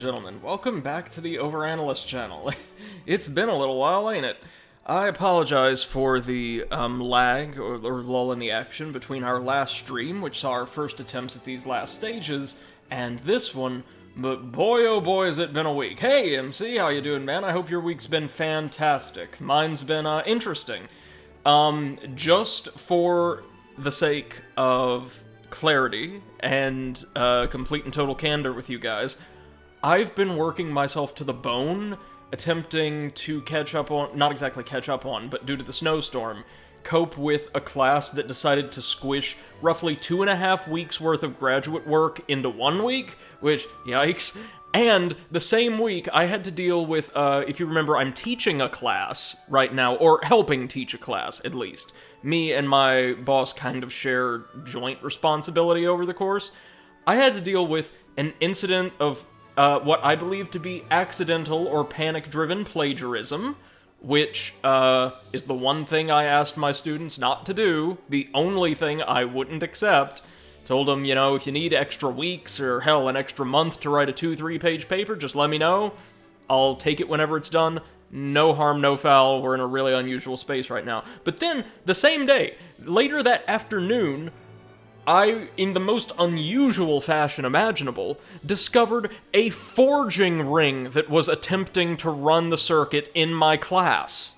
Gentlemen, welcome back to the Overanalyst channel. It's been a little while, ain't it? I apologize for the lag or lull in the action between our last stream, which saw our first attempts at these last stages, and this one, but boy oh boy has it been a week. Hey MC, how you doing, man? I hope your week's been fantastic. Mine's been interesting. Just for the sake of clarity and complete and total candor with you guys, I've been working myself to the bone, attempting to catch up on, not exactly catch up on, but due to the snowstorm, cope with a class that decided to squish roughly 2.5 weeks worth of graduate work into 1 week, which, yikes. And the same week, I had to deal with, if you remember, I'm teaching a class right now, or helping teach a class, at least. Me and my boss kind of share joint responsibility over the course. I had to deal with an incident of what I believe to be accidental or panic-driven plagiarism, which is the one thing I asked my students not to do, the only thing I wouldn't accept. Told them, you know, if you need extra weeks or, hell, an extra month to write a 2-3 page paper, just let me know. I'll take it whenever it's done. No harm, no foul. We're in a really unusual space right now. But then, the same day, later that afternoon, I, in the most unusual fashion imaginable, discovered a forging ring that was attempting to run the circuit in my class.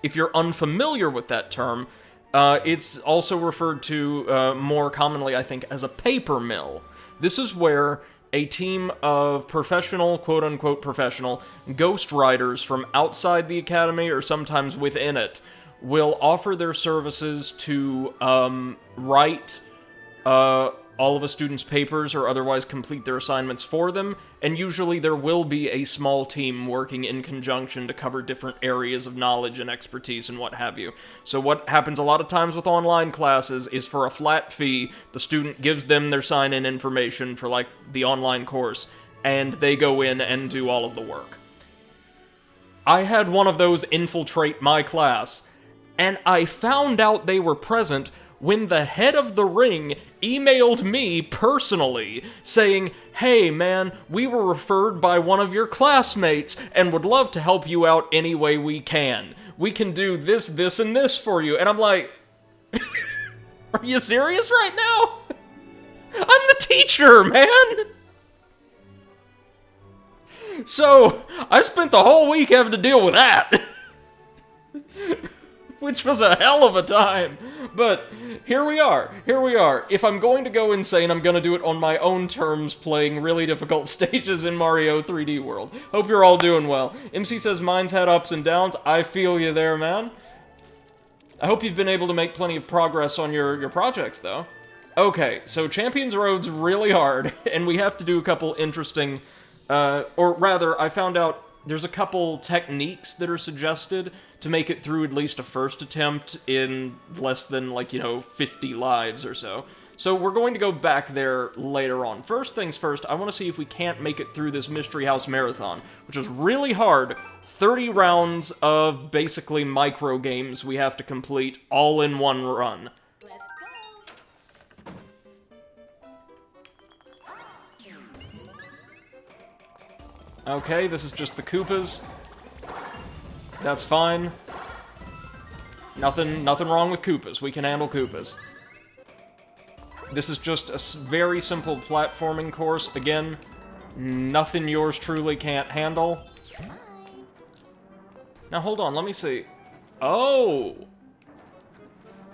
If you're unfamiliar with that term, it's also referred to more commonly, I think, as a paper mill. This is where a team of professional, quote-unquote professional, ghostwriters from outside the academy, or sometimes within it, will offer their services to write all of a student's papers or otherwise complete their assignments for them, and usually there will be a small team working in conjunction to cover different areas of knowledge and expertise and what have you. So what happens a lot of times with online classes is for a flat fee, the student gives them their sign-in information for, like, the online course, and they go in and do all of the work. I had one of those infiltrate my class, and I found out they were present when the head of the ring emailed me personally, saying, "Hey man, we were referred by one of your classmates and would love to help you out any way we can. We can do this, this, and this for you." And I'm like, are you serious right now? I'm the teacher, man! So, I spent the whole week having to deal with that. Which was a hell of a time. But here we are. If I'm going to go insane, I'm going to do it on my own terms, playing really difficult stages in Mario 3D World. Hope you're all doing well. MC says mine's had ups and downs. I feel you there, man. I hope you've been able to make plenty of progress on your projects, though. Okay, so Champions Road's really hard, and we have to do a couple interesting, or rather, I found out there's a couple techniques that are suggested to make it through at least a first attempt in less than, like, 50 lives or so. So we're going to go back there later on. First things first, I want to see if we can't make it through this Mystery House Marathon, which is really hard. 30 rounds of basically micro games we have to complete all in one run. Okay, this is just the Koopas. That's fine. Nothing wrong with Koopas. We can handle Koopas. This is just a very simple platforming course. Again, nothing yours truly can't handle. Now, hold on, let me see. Oh!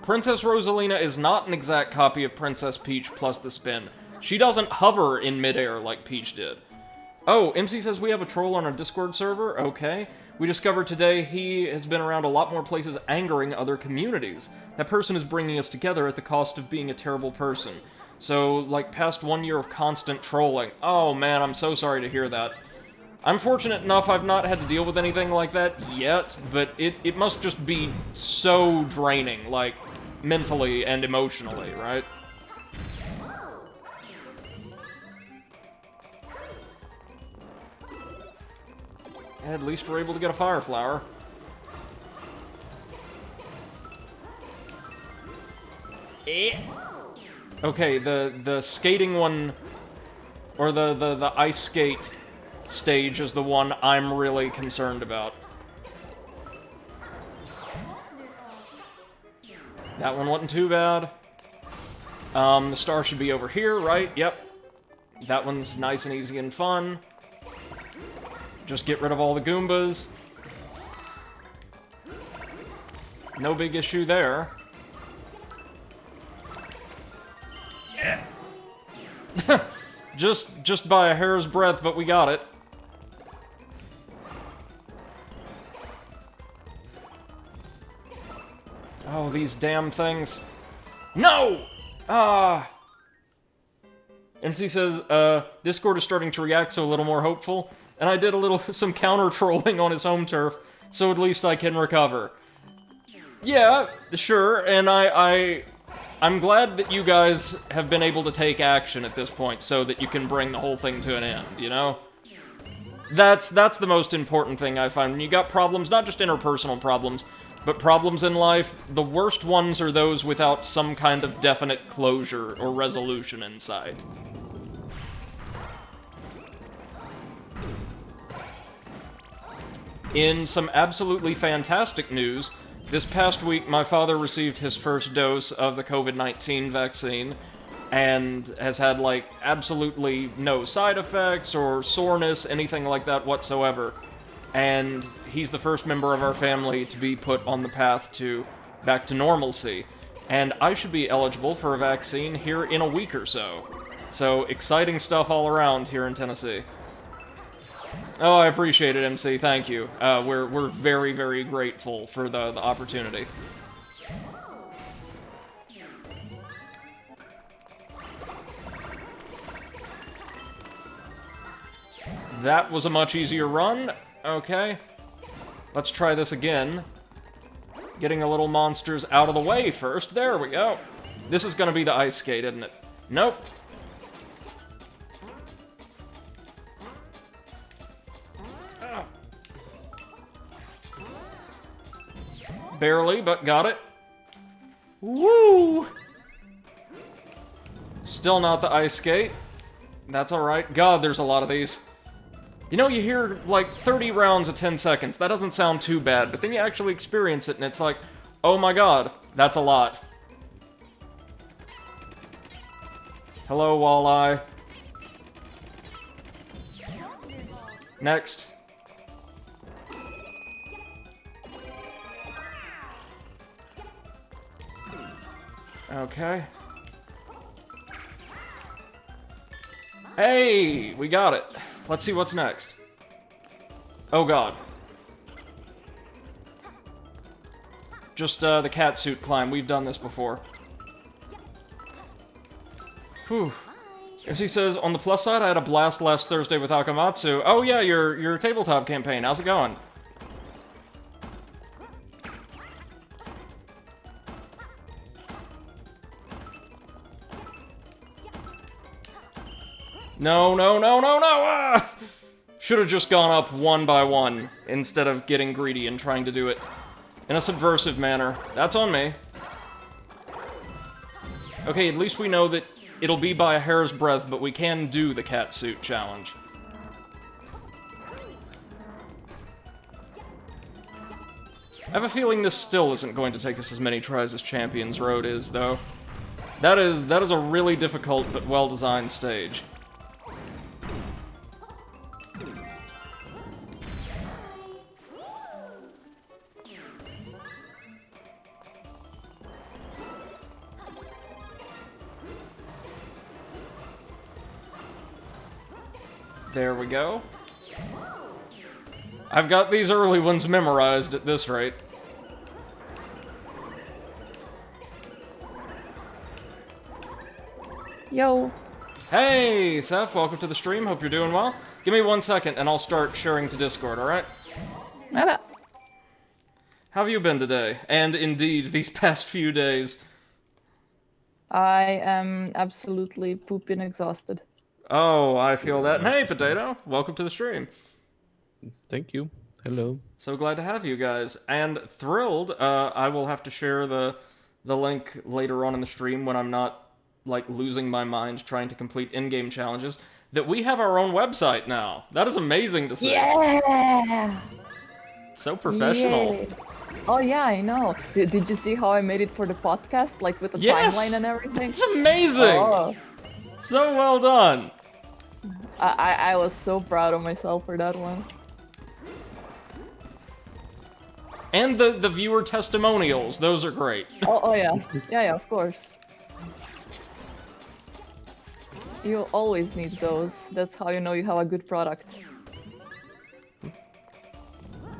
Princess Rosalina is not an exact copy of Princess Peach plus the spin. She doesn't hover in midair like Peach did. Oh, MC says we have a troll on our Discord server? Okay. We discovered today he has been around a lot more places angering other communities. That person is bringing us together at the cost of being a terrible person. So, like, past 1 year of constant trolling. Oh man, I'm so sorry to hear that. I'm fortunate enough I've not had to deal with anything like that yet, but it must just be so draining, like, mentally and emotionally, right? At least we're able to get a fire flower. Okay, the skating one, or the ice skate stage is the one I'm really concerned about. That one wasn't too bad. The star should be over here, right? Yep. That one's nice and easy and fun. Just get rid of all the Goombas. No big issue there. Yeah. just by a hair's breadth, but we got it. Oh, these damn things. No! NC says, Discord is starting to react, so a little more hopeful. And I did some counter-trolling on his home turf, so at least I can recover. Yeah, sure, and I'm glad that you guys have been able to take action at this point, so that you can bring the whole thing to an end, you know? That's the most important thing I find. When you got problems, not just interpersonal problems, but problems in life, the worst ones are those without some kind of definite closure or resolution in sight. In some absolutely fantastic news, this past week my father received his first dose of the COVID-19 vaccine and has had, like, absolutely no side effects or soreness, anything like that whatsoever. And he's the first member of our family to be put on the path back to normalcy. And I should be eligible for a vaccine here in a week or so. So, exciting stuff all around here in Tennessee. Oh, I appreciate it, MC. Thank you. We're very, very grateful for the opportunity. That was a much easier run. Okay. Let's try this again. Getting the little monsters out of the way first. There we go. This is gonna be the ice skate, isn't it? Nope. Barely, but got it. Woo! Still not the ice skate. That's alright. God, there's a lot of these. You know, you hear, like, 30 rounds of 10 seconds. That doesn't sound too bad, but then you actually experience it, and it's like, oh my god, that's a lot. Hello, walleye. Next. Okay. Hey! We got it. Let's see what's next. Oh god. Just, the catsuit climb. We've done this before. Whew. As he says, on the plus side, I had a blast last Thursday with Akamatsu. Oh yeah, your tabletop campaign. How's it going? No, no, no, no, no! Ah! Should have just gone up one by one, instead of getting greedy and trying to do it in a subversive manner. That's on me. Okay, at least we know that it'll be by a hair's breadth, but we can do the catsuit challenge. I have a feeling this still isn't going to take us as many tries as Champions Road is, though. That is a really difficult but well-designed stage. There we go. I've got these early ones memorized at this rate. Yo. Hey, Seth, welcome to the stream. Hope you're doing well. Give me 1 second and I'll start sharing to Discord, alright? Okay. How have you been today? And indeed, these past few days. I am absolutely pooping exhausted. Oh, I feel that. And hey, Potato, welcome to the stream. Thank you. Hello. So glad to have you guys. And thrilled, I will have to share the link later on in the stream when I'm not, like, losing my mind trying to complete in-game challenges. that we have our own website now. That is amazing to see. Yeah! So professional. Yay. Oh yeah, I know. Did you see how I made it for the podcast, like with the Yes! timeline and everything? It's amazing! Oh, So well done. I was so proud of myself for that one. And the viewer testimonials, those are great. Oh yeah, yeah, of course. You always need those. That's how you know you have a good product.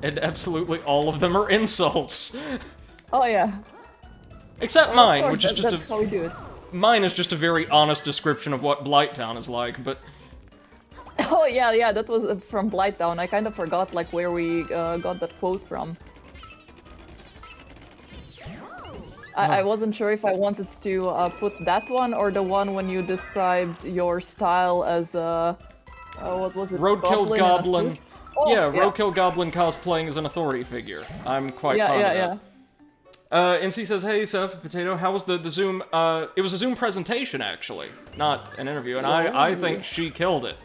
And absolutely all of them are insults. Oh yeah. Except Of mine, course, which is just that's how we do it. mine is just a very honest description of what Blighttown is like, but Oh yeah, that was from Blighttown. I kind of forgot like where we got that quote from. I wasn't sure if I wanted to put that one or the one when you described your style as what was it? Roadkill in a Goblin. suit? Oh, Yeah, Roadkill Goblin cosplaying as an authority figure. I'm quite fond of that. MC says, "Hey, Seth, Potato, how was the Zoom? It was a Zoom presentation, actually, not an interview, and I think she killed it."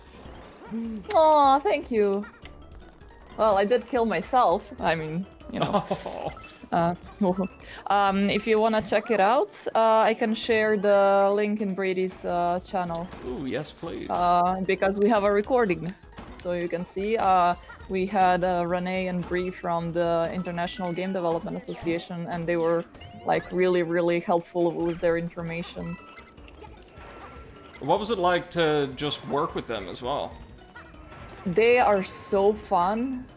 Aw, thank you. Well, I did kill myself. I mean, you know. If you wanna check it out, I can share the link in Brady's channel. Ooh, yes, please. Because we have a recording, so you can see. We had Renee and Bree from the International Game Development Association, and they were like really helpful with their information. What was it like to just work with them as well? They are so fun.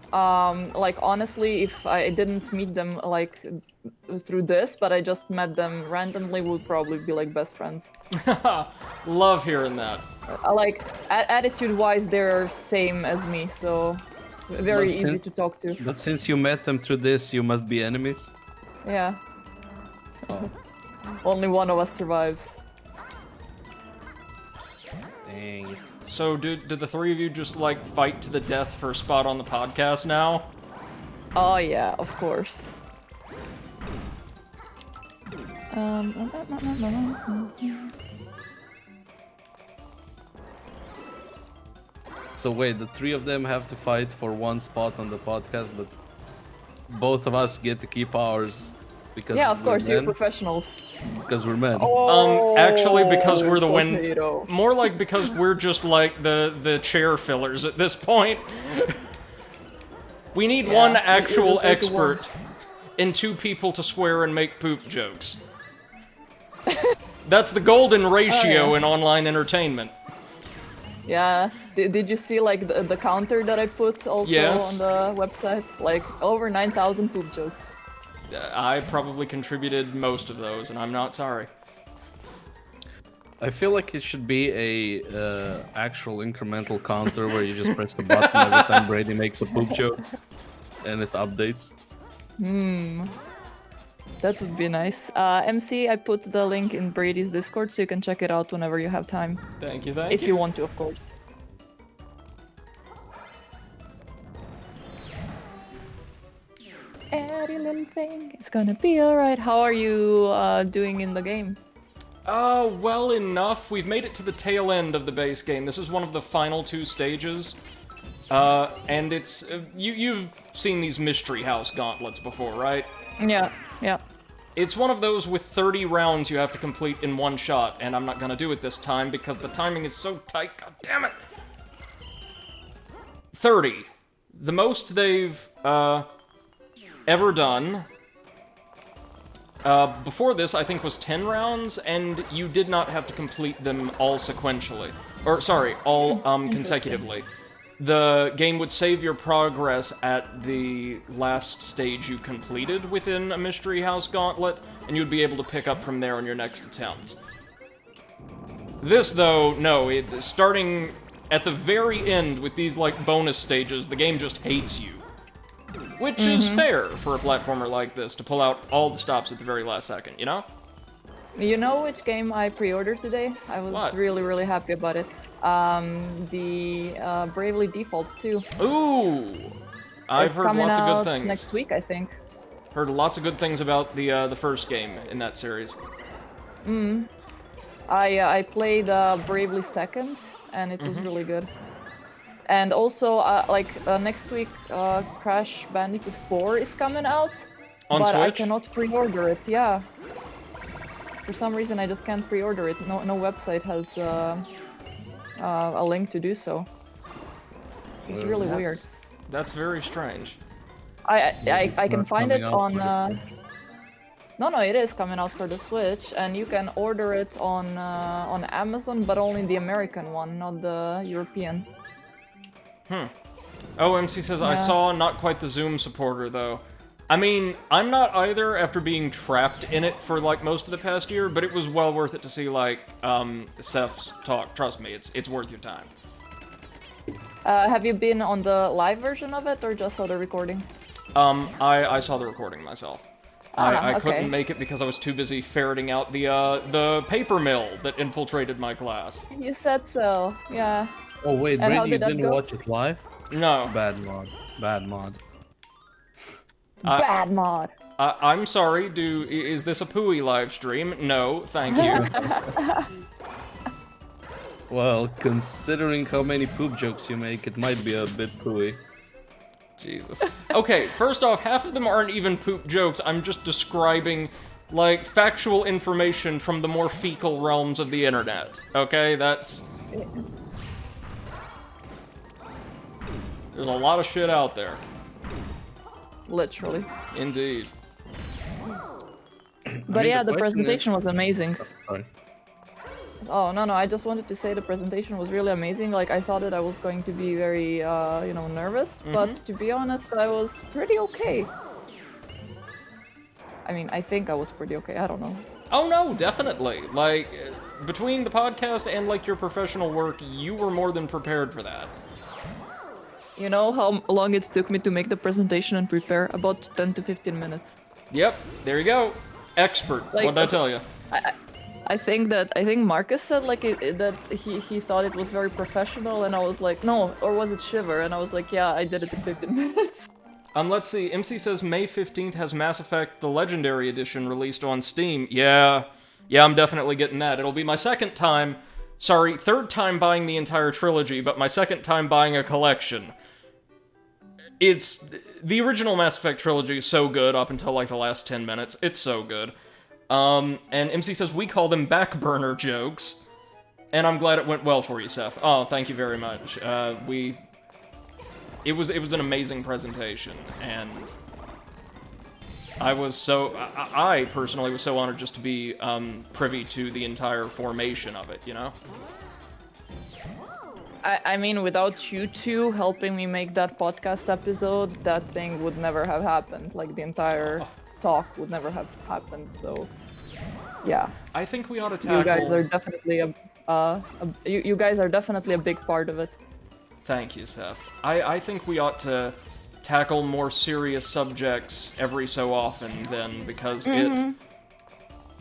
Like honestly, if I didn't meet them like through this, but I just met them randomly, we'd probably be like best friends. Love hearing that. Like attitude-wise, they're same as me, so very easy to talk to. But since you met them through this, you must be enemies? Yeah. Oh. Only one of us survives. Dang it. So, did the three of you just, like, fight to the death for a spot on the podcast now? Oh yeah, of course. So wait, the three of them have to fight for one spot on the podcast, but both of us get to keep ours because Yeah, of we're course, you're men? professionals. Because we're men. Oh, Actually, because we're the potato. more like because we're just like the chair fillers at this point. We need one actual like the expert and two people to swear and make poop jokes. That's the golden ratio in online entertainment. Yeah. Did you see like the counter that I put also Yes. on the website? Like over 9,000 poop jokes. I probably contributed most of those, and I'm not sorry. I feel like it should be a actual incremental counter where you just press the button every time Brady makes a poop joke, and it updates. That would be nice. MC, I put the link in Brady's Discord so you can check it out whenever you have time. Thank you, If you want to, of course. Every little thing is gonna be alright. How are you doing in the game? Well enough. We've made it to the tail end of the base game. This is one of the final two stages. And it's... you've seen these Mystery House gauntlets before, right? Yeah. It's one of those with 30 rounds you have to complete in one shot, and I'm not gonna do it this time because the timing is so tight. God damn it! 30. The most they've, ever done. Before this, I think, was 10 rounds, and you did not have to complete them all sequentially. Or, sorry, all, consecutively. The game would save your progress at the last stage you completed within a Mystery House Gauntlet, and you'd be able to pick up from there on your next attempt. This, though, no, starting at the very end with these, like, bonus stages, the game just hates you. Which is fair for a platformer like this, to pull out all the stops at the very last second, you know? You know which game I pre-ordered today? I was really happy about it. The Bravely Default 2. Ooh! I've heard lots of good things. Next week, I think. Heard lots of good things about the first game in that series. I played Bravely Second, and it was really good. And also, next week, Crash Bandicoot 4 is coming out, On but I Switch? cannot pre-order it. Yeah, for some reason I just can't pre-order it. No website has a link to do so. It's really weird. That's very strange. I can not find coming it out on. for the No, it is coming out for the Switch, and you can order it on Amazon, but only the American one, not the European. Oh, MC says, I Yeah. saw not quite the Zoom supporter, though. I mean, I'm not either after being trapped in it for, like, most of the past year, but it was well worth it to see, like, Seth's talk. Trust me, it's worth your time. Have you been on the live version of it, or just saw the recording? I saw the recording myself. I okay. couldn't make it because I was too busy ferreting out the paper mill that infiltrated my class. You said so, yeah. Oh wait, And how Brady, you did that didn't go? watch it live? No. Bad mod. Bad mod. Bad mod. I'm sorry, is this a Pooey live stream? No, thank you. Well, considering how many poop jokes you make, it might be a bit pooey. Jesus. Okay, first off, half of them aren't even poop jokes. I'm just describing, like, factual information from the more fecal realms of the internet. Okay, that's... There's a lot of shit out there. Literally. Indeed. But mean, yeah, the the question presentation was amazing. Sorry. Oh, no, I just wanted to say the presentation was really amazing. Like, I thought that I was going to be very, nervous, but to be honest, I was pretty okay. I mean, I think I was pretty okay, I don't know. Oh no, definitely. Like, between the podcast and, like, your professional work, you were more than prepared for that. You know how long it took me to make the presentation and prepare? About 10 to 15 minutes. Yep, there you go. Expert, Like, what'd I tell you? I think Marcus said like that he thought it was very professional, and I was like, no, or was it Shiver? And I was like, yeah, I did it in 15 minutes. Let's see. MC says May 15th has Mass Effect the Legendary Edition released on Steam. Yeah, I'm definitely getting that. It'll be my third time buying the entire trilogy, but my second time buying a collection. It's... The original Mass Effect trilogy is so good up until, like, the last 10 minutes. It's so good. And MC says, we call them backburner jokes. And I'm glad it went well for you, Seth. Oh, thank you very much. It was an amazing presentation, and I personally was so honored just to be privy to the entire formation of it, you know? I mean, without you two helping me make that podcast episode, that thing would never have happened. Like, the entire talk would never have happened, so... Yeah. I think we ought to tackle... You guys are definitely you guys are definitely a big part of it. Thank you, Seth. I think we ought to tackle more serious subjects every so often then, because it...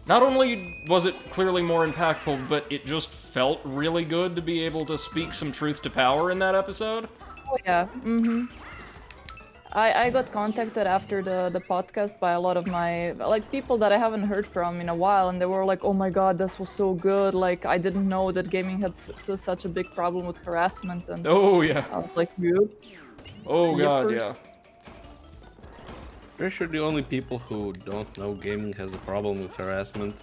Not only was it clearly more impactful, but it just felt really good to be able to speak some truth to power in that episode. Oh yeah, I got contacted after the podcast by a lot of my, like, people that I haven't heard from in a while, and they were like, oh my god, this was so good, like, I didn't know that gaming had such a big problem with harassment, and Oh, yeah. I was like, you? Oh, god, Yippers. yeah. Pretty sure the only people who don't know gaming has a problem with harassment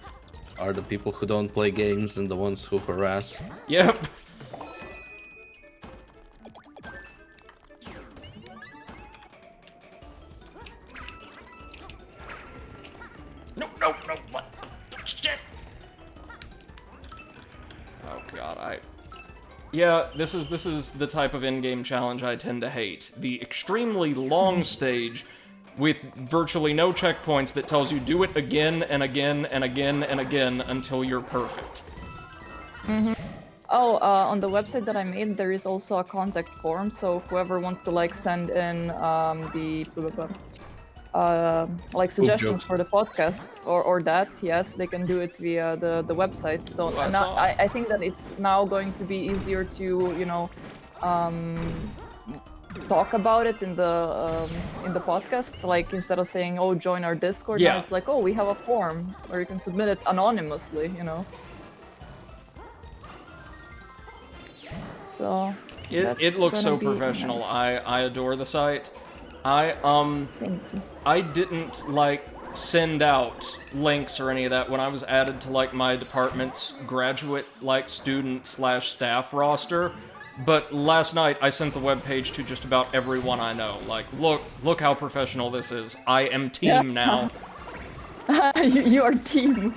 are the people who don't play games and the ones who harass. Yep. No, what the shit? Oh god, Yeah, this is the type of in-game challenge I tend to hate. The extremely long stage with virtually no checkpoints that tells you do it again and again and again and again until you're perfect. Oh, on the website that I made, there is also a contact form, so whoever wants to, like, send in like suggestions for the podcast or that, yes, they can do it via the website. So Well, I now, saw- I think that it's now going to be easier to, you know, talk about it in the podcast. Like, instead of saying, "Oh, join our Discord," now Yeah. it's like, "Oh, we have a form where you can submit it anonymously," you know. So It that's looks so gonna be professional. nice. I adore the site. Thank you. I didn't like send out links or any of that when I was added to like my department's graduate like student slash staff roster. But last night I sent the webpage to just about everyone I know. Like, look how professional this is. I am team now. You are team.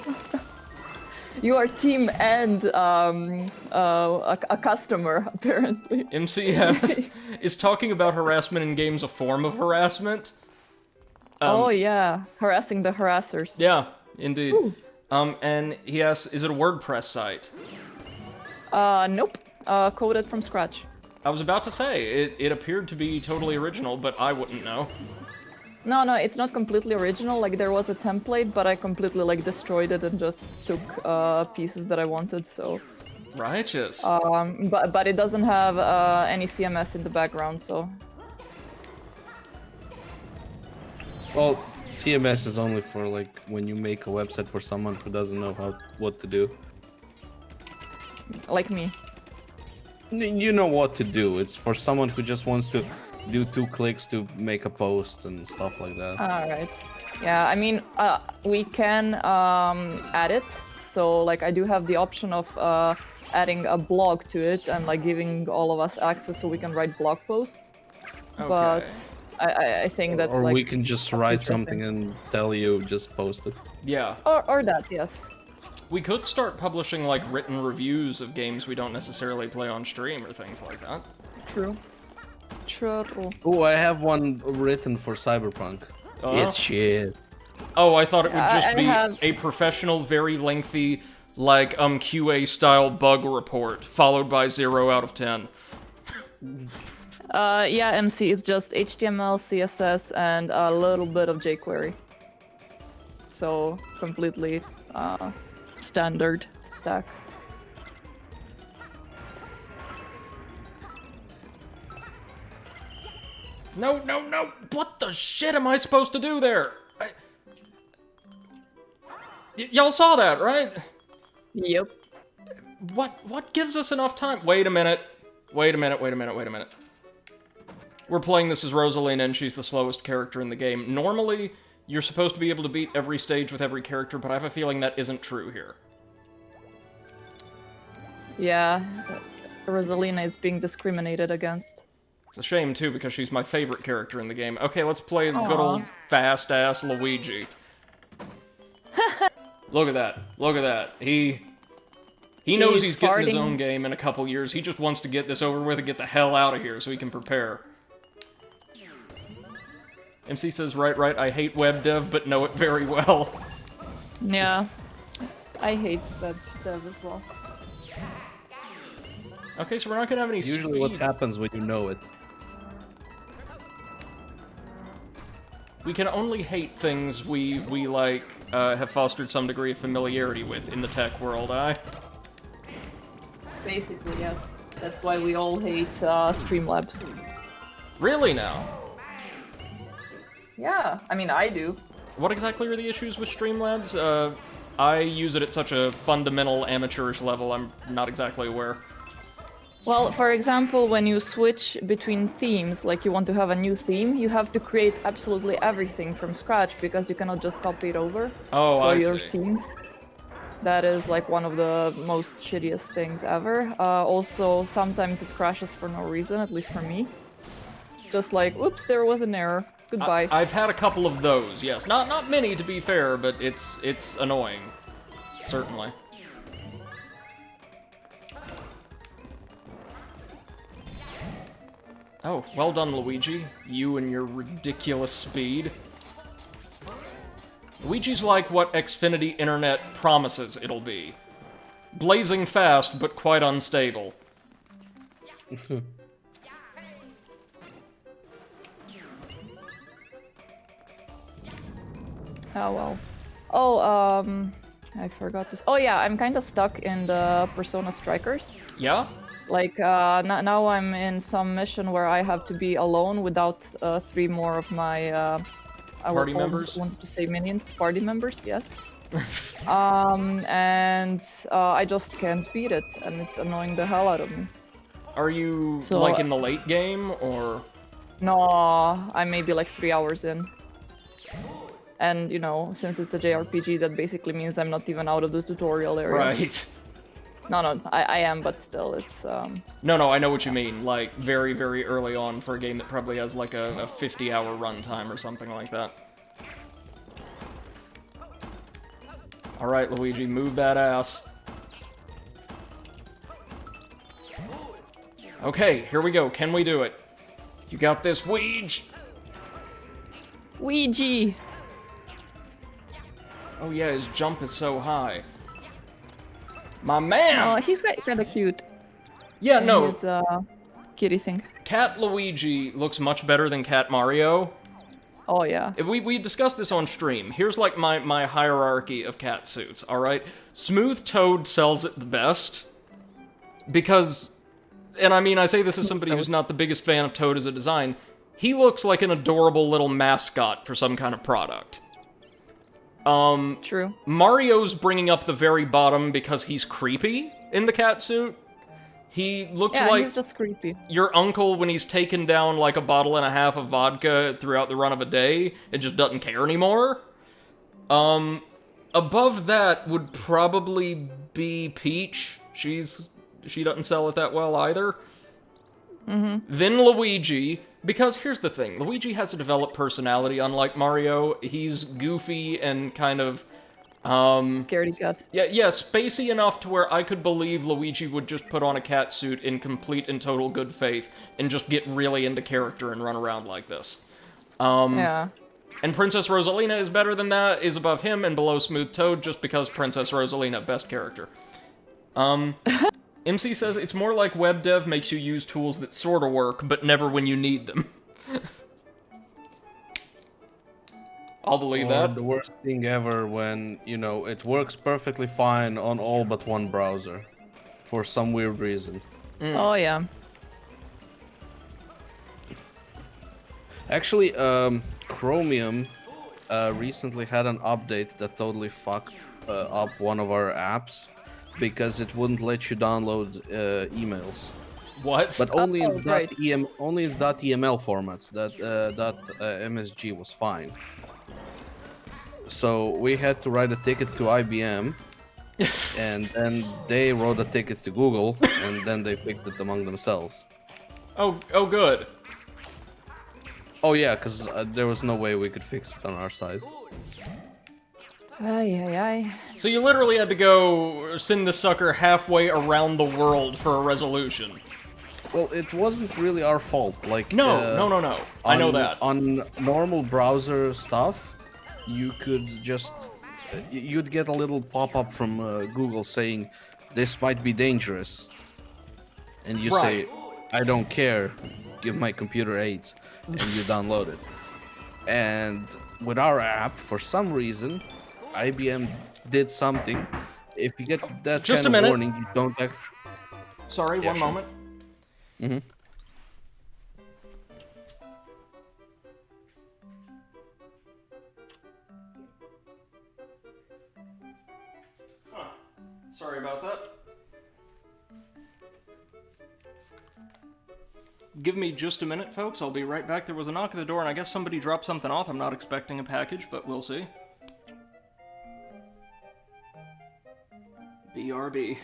You are team and a customer apparently. MCS is talking about harassment in games a form of harassment. Oh yeah, harassing the harassers. Yeah, indeed. Ooh. And he asks, is it a WordPress site? Nope. Coded from scratch. I was about to say, it appeared to be totally original, but I wouldn't know. No, it's not completely original. Like there was a template, but I completely like destroyed it and just took pieces that I wanted. So, Righteous. but it doesn't have any CMS in the background. So, Well, CMS is only for like when you make a website for someone who doesn't know what to do. like me. You know what to do. It's for someone who just wants to do 2 clicks to make a post and stuff like that. All right. Yeah, I mean, we can add it. So, like, I do have the option of adding a blog to it and like giving all of us access so we can write blog posts. Okay. But I think that's Or like we can just a write future something thing. and tell you, just post it. Yeah. Or that, yes. We could start publishing, like, written reviews of games we don't necessarily play on stream or things like that. True. True. Oh, I have one written for Cyberpunk. Uh, shit. Oh, I thought it would just I be have- a professional, very lengthy, like, QA-style bug report, followed by 0 out of 10. Yeah, MC is just HTML, CSS, and a little bit of jQuery. So completely standard stack. No, no, no! What the shit am I supposed to do there? Y'all saw that, right? Yep. What gives us enough time? Wait a minute. Wait a minute. We're playing this as Rosalina, and she's the slowest character in the game. Normally, you're supposed to be able to beat every stage with every character, but I have a feeling that isn't true here. Yeah, Rosalina is being discriminated against. It's a shame, too, because she's my favorite character in the game. Okay, let's play as good Aw. old fast-ass Luigi. Look at that. Look at that. He knows he's getting his farting. own game in a couple years. He just wants to get this over with and get the hell out of here so he can prepare. MC says, right, I hate web dev, but know it very well. Yeah, I hate that dev as well. Okay, so we're not gonna have any Usually what speed. happens when you know it. We can only hate things we like, have fostered some degree of familiarity with in the tech world, Basically, yes. That's why we all hate Streamlabs. Really now? Yeah, I mean, I do. What exactly are the issues with Streamlabs? I use it at such a fundamental amateurish level, I'm not exactly aware. Well, for example, when you switch between themes, like you want to have a new theme, you have to create absolutely everything from scratch because you cannot just copy it over Oh, to I your see. scenes. That is like one of the most shittiest things ever. Also, sometimes it crashes for no reason, at least for me. Just like, oops, there was an error. Goodbye. I've had a couple of those, yes. Not many, to be fair, but it's annoying. Certainly. Oh, well done, Luigi. You and your ridiculous speed. Luigi's like what Xfinity Internet promises it'll be. Blazing fast, but quite unstable. Oh well. Oh, I forgot to. Oh yeah, I'm kind of stuck in the Persona Strikers. Yeah? Like now I'm in some mission where I have to be alone without 3 more of my Party members? wanted to say minions, party members, yes. And I just can't beat it, and it's annoying the hell out of me. Are you, So, like, in the late game, or...? No, I'm maybe like 3 hours in. And, you know, since it's a JRPG, that basically means I'm not even out of the tutorial area. Right. No, I am, but still, it's, No, I know what you mean. Like, very, very early on for a game that probably has, like, a 50-hour runtime or something like that. Alright, Luigi, move that ass. Okay, here we go. Can we do it? You got this, Weege! Ouija! Oh yeah, his jump is so high. My man! Oh, he's kind of cute. Yeah, in no, his, kitty thing. Cat Luigi looks much better than Cat Mario. Oh, yeah. We discussed this on stream. Here's like my hierarchy of cat suits, alright? Smooth Toad sells it the best. Because, and I mean, I say this as somebody who's not the biggest fan of Toad as a design, he looks like an adorable little mascot for some kind of product. True. Mario's bringing up the very bottom because he's creepy in the cat suit. He looks Yeah, like he's just creepy. your uncle when he's taken down like a bottle and a half of vodka throughout the run of a day and just doesn't care anymore. Above that would probably be Peach. She doesn't sell it that well either. Then Luigi, because here's the thing, Luigi has a developed personality unlike Mario. He's goofy and kind of, Scaredy cat. yeah, spacey enough to where I could believe Luigi would just put on a cat suit in complete and total good faith and just get really into character and run around like this. Yeah. And Princess Rosalina is better than that, is above him, and below Smooth Toad just because Princess Rosalina, best character. MC says, it's more like web dev makes you use tools that sorta work, but never when you need them. I'll believe Or that. the worst thing ever when, you know, it works perfectly fine on all but one browser. For some weird reason. Oh, yeah. Actually, Chromium recently had an update that totally fucked up one of our apps because it wouldn't let you download emails, What? but only in right. only in .eml formats. That .msg was fine. So we had to write a ticket to IBM, and then they wrote a ticket to Google, and then they fixed it among themselves. Oh, good. Oh yeah, because there was no way we could fix it on our side. Ay. So you literally had to go send the sucker halfway around the world for a resolution. Well, it wasn't really our fault. Like No. I know that. On normal browser stuff, you could just you'd get a little pop-up from Google saying this might be dangerous, and you Right. say, "I don't care. Give my computer AIDS," and you download it. And with our app, for some reason, IBM did something. If you get that Just kind a of minute. warning, you don't actually. Sorry, Yeah, one sure. moment. Mm-hmm. Sorry about that. Give me just a minute, folks. I'll be right back. There was a knock at the door, and I guess somebody dropped something off. I'm not expecting a package, but we'll see. BRB.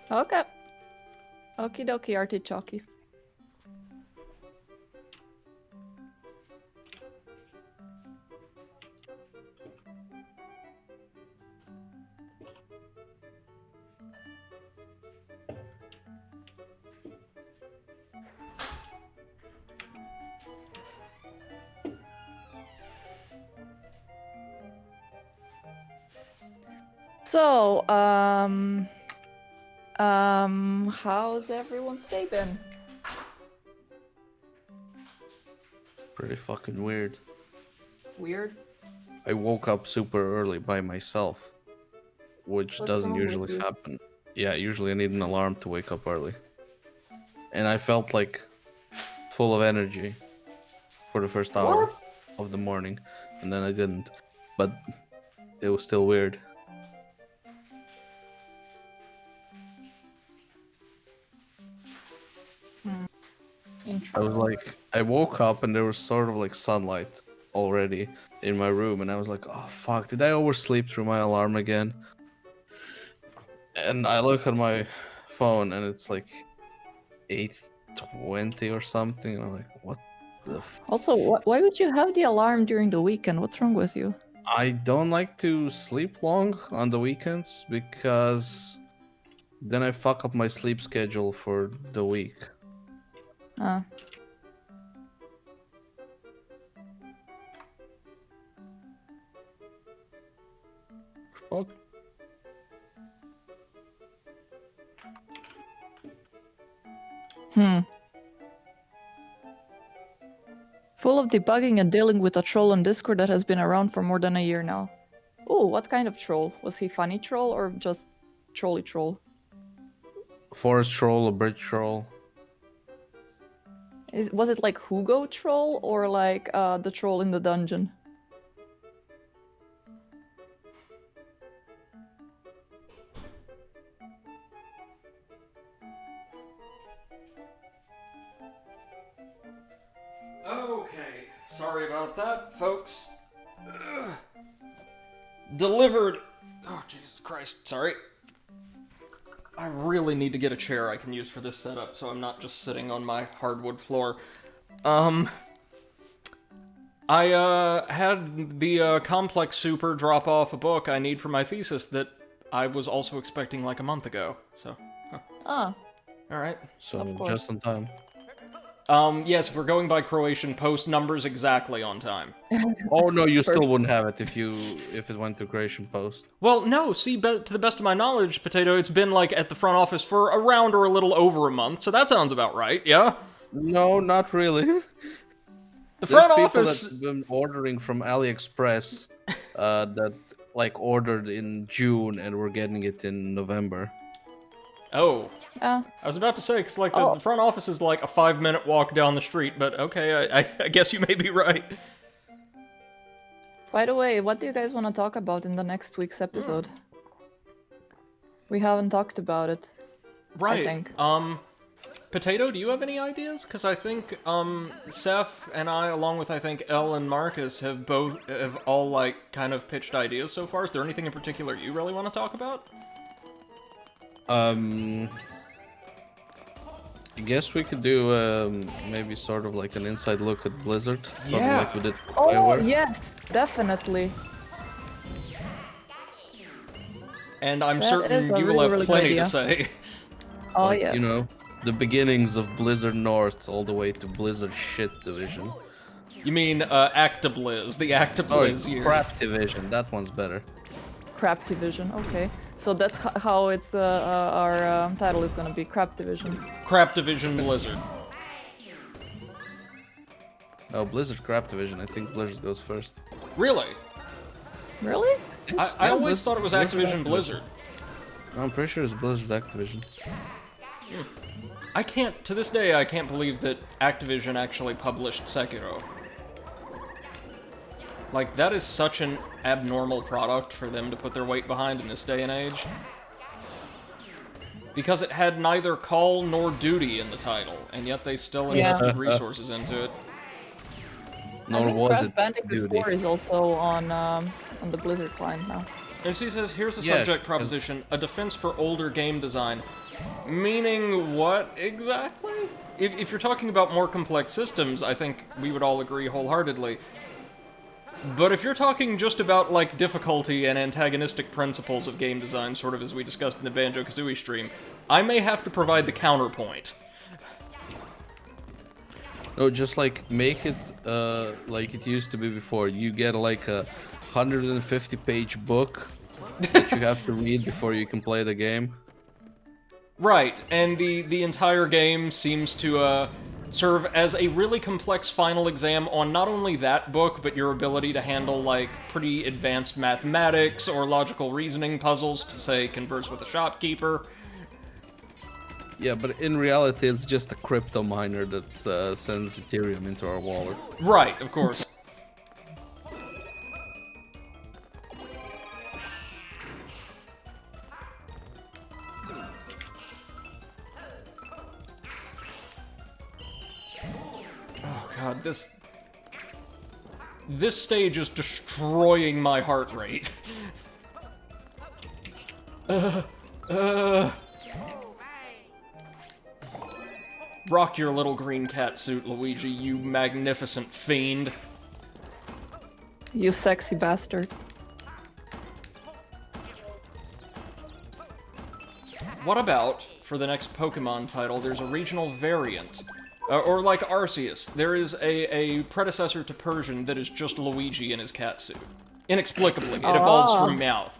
Okay. Okie dokie, artichoke. So, how's everyone's day been? Pretty fucking weird. Weird. I woke up super early by myself, which What's doesn't wrong with usually you? happen. Yeah, usually I need an alarm to wake up early. And I felt like full of energy for the first hour What? of the morning, and then I didn't. But it was still weird. I was like, I woke up and there was sort of like sunlight already in my room, and I was like, oh fuck, did I oversleep through my alarm again? And I look at my phone and it's like 8:20 or something, and I'm like, what the Also, why would you have the alarm during the weekend? What's wrong with you? I don't like to sleep long on the weekends because then I fuck up my sleep schedule for the week. Ah. Fuck. Full of debugging and dealing with a troll on Discord that has been around for more than a year now. Oh, what kind of troll? Was he funny troll or just trolly troll? Forest troll, a bridge troll. Was it like Hugo troll or like the troll in the dungeon? Okay, sorry about that, folks. Ugh. Delivered. Oh, Jesus Christ, sorry. I really need to get a chair I can use for this setup so I'm not just sitting on my hardwood floor. I had the Complex Super drop off a book I need for my thesis that I was also expecting like a month ago, so... Ah. Alright. So Of course. just on time. Yes, if we're going by Croatian post numbers exactly on time. Oh no, you still wouldn't have it if it went to Croatian Post. Well, no, see, to the best of my knowledge, Potato, it's been, like, at the front office for around or a little over a month, so that sounds about right, yeah? No, not really. The There's front people office... that's been ordering from AliExpress that like ordered in June and were getting it in November. Oh. Yeah. I was about to say, because, like, the front office is, like, a 5-minute walk down the street, but okay, I guess you may be right. By the way, what do you guys want to talk about in the next week's episode? We haven't talked about it. Right. I think. Potato, do you have any ideas? Because I think, Seth and I, along with, I think, Elle and Marcus, have all, like, kind of pitched ideas so far. Is there anything in particular you really want to talk about? I guess we could do maybe sort of like an inside look at Blizzard, sort of Yeah. like we did for Oh, BioWare. yes, definitely. And I'm That certain is a you really, will have really good plenty to idea. say. Oh, Like, yes. you know, the beginnings of Blizzard North all the way to Blizzard Shit Division. You mean, Actabliz, the Actabliz years. Crap Division, that one's better. Crap Division, okay. So that's how it's our title is gonna be, Crap Division. Crap Division Blizzard. Oh, Blizzard Crap Division, I think Blizzard goes first. Really? Really? I always thought it was Activision Blizzard. I'm pretty sure it's Blizzard Activision. To this day, I can't believe that Activision actually published Sekiro. Like, that is such an abnormal product for them to put their weight behind in this day and age. Because it had neither call nor duty in the title, and yet they still invested resources into it. Nor I think was Crash it Bandicoot duty. 4 is also on the Blizzard client now. MC says, here's a Yeah, subject proposition, a defense for older game design. Meaning what exactly? If you're talking about more complex systems, I think we would all agree wholeheartedly. But if you're talking just about, like, difficulty and antagonistic principles of game design, sort of as we discussed in the Banjo-Kazooie stream, I may have to provide the counterpoint. No, just like make it like it used to be before. You get like a 150-page book that you have to read before you can play the game. Right, and the entire game seems to serve as a really complex final exam on not only that book, but your ability to handle, like, pretty advanced mathematics or logical reasoning puzzles to, say, converse with a shopkeeper. Yeah, but in reality, it's just a crypto miner that sends Ethereum into our wallet. Right, of course. God, this stage is destroying my heart rate. Rock your little green cat suit, Luigi, you magnificent fiend. You sexy bastard. What about, for the next Pokemon title, there's a regional variant? Or like Arceus, there is a predecessor to Persian that is just Luigi in his cat suit. Inexplicably, it evolves from Meowth.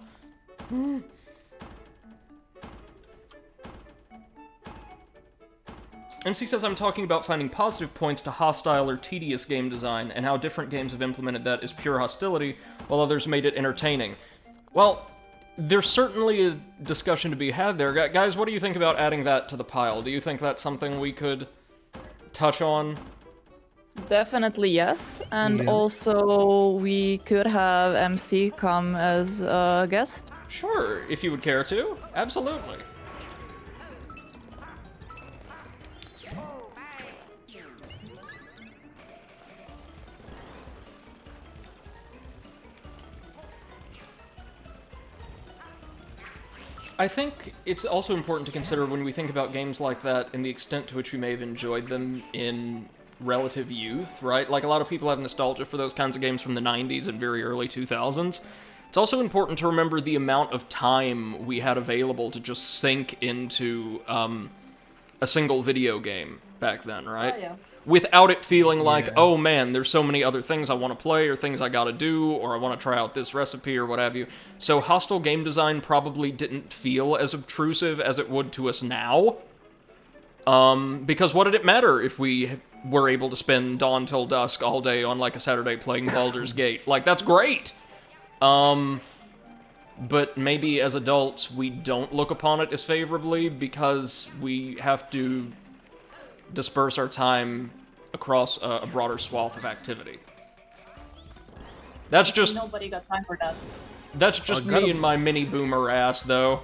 MC says I'm talking about finding positive points to hostile or tedious game design, and how different games have implemented that as pure hostility, while others made it entertaining. Well, there's certainly a discussion to be had there. Guys, what do you think about adding that to the pile? Do you think that's something we could touch on? Definitely yes, and also we could have MC come as a guest. Sure, if you would care to. Absolutely. I think it's also important to consider when we think about games like that and the extent to which we may have enjoyed them in relative youth, right? Like, a lot of people have nostalgia for those kinds of games from the 90s and very early 2000s. It's also important to remember the amount of time we had available to just sink into a single video game back then, right? Oh, yeah. Without it feeling like, oh man, there's so many other things I want to play, or things I gotta do, or I want to try out this recipe, or what have you. So hostile game design probably didn't feel as obtrusive as it would to us now. Because what did it matter if we were able to spend dawn till dusk all day on, like, a Saturday playing Baldur's Gate? Like, that's great! But maybe as adults, we don't look upon it as favorably because we have to disperse our time across a broader swath of activity. That's just... Nobody got time for that. That's just me and my mini boomer ass, though.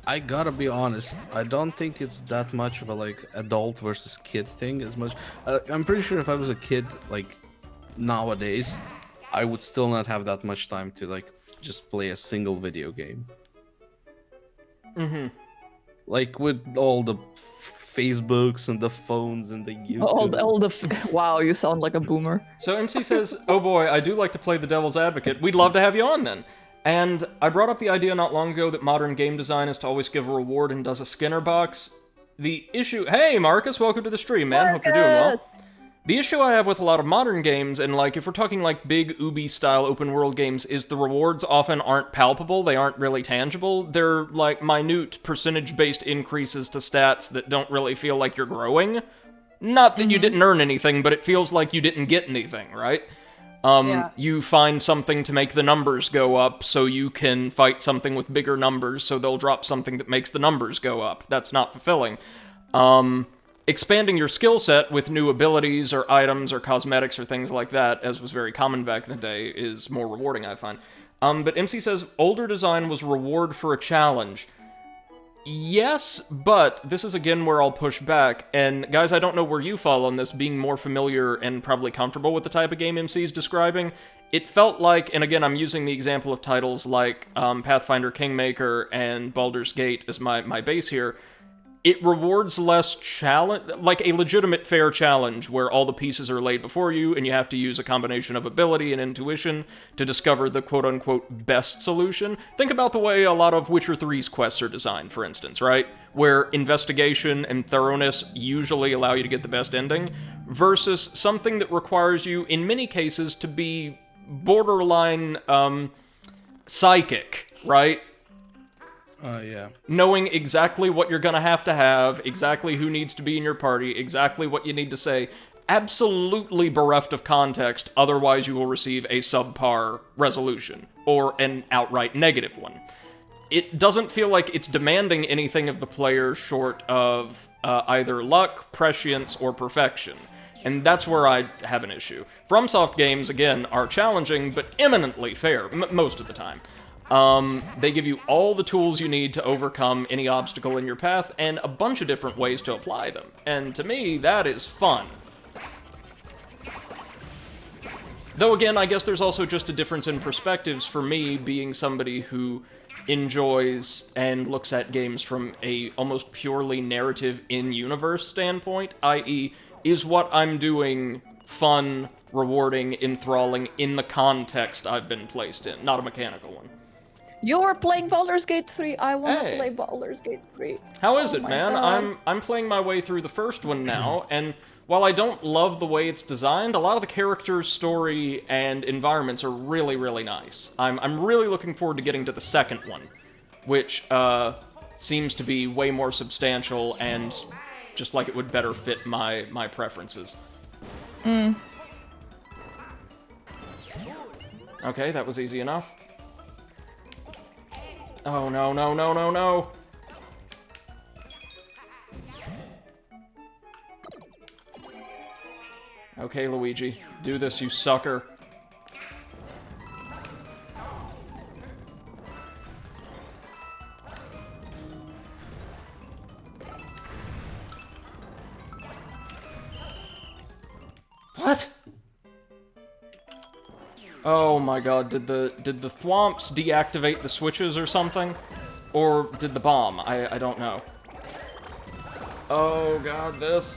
I gotta be honest, I don't think it's that much of a, like, adult versus kid thing as much. I'm pretty sure if I was a kid, like, nowadays, I would still not have that much time to, like, just play a single video game. Mm-hmm. Like, with all the Facebooks and the phones and the YouTube. Wow, you sound like a boomer. So MC says, oh boy, I do like to play the devil's advocate. We'd love to have you on then. And I brought up the idea not long ago that modern game design is to always give a reward and does a Skinner box. The issue... Hey, Marcus, welcome to the stream, man. Hope you're doing well. The issue I have with a lot of modern games, and, like, if we're talking, like, big Ubi-style open-world games, is the rewards often aren't palpable, they aren't really tangible. They're, like, minute, percentage-based increases to stats that don't really feel like you're growing. Not that you didn't earn anything, but it feels like you didn't get anything, right? You find something to make the numbers go up, so you can fight something with bigger numbers, so they'll drop something that makes the numbers go up. That's not fulfilling. Expanding your skill set with new abilities or items or cosmetics or things like that, as was very common back in the day, is more rewarding, I find. But MC says, older design was reward for a challenge. Yes, but this is again where I'll push back, and guys, I don't know where you fall on this, being more familiar and probably comfortable with the type of game MC's describing. It felt like, and again, I'm using the example of titles like Pathfinder Kingmaker and Baldur's Gate as my base here. It rewards less challenge, like a legitimate fair challenge where all the pieces are laid before you and you have to use a combination of ability and intuition to discover the quote-unquote best solution. Think about the way a lot of Witcher 3's quests are designed, for instance, right? Where investigation and thoroughness usually allow you to get the best ending, versus something that requires you, in many cases, to be borderline, psychic, right? Yeah. Knowing exactly what you're gonna have, exactly who needs to be in your party, exactly what you need to say, absolutely bereft of context, otherwise you will receive a subpar resolution, or an outright negative one. It doesn't feel like it's demanding anything of the player short of either luck, prescience, or perfection. And that's where I have an issue. FromSoft games, again, are challenging, but eminently fair, most of the time. They give you all the tools you need to overcome any obstacle in your path, and a bunch of different ways to apply them. And to me, that is fun. Though again, I guess there's also just a difference in perspectives for me, being somebody who enjoys and looks at games from a almost purely narrative in-universe standpoint, i.e., is what I'm doing fun, rewarding, enthralling in the context I've been placed in, not a mechanical one. You're playing Baldur's Gate 3. I want to Hey. play Baldur's Gate 3. How is it, my man? God. I'm playing my way through the first one now, and while I don't love the way it's designed, a lot of the characters, story, and environments are really, really nice. I'm really looking forward to getting to the second one, which seems to be way more substantial and just like it would better fit my preferences. Okay, that was easy enough. Oh, no, no, no, no, no! Okay, Luigi. Do this, you sucker. What? Oh my god, did the thwomps deactivate the switches or something? Or did the bomb? I don't know. Oh god, this.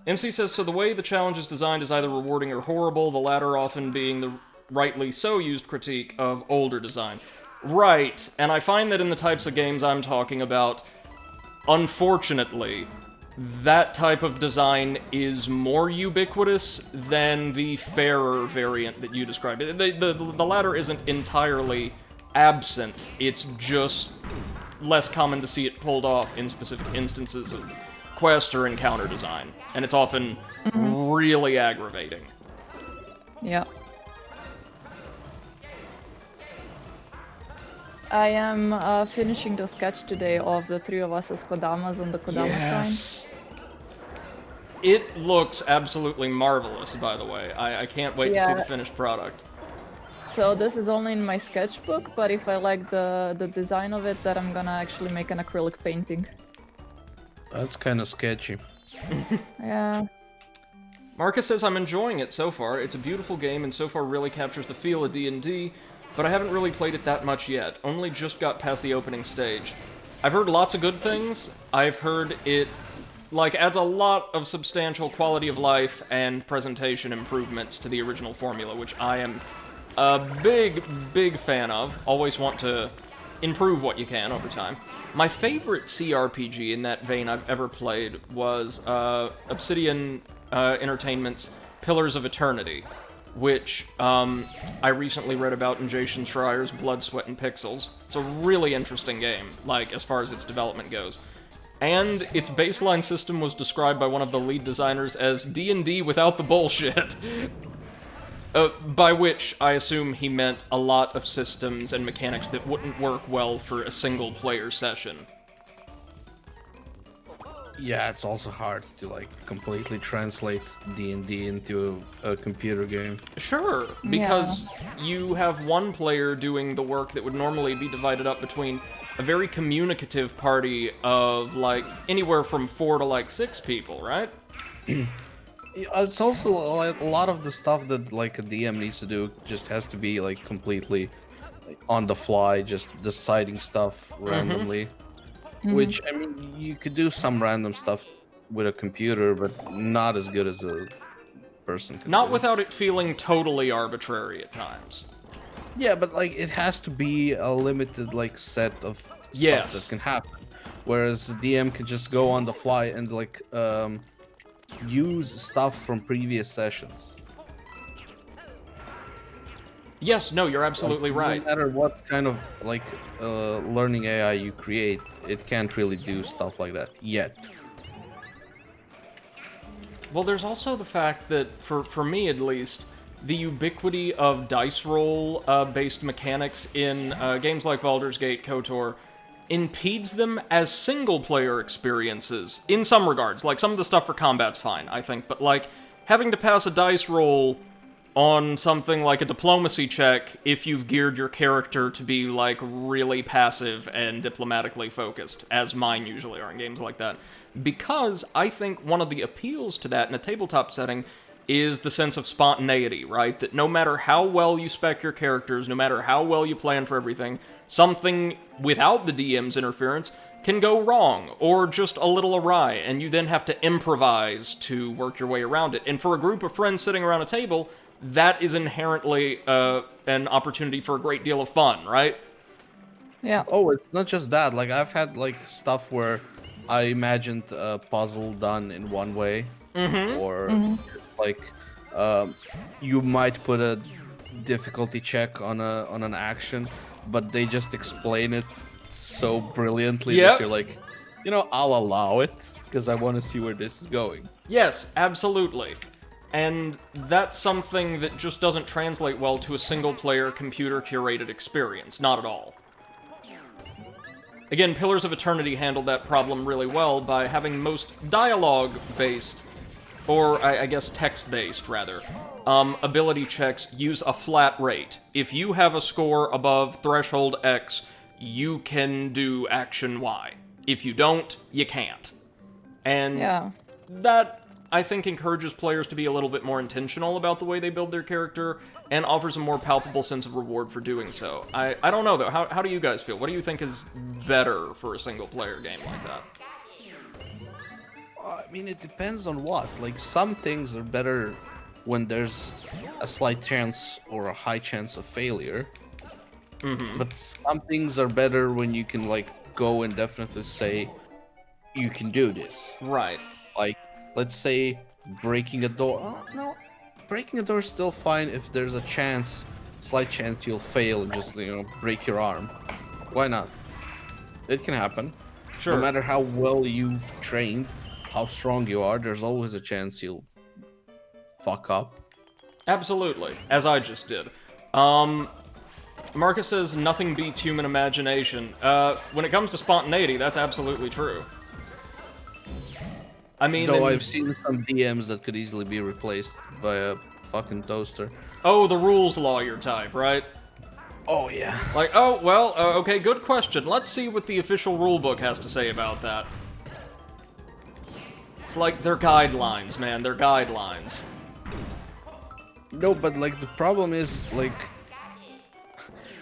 MC says, so the way the challenge is designed is either rewarding or horrible, the latter often being the rightly so used critique of older design. Right, and I find that in the types of games I'm talking about, unfortunately, that type of design is more ubiquitous than the fairer variant that you described. The latter isn't entirely absent, it's just less common to see it pulled off in specific instances of quest or encounter design, and it's often really aggravating. Yeah. I am finishing the sketch today of the three of us as Kodamas on the Kodama Yes. It looks absolutely marvelous, by the way. I can't wait to see Yeah. the finished product. Shrine. So this is only in my sketchbook, but if I like the design of it, then I'm gonna actually make an acrylic painting. That's kind of sketchy. Yeah. Marcus says, I'm enjoying it so far. It's a beautiful game and so far really captures the feel of D&D, but I haven't really played it that much yet. Only just got past the opening stage. I've heard lots of good things. I've heard it, adds a lot of substantial quality of life and presentation improvements to the original formula, which I am a big, big fan of. Always want to improve what you can over time. My favorite CRPG in that vein I've ever played was Obsidian Entertainment's Pillars of Eternity, which I recently read about in Jason Schreier's Blood, Sweat, and Pixels. It's a really interesting game, as far as its development goes. And its baseline system was described by one of the lead designers as D&D without the bullshit. By which I assume he meant a lot of systems and mechanics that wouldn't work well for a single-player session. Yeah, it's also hard to completely translate D&D into a computer game. Sure, because you have one player doing the work that would normally be divided up between a very communicative party of, anywhere from 4 to, 6 people, right? It's also a lot of the stuff that a DM needs to do just has to be completely on the fly, just deciding stuff randomly. Which, I mean, you could do some random stuff with a computer, but not as good as a person can Not do. without it feeling totally arbitrary at times. Yeah, but it has to be a limited set of Yes. stuff that can happen. Whereas the DM can just go on the fly and use stuff from previous sessions. Yes, no, you're absolutely right. No matter what kind of learning AI you create, it can't really do stuff like that yet. Well, there's also the fact that, for me at least, the ubiquity of dice roll based mechanics in games like Baldur's Gate, KOTOR, impedes them as single-player experiences, in some regards. Some of the stuff for combat's fine, I think, but, having to pass a dice roll on something like a diplomacy check if you've geared your character to be, really passive and diplomatically focused, as mine usually are in games like that, because I think one of the appeals to that in a tabletop setting is the sense of spontaneity, right? That no matter how well you spec your characters, no matter how well you plan for everything, something without the DM's interference can go wrong or just a little awry, and you then have to improvise to work your way around it. And for a group of friends sitting around a table, that is inherently an opportunity for a great deal of fun, right? Yeah. Oh, it's not just that. Like I've had like stuff where I imagined a puzzle done in one way, or like you might put a difficulty check on an action, but they just explain it so brilliantly Yep. that you're like, I'll allow it because I want to see where this is going. Yes, absolutely. And that's something that just doesn't translate well to a single-player, computer-curated experience. Not at all. Again, Pillars of Eternity handled that problem really well by having most dialogue-based, or I guess text-based, rather, ability checks use a flat rate. If you have a score above threshold X, you can do action Y. If you don't, you can't. And Yeah. that, I think, encourages players to be a little bit more intentional about the way they build their character, and offers a more palpable sense of reward for doing so. I don't know, though. How do you guys feel? What do you think is better for a single-player game like that? I mean, it depends on what. Like, some things are better when there's a slight chance or a high chance of failure. But some things are better when you can, like, go and definitely say, you can do this. Right. Like, let's say breaking a door. Oh, no, breaking a door is still fine if there's a chance, slight chance you'll fail and just, break your arm. Why not? It can happen. Sure. No matter how well you've trained, how strong you are, there's always a chance you'll fuck up. Absolutely, as I just did. Marcus says nothing beats human imagination. When it comes to spontaneity, that's absolutely true. I mean, Though I've seen some DMs that could easily be replaced by a fucking toaster. oh, the rules lawyer type, right? Oh yeah. Like, oh, well, okay, good question. Let's see what the official rulebook has to say about that. It's like they're guidelines, man. They're guidelines. No, but like the problem is like,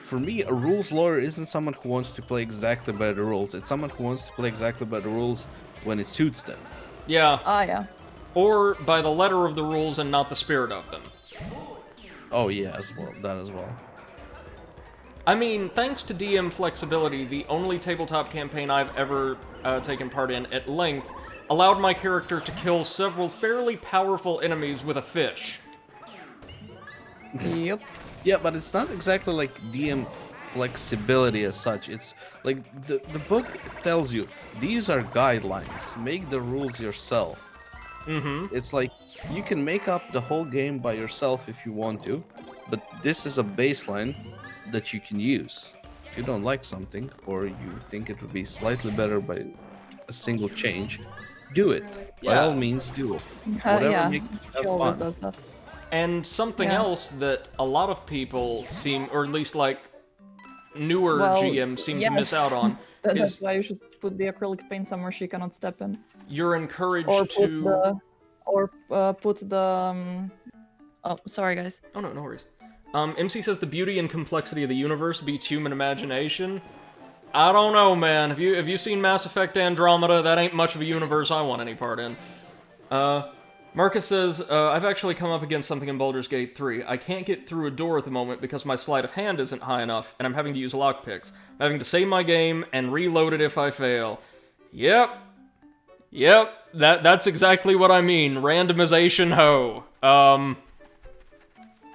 for me, a rules lawyer isn't someone who wants to play exactly by the rules. It's someone who wants to play exactly by the rules when it suits them. Yeah. Yeah. Or by the letter of the rules and not the spirit of them. Oh yeah, as well. That as well. I mean, thanks to DM flexibility, the only tabletop campaign I've ever taken part in at length allowed my character to kill several fairly powerful enemies with a fish. Yep. Yeah, but it's not exactly like DM flexibility as such. It's like the book tells you these are guidelines. Make the rules yourself. It's like you can make up the whole game by yourself if you want to, but this is a baseline that you can use. If you don't like something or you think it would be slightly better by a single change, do it. By Yeah. all means, do it. Whatever Yeah. makes you She have always fun. does that. And something Yeah. else that a lot of people seem, or at least like newer Well, GMs seem to miss out on, That's is why you should put the acrylic paint somewhere she cannot step in, you're encouraged or put to... put the. Oh, sorry, guys. Oh, no, no worries. MC says the beauty and complexity of the universe beats human imagination. I don't know, man. Have you seen Mass Effect Andromeda? That ain't much of a universe I want any part in. Marcus says, I've actually come up against something in Baldur's Gate 3. I can't get through a door at the moment because my sleight of hand isn't high enough, and I'm having to use lockpicks. I'm having to save my game and reload it if I fail. Yep. That's exactly what I mean. Randomization ho.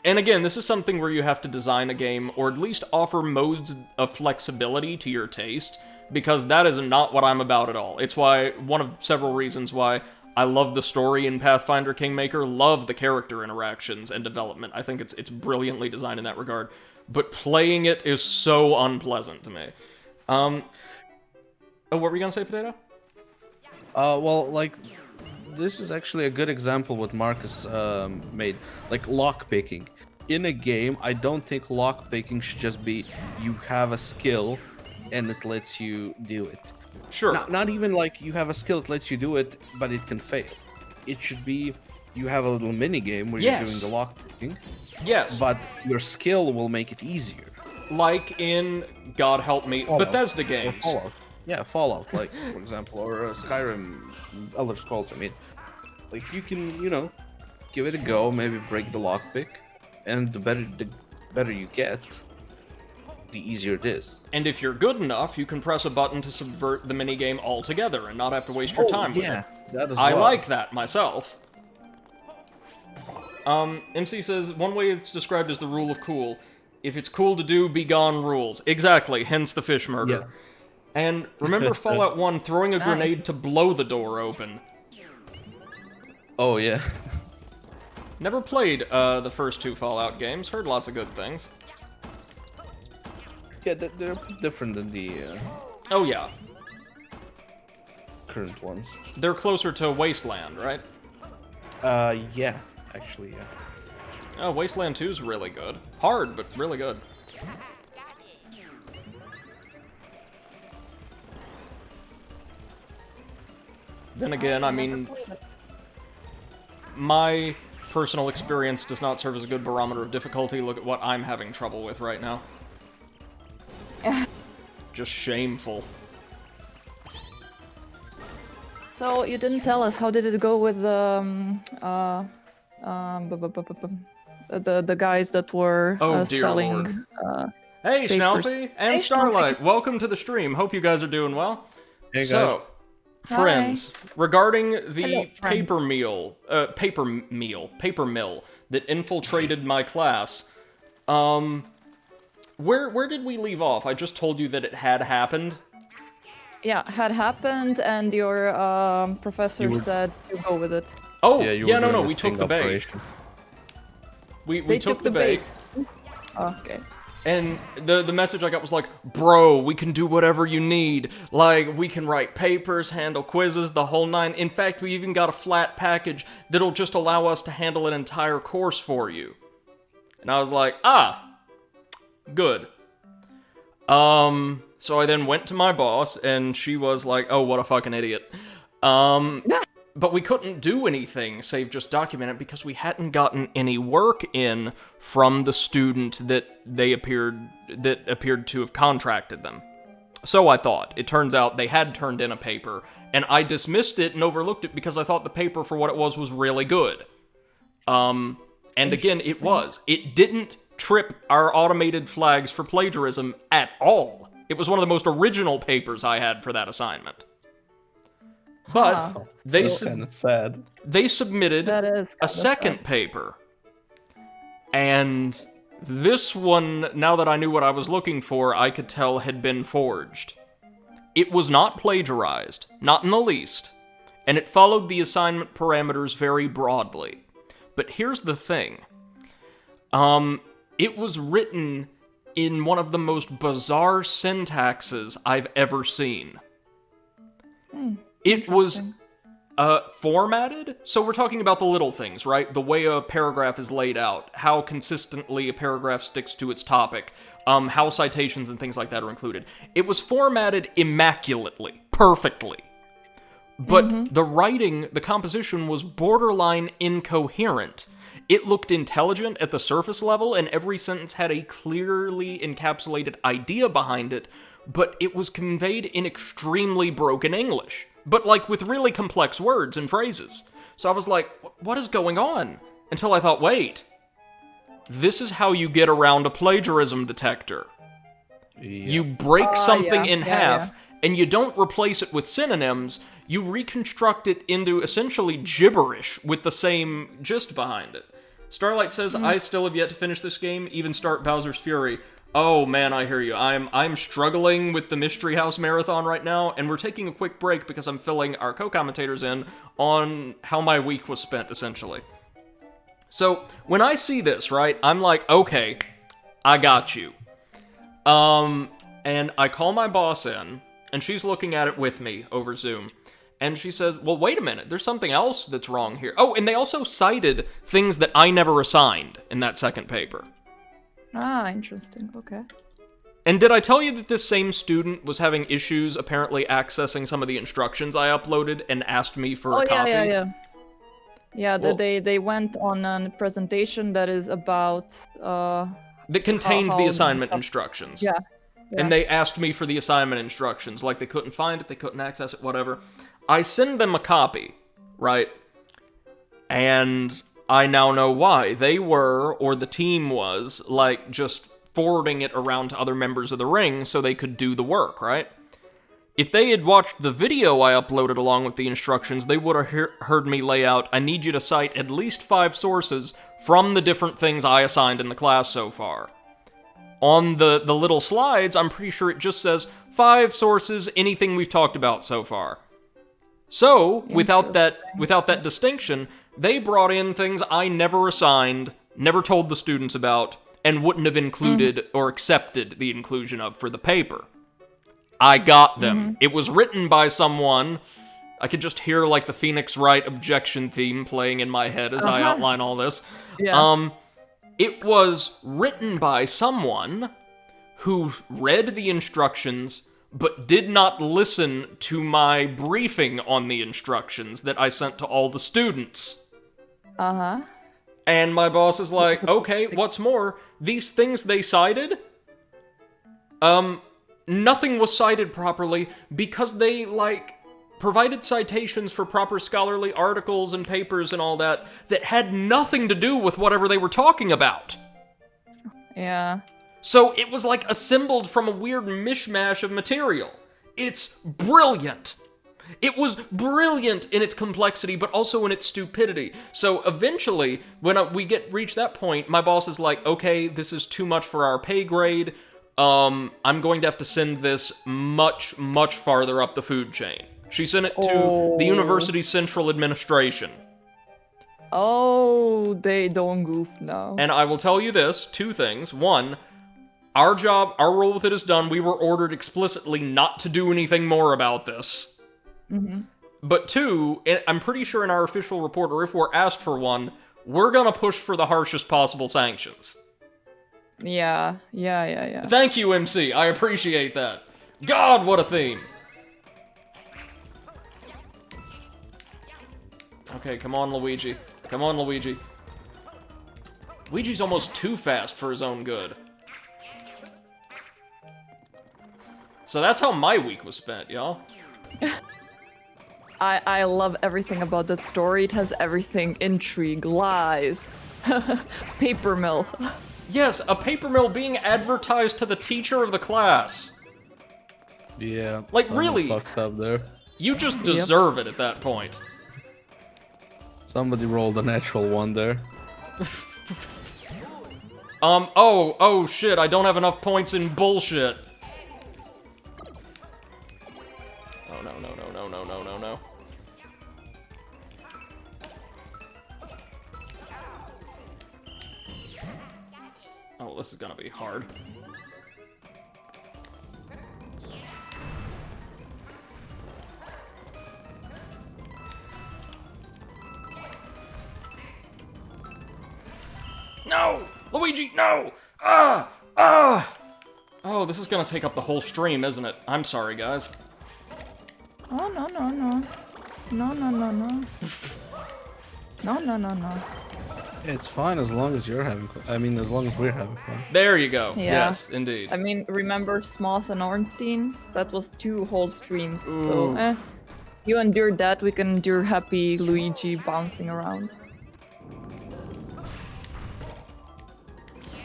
And again, this is something where you have to design a game, or at least offer modes of flexibility to your taste, because that is not what I'm about at all. It's why, one of several reasons why I love the story in Pathfinder Kingmaker, love the character interactions and development. I think it's brilliantly designed in that regard. But playing it is so unpleasant to me. Oh, what were you gonna say, Potato? Well, like, this is actually a good example what Marcus made. Like, lockpicking. In a game, I don't think lockpicking should just be you have a skill and it lets you do it. Sure. Not even like you have a skill that lets you do it, but it can fail. It should be you have a little mini game where you're doing the lock picking, Yes. but your skill will make it easier. Like in, God help me, Fallout. Bethesda Or games. Fallout. Yeah, Fallout, like for example, or Skyrim, Elder Scrolls. I mean, like you can, give it a go. Maybe break the lockpick, and the better you get, the easier it is. And if you're good enough, you can press a button to subvert the minigame altogether and not have to waste your time with it. That as I well. like that myself. MC says, one way it's described as the rule of cool. If it's cool to do, be gone rules. Exactly, hence the fish murder. Yeah. And remember Fallout 1 throwing a Nice. grenade to blow the door open. Oh yeah. Never played the first 2 Fallout games, heard lots of good things. Yeah, they're a bit different than the Oh yeah, current ones. they're closer to Wasteland, right? Yeah, actually, yeah. Oh, Wasteland 2's really good. Hard, but really good. Then again, I mean, my personal experience does not serve as a good barometer of difficulty. Look at what I'm having trouble with right now. Just shameful. So you didn't tell us, how did it go with the guys that were Oh, dear selling? Hey, Papers. Schnalfy and Hey, Starlight, welcome to the stream. Hope you guys are doing well. Hey, guys. So, friends, regarding the Hello, friends. paper mill that infiltrated my class, where did we leave off? I just told you that it had happened. Yeah, had happened, and your professor said to go with it. Oh, Yeah, no, we took the bait. We They took the bait. Okay. And the message I got was like, bro, we can do whatever you need. Like, we can write papers, handle quizzes, the whole 9. In fact, we even got a flat package that'll just allow us to handle an entire course for you. And I was like, good. So I then went to my boss, and she was like, oh, what a fucking idiot. But we couldn't do anything save just document it because we hadn't gotten any work in from the student that appeared to have contracted them. So I thought. It turns out they had turned in a paper, and I dismissed it and overlooked it because I thought the paper for what it was really good. And again, it was. It didn't trip our automated flags for plagiarism at all. It was one of the most original papers I had for that assignment. But That's kind of sad. they submitted That is a kinda second sad. paper. And this one, now that I knew what I was looking for, I could tell had been forged. It was not plagiarized, not in the least, and it followed the assignment parameters very broadly. But here's the thing. It was written in one of the most bizarre syntaxes I've ever seen. It was formatted, so we're talking about the little things, right? The way a paragraph is laid out, how consistently a paragraph sticks to its topic, how citations and things like that are included. It was formatted immaculately, perfectly. But the writing, the composition was borderline incoherent. It looked intelligent at the surface level, and every sentence had a clearly encapsulated idea behind it, but it was conveyed in extremely broken English, but like with really complex words and phrases. So I was like, what is going on? Until I thought, wait, this is how you get around a plagiarism detector. Yeah. You break something yeah, in yeah, half, yeah. and you don't replace it with synonyms, you reconstruct it into essentially gibberish with the same gist behind it. Starlight says, I still have yet to finish this game, even start Bowser's Fury. Oh man, I hear you. I'm struggling with the Mystery House Marathon right now, and we're taking a quick break because I'm filling our co-commentators in on how my week was spent, essentially. So, when I see this, right, I'm like, okay, I got you. And I call my boss in, and she's looking at it with me over Zoom. And she says, well, wait a minute, there's something else that's wrong here. Oh, and they also cited things that I never assigned in that second paper. Ah, interesting. Okay. And did I tell you that this same student was having issues apparently accessing some of the instructions I uploaded and asked me for a copy? Yeah. Yeah, Well- they went on a presentation that is about That contained how the assignment instructions. yeah. And they asked me for the assignment instructions, like they couldn't find it, they couldn't access it, whatever. I send them a copy, right? And I now know why. They were, or the team was, like, just forwarding it around to other members of the ring so they could do the work, right? If they had watched the video I uploaded along with the instructions, they would have heard me lay out, I need you to cite at least 5 sources from the different things I assigned in the class so far. On the little slides, I'm pretty sure it just says 5 sources, anything we've talked about so far. So, without that distinction, they brought in things I never assigned, never told the students about, and wouldn't have included or accepted the inclusion of for the paper. I got them. It was written by someone. I could just hear, like, the Phoenix Wright objection theme playing in my head as I outline all this. Yeah. It was written by someone who read the instructions but did not listen to my briefing on the instructions that I sent to all the students. And my boss is like, okay, what's more, these things they cited, nothing was cited properly because they, like, provided citations for proper scholarly articles and papers and all that had nothing to do with whatever they were talking about. Yeah. So it was, like, assembled from a weird mishmash of material. It's brilliant. It was brilliant in its complexity, but also in its stupidity. So eventually, when we reach that point, my boss is like, okay, this is too much for our pay grade. I'm going to have to send this much, much farther up the food chain. She sent it to the university's central administration. Oh, they don't goof now. And I will tell you this, 2 things. 1, our role with it is done. We were ordered explicitly not to do anything more about this. But 2, I'm pretty sure in our official report, or if we're asked for one, we're gonna push for the harshest possible sanctions. Yeah. Thank you, MC. I appreciate that. God, what a theme. Okay, come on, Luigi. Come on, Luigi. Luigi's almost too fast for his own good. So that's how my week was spent, y'all. I love everything about that story. It has everything: intrigue, lies, paper mill. Yes, a paper mill being advertised to the teacher of the class. Yeah. Like, someone really? Fucked up there. You just deserve it at that point. Somebody rolled a natural 1 there. Oh shit, I don't have enough points in bullshit. Oh no. Oh, this is gonna be hard. No! Luigi, no! Oh, this is gonna take up the whole stream, isn't it? I'm sorry, guys. Oh, no. No. It's fine as long as you're having fun. I mean, as long as we're having fun. There you go. Yeah. Yes, indeed. I mean, remember Smoth and Ornstein? That was 2 whole streams. So, you endured that, we can endure happy Luigi bouncing around.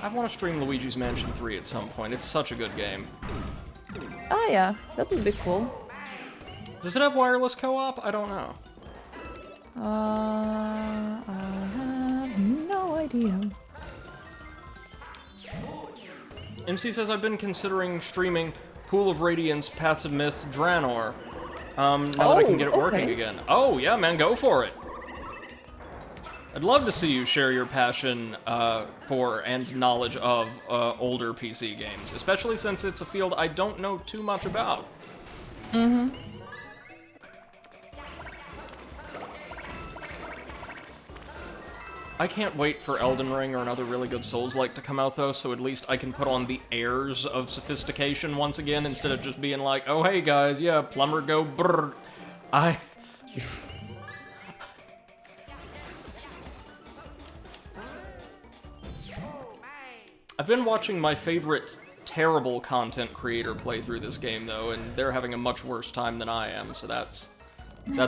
I want to stream Luigi's Mansion 3 at some point. It's such a good game. Oh yeah, that would be cool. Does it have wireless co-op? I don't know. I have no idea. MC says, I've been considering streaming Pool of Radiance, Passive Myth, Draenor. Now that I can get it working again. Oh, yeah, man, go for it. I'd love to see you share your passion for and knowledge of older PC games, especially since it's a field I don't know too much about. I can't wait for Elden Ring or another really good Souls-like to come out, though, so at least I can put on the airs of sophistication once again, instead of just being like, oh, hey, guys, yeah, plumber go brrr. I've been watching my favorite terrible content creator play through this game, though, and they're having a much worse time than I am, so that's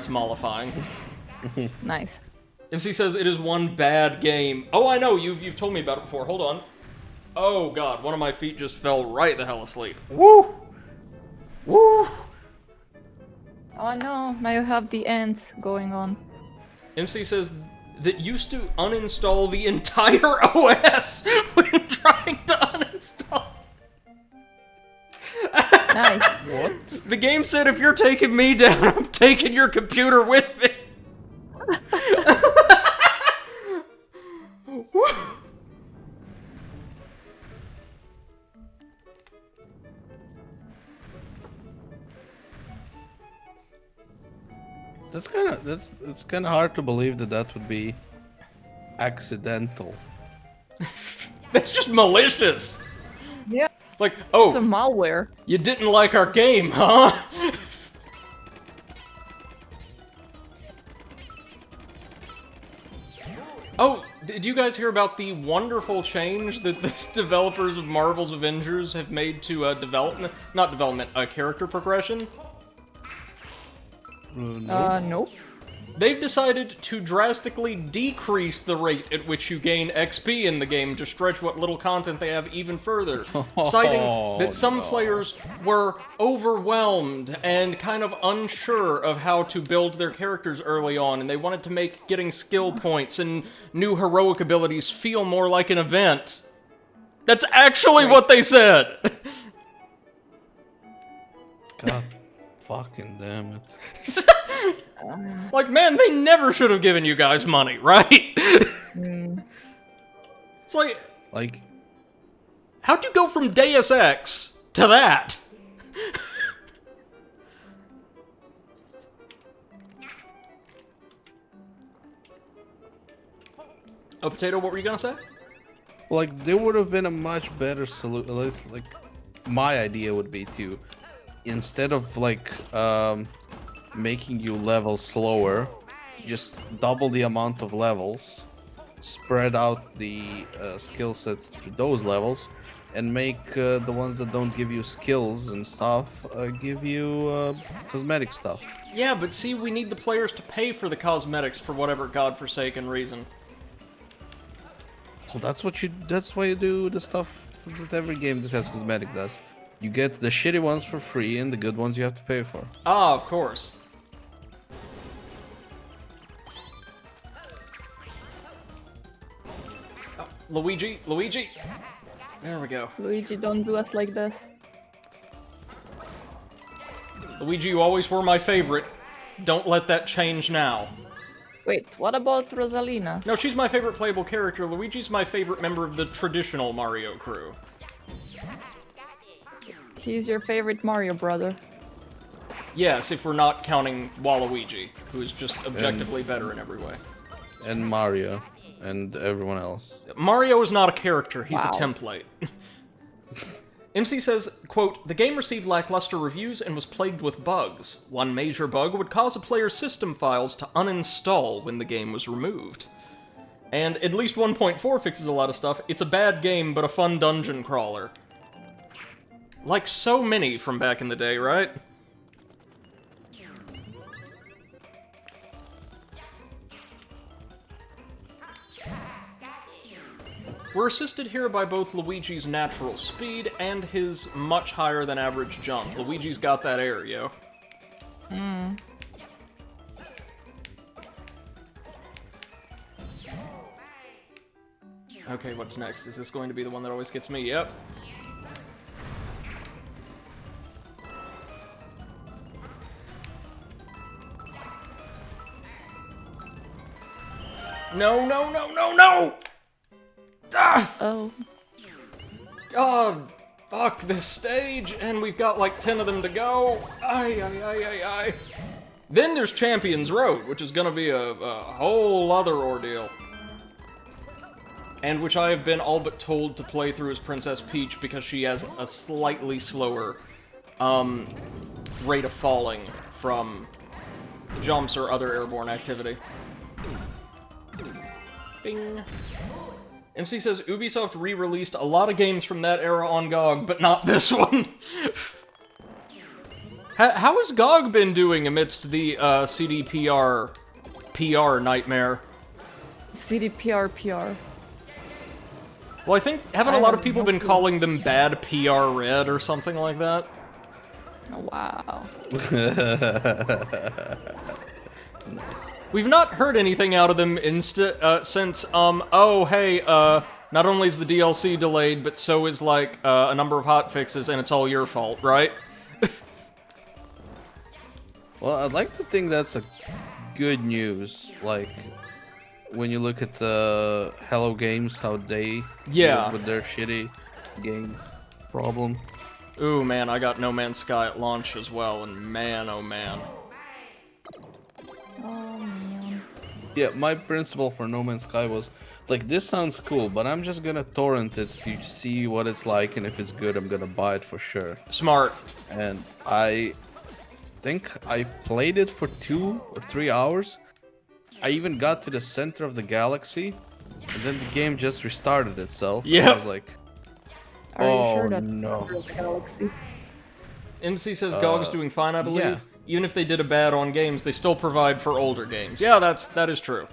mollifying. Nice. MC says it is one bad game. Oh, I know, you've told me about it before. Hold on. Oh god, one of my feet just fell right the hell asleep. Woo! Woo! Oh no, now you have the ants going on. MC says that used to uninstall the entire OS when trying to uninstall. Nice. What? The game said if you're taking me down, I'm taking your computer with me. It's kind of hard to believe that would be accidental. That's just malicious. Yeah. Like, It's a oh, malware. you didn't like our game, huh? Oh, did you guys hear about the wonderful change that the developers of Marvel's Avengers have made to character progression? No. Nope. They've decided to drastically decrease the rate at which you gain XP in the game to stretch what little content they have even further, citing that some players were overwhelmed and kind of unsure of how to build their characters early on, and they wanted to make getting skill points and new heroic abilities feel more like an event. That's actually what they said! God fucking damn it. Like, man, they never should have given you guys money, right? It's like, how'd you go from Deus Ex to that? Oh, Potato, what were you gonna say? Like, there would have been a much better solution. Like, my idea would be to, instead of like making you level slower, just double the amount of levels, spread out the skill sets to those levels, and make the ones that don't give you skills and stuff give you cosmetic stuff. Yeah, but see, we need the players to pay for the cosmetics for whatever godforsaken reason. So that's why you do the stuff that every game that has cosmetic does. You get the shitty ones for free and the good ones you have to pay for. Ah, of course. Luigi. There we go. Luigi, don't do us like this. Luigi, you always were my favorite. Don't let that change now. Wait, what about Rosalina? No, she's my favorite playable character. Luigi's my favorite member of the traditional Mario crew. He's your favorite Mario brother. Yes, if we're not counting Waluigi, who is just objectively better in every way. And Mario. And everyone else. Mario is not a character, he's Wow. a template. MC says, quote, "The game received lackluster reviews and was plagued with bugs. One major bug would cause a player's system files to uninstall when the game was removed. And at least 1.4 fixes a lot of stuff. It's a bad game, but a fun dungeon crawler." Like so many from back in the day, right? We're assisted here by both Luigi's natural speed and his much higher than average jump. Luigi's got that air, yo. Okay, what's next? Is this going to be the one that always gets me? Yep. No! Ah! Oh. God, fuck this stage, and we've got like 10 of them to go. Ay. Then there's Champions Road, which is gonna be a whole other ordeal. and which I have been all but told to play through as Princess Peach because she has a slightly slower rate of falling from jumps or other airborne activity. Bing. MC says, Ubisoft re-released a lot of games from that era on GOG, but not this one. How has GOG been doing amidst the CDPR PR nightmare? CDPR PR. Well, I think, haven't a lot of people been calling them bad PR Red or something like that? Oh, wow. We've not heard anything out of them since, oh, hey, not only is the DLC delayed, but so is, like, a number of hotfixes, and it's all your fault, right? Well, I'd like to think that's a good news. Like, when you look at the Hello Games, how they deal with their shitty game problem. Ooh, man, I got No Man's Sky at launch as well, and man, oh man. Oh, man. Yeah, my principle for No Man's Sky was, like, this sounds cool, but I'm just gonna torrent it to see what it's like, and if it's good, I'm gonna buy it for sure. Smart. And I think I played it for 2 or 3 hours. I even got to the center of the galaxy, and then the game just restarted itself. Yeah. I was like, Are you sure oh that's no. the Galaxy? MC says GOG's doing fine, I believe. yeah. Even if they did a bad on games, they still provide for older games. Yeah, that is true.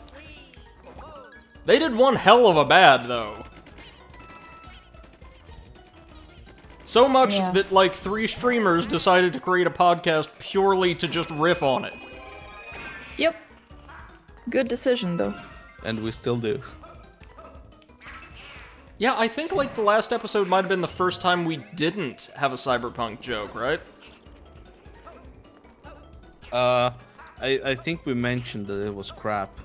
They did one hell of a bad, though. So much that, like, 3 streamers decided to create a podcast purely to just riff on it. Yep. Good decision, though. And we still do. Yeah, I think, like, the last episode might have been the first time we didn't have a Cyberpunk joke, right? I think we mentioned that it was crap.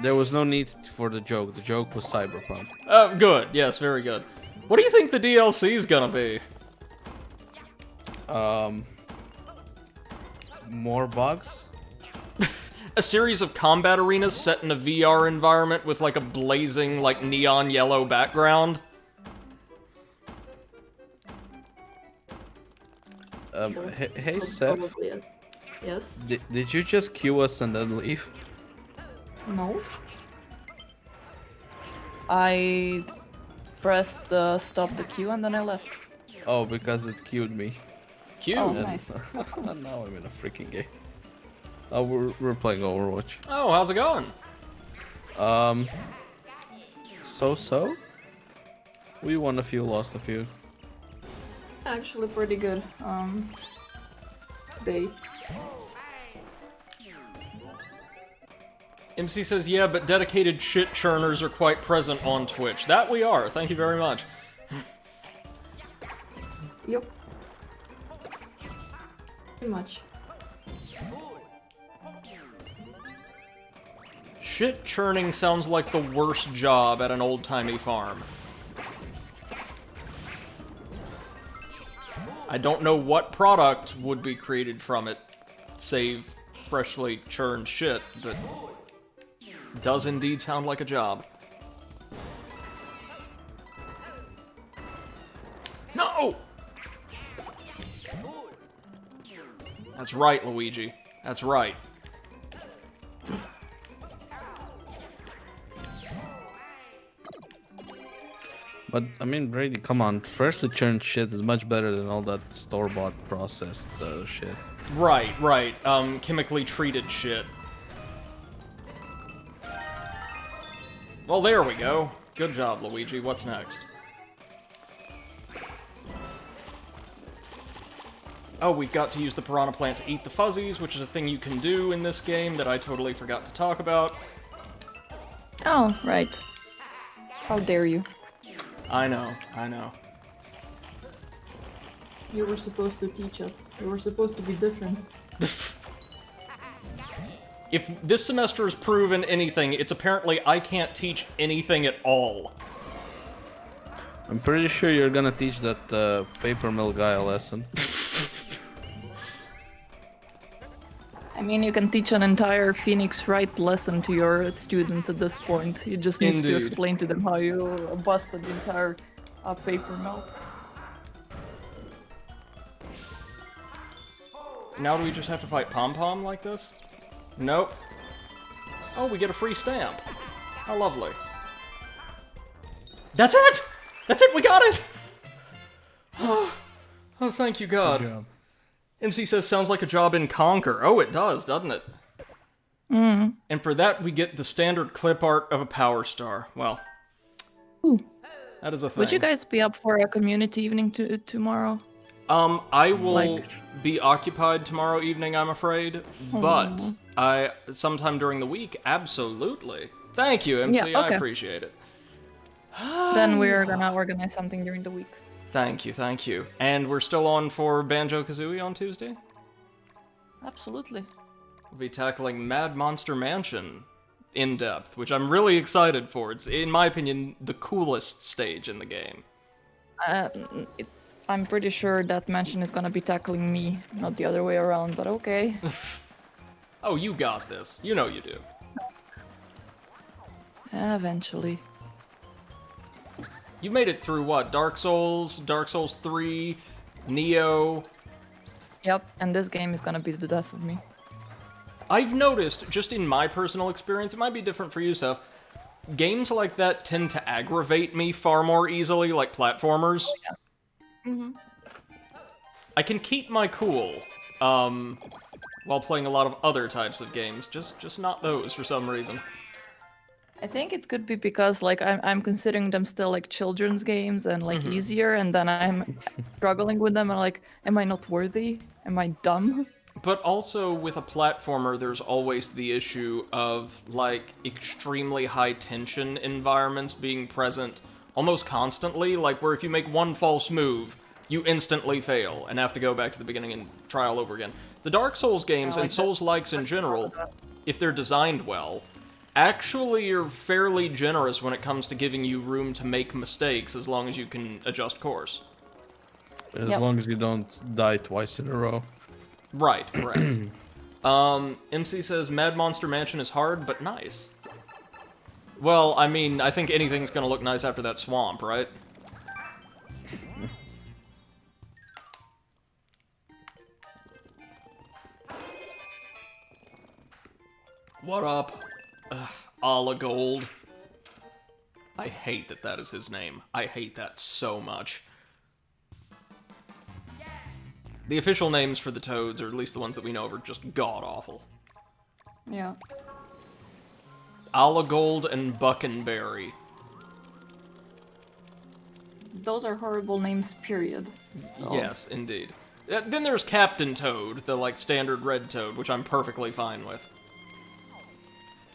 There was no need for the joke. The joke was Cyberpunk. Good. Yes, very good. What do you think the DLC's gonna be? More bugs? A series of combat arenas set in a VR environment with, like, a blazing, like, neon yellow background? Hey Seth, Probably it. Yes? did you just queue us and then leave? No. I pressed the stop the queue and then I left. Oh, because it queued me. Cute. Oh, Oh, nice. Now I'm in a freaking game. Oh, we're playing Overwatch. how's it going? So? We won a few, lost a few. Actually pretty good. They... MC says, yeah, but dedicated shit churners are quite present on Twitch. That we are. Thank you very much. Yep. Pretty much. Shit churning sounds like the worst job at an old-timey farm. I don't know what product would be created from it, save freshly churned shit, but it does indeed sound like a job. No! That's right, Luigi. That's right. But, I mean, Brady, come on. Freshly churned shit is much better than all that store-bought processed shit. Right. Chemically treated shit. Well, there we go. Good job, Luigi. What's next? Oh, we've got to use the piranha plant to eat the fuzzies, which is a thing you can do in this game that I totally forgot to talk about. Oh, right. How dare you. I know. You were supposed to teach us. You were supposed to be different. If this semester has proven anything, it's apparently I can't teach anything at all. I'm pretty sure you're gonna teach that paper mill guy a lesson. I mean, you can teach an entire Phoenix Wright lesson to your students at this point. You just need to Indeed. explain to them how you busted the entire paper mill. Now do we just have to fight Pom Pom like this? Nope. Oh, we get a free stamp. How lovely. That's it! That's it, we got it! Oh, thank you, God. Good job. MC says, sounds like a job in Conquer. Oh, it does, doesn't it? And for that, we get the standard clip art of a Power Star. Well, Ooh. that is a thing. Would you guys be up for a community evening tomorrow? I will Like- be occupied tomorrow evening, I'm afraid, but sometime during the week, absolutely. Thank you, MC, Yeah, I okay. appreciate it. Then we're gonna organize something during the week. Thank you, thank you. And we're still on for Banjo-Kazooie on Tuesday? Absolutely. We'll be tackling Mad Monster Mansion in depth, which I'm really excited for. It's, in my opinion, the coolest stage in the game. I'm pretty sure that mansion is gonna be tackling me, not the other way around, but okay. Oh, you got this. You know you do. Eventually. You made it through what? Dark Souls 3, Neo. Yep, and this game is gonna be the death of me. I've noticed, just in my personal experience, it might be different for you, Seth, games like that tend to aggravate me far more easily, like platformers. I can keep my cool, while playing a lot of other types of games, just not those for some reason. I think it could be because like I'm considering them still like children's games and like easier, and then I'm struggling with them and like, am I not worthy? Am I dumb? But also, with a platformer, there's always the issue of, like, extremely high-tension environments being present almost constantly, like, where if you make one false move, you instantly fail and have to go back to the beginning and try all over again. The Dark Souls games, and Souls-likes in general, if they're designed well, actually are fairly generous when it comes to giving you room to make mistakes as long as you can adjust course. As Yep. long as you don't die twice in a row. Right, correct. MC says Mad Monster Mansion is hard, but nice. Well, I mean, I think anything's gonna look nice after that swamp, right? What up? Gold. I hate that that is his name. I hate that so much. The official names for the toads, or at least the ones that we know of, are just god-awful. Yeah. Gold and Buckenberry. Those are horrible names, period. So- Yes, indeed. Then there's Captain Toad, the, like, standard red toad, which I'm perfectly fine with.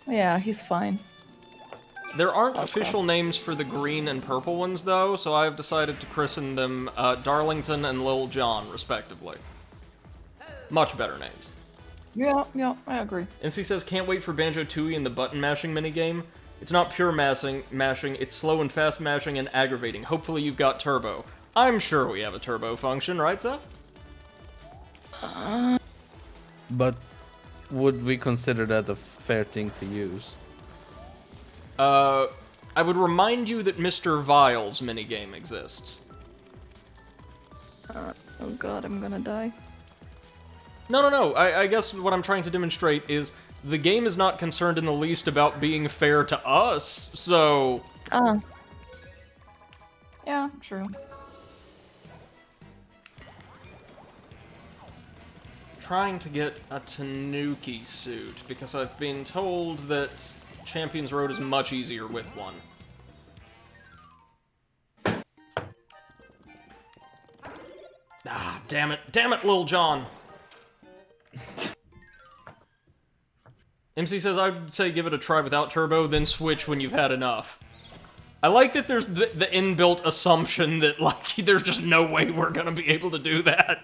Yeah, he's fine. There aren't official names for the green and purple ones, though, so I've decided to christen them Darlington and Lil John, respectively. Much better names. Yeah, I agree. NC says, can't wait for Banjo-Tooie and the button mashing minigame. It's not pure mashing, it's slow and fast mashing and aggravating. Hopefully you've got turbo. I'm sure we have a turbo function, right, Seth? But would we consider that a fair thing to use? I would remind you that Mr. Vile's minigame exists. Oh god, I'm gonna die. No. I guess what I'm trying to demonstrate is the game is not concerned in the least about being fair to us, so... Yeah, true. Trying to get a Tanuki suit, because I've been told that Champion's Road is much easier with one. Ah, damn it, Lil John! MC says, I'd say give it a try without turbo, then switch when you've had enough. I like that there's the inbuilt assumption that, like, there's just no way we're gonna be able to do that.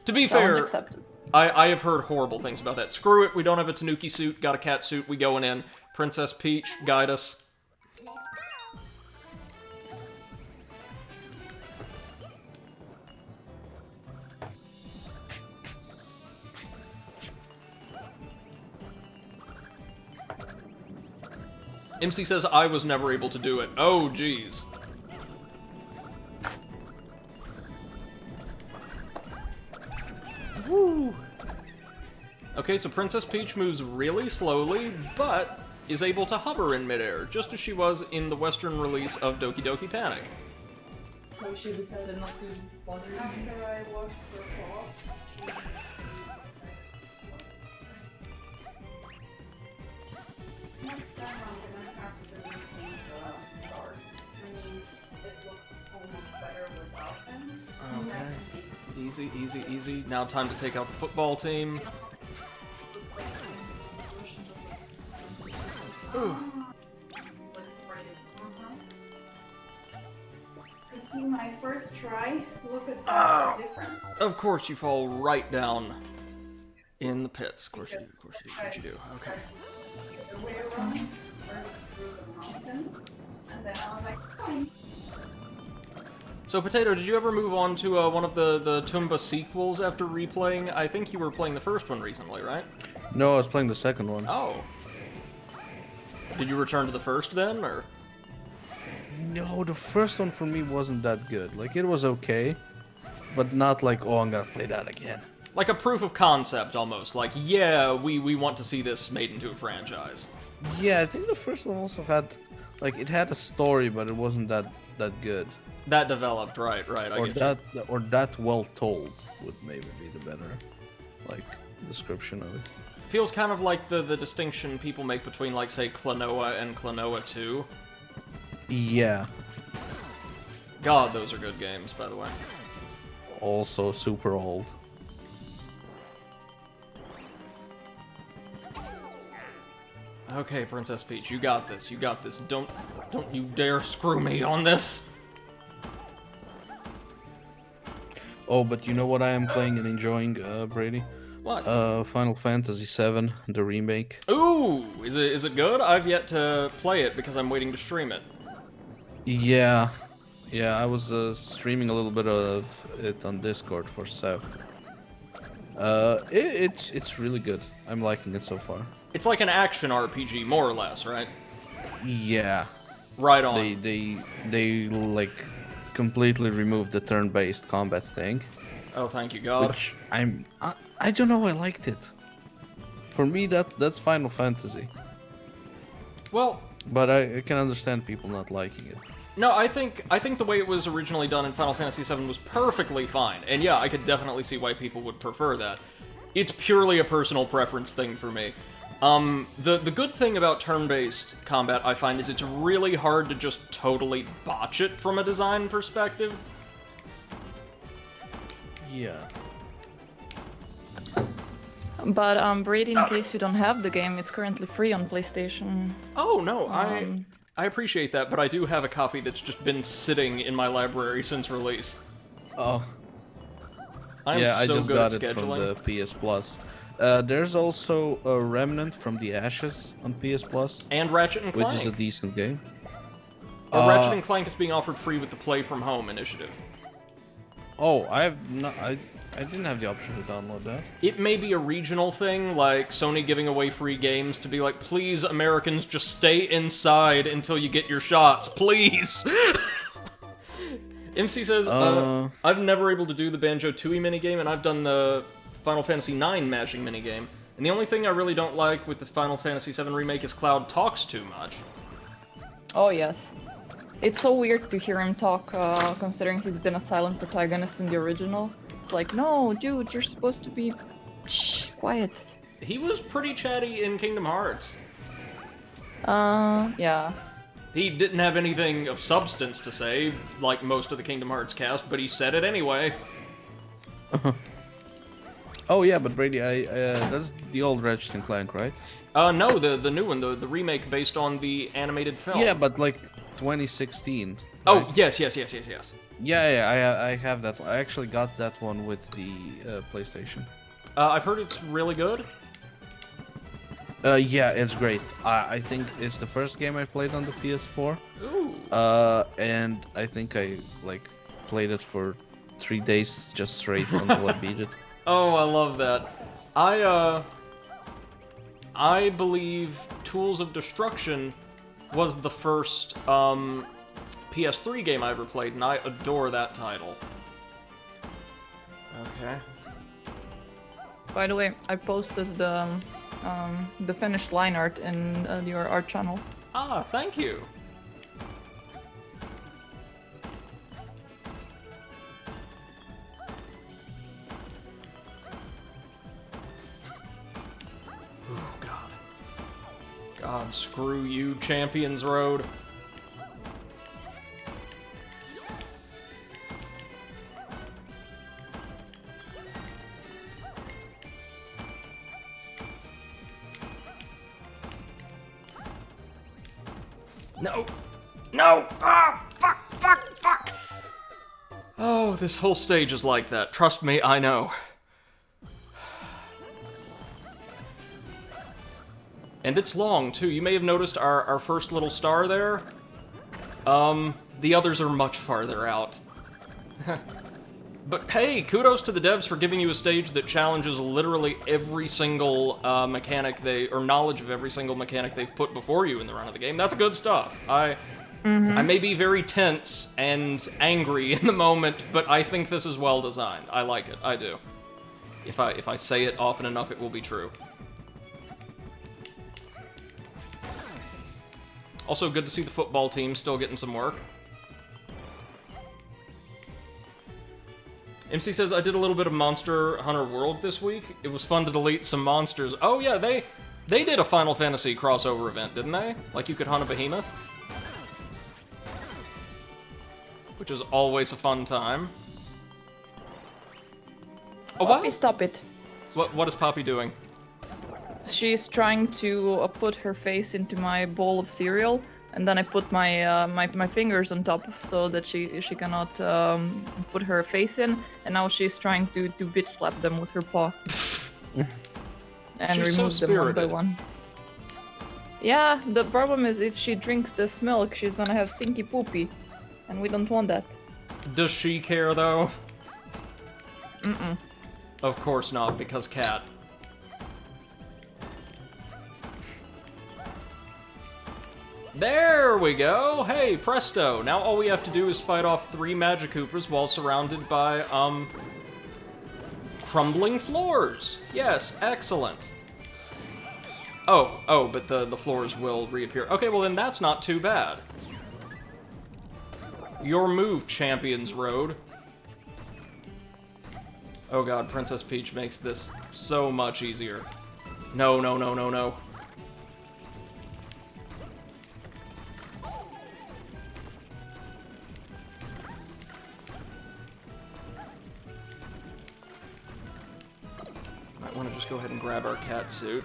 To be Challenge fair, accepted. I have heard horrible things about that. Screw it, we don't have a Tanuki suit, got a cat suit, we going in. Princess Peach, guide us. MC says I was never able to do it. Oh, jeez. Woo! Okay, so Princess Peach moves really slowly, but is able to hover in midair, just as she was in the Western release of Doki Doki Panic. So she decided not to bother you. After I watched her class, next time I'm gonna have to repaint the stars. I mean, it looked almost better without them. Okay. Easy, easy, easy. Now time to take out the football team. Ooh. Like sprayed. Cause see, my first try, look at the difference. Of course you fall right down in the pits. Of course you do, of course you do. Okay. The way around, first through the mountain, and then I was like, fine. So, Potato, did you ever move on to one of the Tumba sequels after replaying? I think you were playing the first one recently, right? No, I was playing the second one. Oh. Did you return to the first then, or? No, the first one for me wasn't that good. Like, it was okay, but not like, oh, I'm gonna play that again. Like a proof of concept, almost. Like, yeah, we want to see this made into a franchise. Yeah, I think the first one also had, like, it had a story, but it wasn't that good. That developed, right, I Or get you. or that well told would maybe be the better, like, description of it. Feels kind of like the distinction people make between, like, say, Klonoa and Klonoa 2. Yeah. God, those are good games, by the way. Also super old. Okay, Princess Peach, you got this, you got this. Don't you dare screw me on this! Oh, but you know what I am playing and enjoying, Brady? What? Final Fantasy VII, the remake. Ooh, is it good? I've yet to play it because I'm waiting to stream it. Yeah, I was streaming a little bit of it on Discord for Seth. It's really good. I'm liking it so far. It's like an action RPG, more or less, right? Yeah, Right on. they like completely removed the turn-based combat thing, Oh, thank you, God. which I don't know, I liked it. For me, that's Final Fantasy, Well, but I can understand people not liking it. no, I think the way it was originally done in Final Fantasy VII was perfectly fine, and yeah, I could definitely see why people would prefer that. It's purely a personal preference thing for me. The good thing about turn-based combat, I find, is it's really hard to just totally botch it from a design perspective. Yeah. But Brady, in case you don't have the game, it's currently free on PlayStation. Oh, no, I appreciate that, but I do have a copy that's just been sitting in my library since release. Oh. I'm Yeah, I so just good got at it from scheduling. the PS Plus. There's also a Remnant from the Ashes on PS Plus, And Ratchet and which is a Clank. decent game. Ratchet and Clank is being offered free with the Play From Home initiative. Oh, I didn't have the option to download that. It may be a regional thing, like Sony giving away free games to be like, please, Americans, just stay inside until you get your shots, please! MC says, I've never able to do the Banjo-Tooie minigame, and I've done the Final Fantasy IX mashing minigame. And the only thing I really don't like with the Final Fantasy VII Remake is Cloud talks too much. Oh yes. It's so weird to hear him talk, considering he's been a silent protagonist in the original. It's like, no, dude, you're supposed to be... Shh, quiet. He was pretty chatty in Kingdom Hearts. Yeah. He didn't have anything of substance to say, like most of the Kingdom Hearts cast, but he said it anyway. Oh yeah, but Brady, that's the old Ratchet and Clank, right? No, the new one, the remake based on the animated film. Yeah, but like 2016. Oh, right? yes. Yeah, I have that one. I actually got that one with the PlayStation. I've heard it's really good. Yeah, it's great. I think it's the first game I played on the PS4. Ooh. And I think I like played it for 3 days just straight until I beat it. Oh, I love that. I believe Tools of Destruction was the first PS3 game I ever played, and I adore that title. Okay. By the way, I posted the finished line art in your art channel. Ah, thank you. Oh, God. God, screw you, Champions Road. No! No! Ah! Fuck! Fuck! Fuck! Oh, this whole stage is like that. Trust me, I know. And it's long, too. You may have noticed our first little star there. The others are much farther out. But hey, kudos to the devs for giving you a stage that challenges literally every single mechanic or knowledge of every single mechanic they've put before you in the run of the game. That's good stuff. I may be very tense and angry in the moment, but I think this is well designed. I like it. I do. If I say it often enough, it will be true. Also, good to see the football team still getting some work. MC says, I did a little bit of Monster Hunter World this week. It was fun to delete some monsters. Oh yeah, they did a Final Fantasy crossover event, didn't they? Like you could hunt a behemoth. Which is always a fun time. Oh, Poppy, wow. stop it. What is Poppy doing? She's trying to put her face into my bowl of cereal, and then I put my my fingers on top so that she cannot put her face in, and now she's trying to bitch slap them with her paw. And She's remove so them one by spirited. one. Yeah, the problem is if she drinks this milk, she's gonna have stinky poopy, and we don't want that. Does she care, though? Mm-mm. Of course not, because cat. There we go! Hey, presto! Now all we have to do is fight off 3 Magicoopers while surrounded by, crumbling floors! Yes, excellent. Oh, but the floors will reappear. Okay, well then that's not too bad. Your move, Champions Road. Oh god, Princess Peach makes this so much easier. No, no, no, no, no. Might want to just go ahead and grab our cat suit.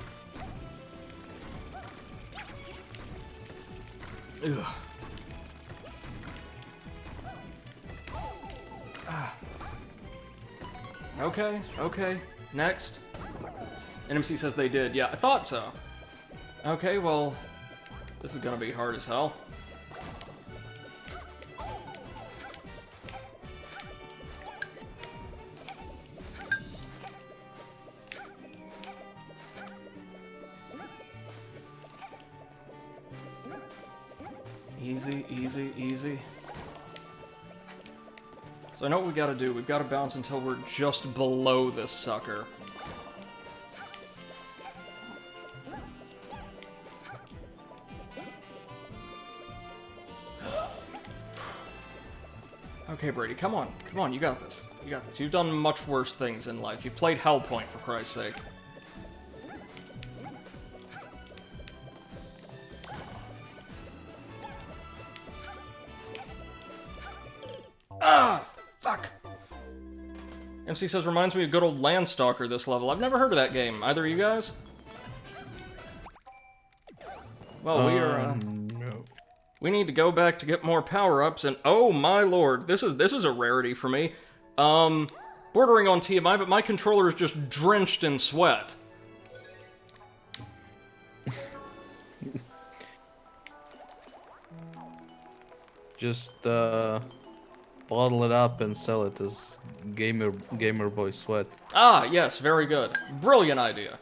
Ugh. Okay. Next. NMC says they did. Yeah, I thought so. Okay, well, this is gonna be hard as hell. Easy, easy, easy. So I know what we gotta do. We've gotta bounce until we're just below this sucker. Okay, Brady, come on. Come on, you got this. You got this. You've done much worse things in life. You've played Hellpoint, for Christ's sake. Ah! Fuck! MC says, reminds me of good old Landstalker this level. I've never heard of that game. Either of you guys? Well, we are, No. we need to go back to get more power-ups, and oh my lord, this is a rarity for me. Bordering on TMI, but my controller is just drenched in sweat. Just bottle it up and sell it as gamer boy sweat. Ah, yes, very good. Brilliant idea.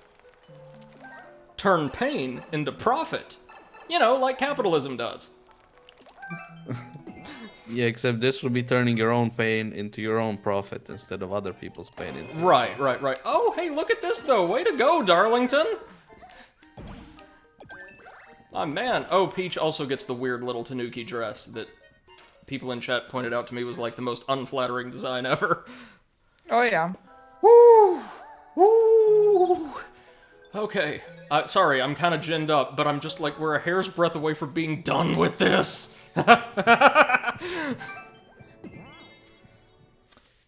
Turn pain into profit. You know, like capitalism does. Yeah, except this would be turning your own pain into your own profit instead of other people's pain. Right. Oh, hey, look at this, though. Way to go, Darlington. Oh, man. Oh, Peach also gets the weird little Tanuki dress that people in chat pointed out to me was, like, the most unflattering design ever. Oh yeah. Woo! Woo! Okay. Sorry, I'm kind of ginned up, but I'm just, like, we're a hair's breadth away from being done with this.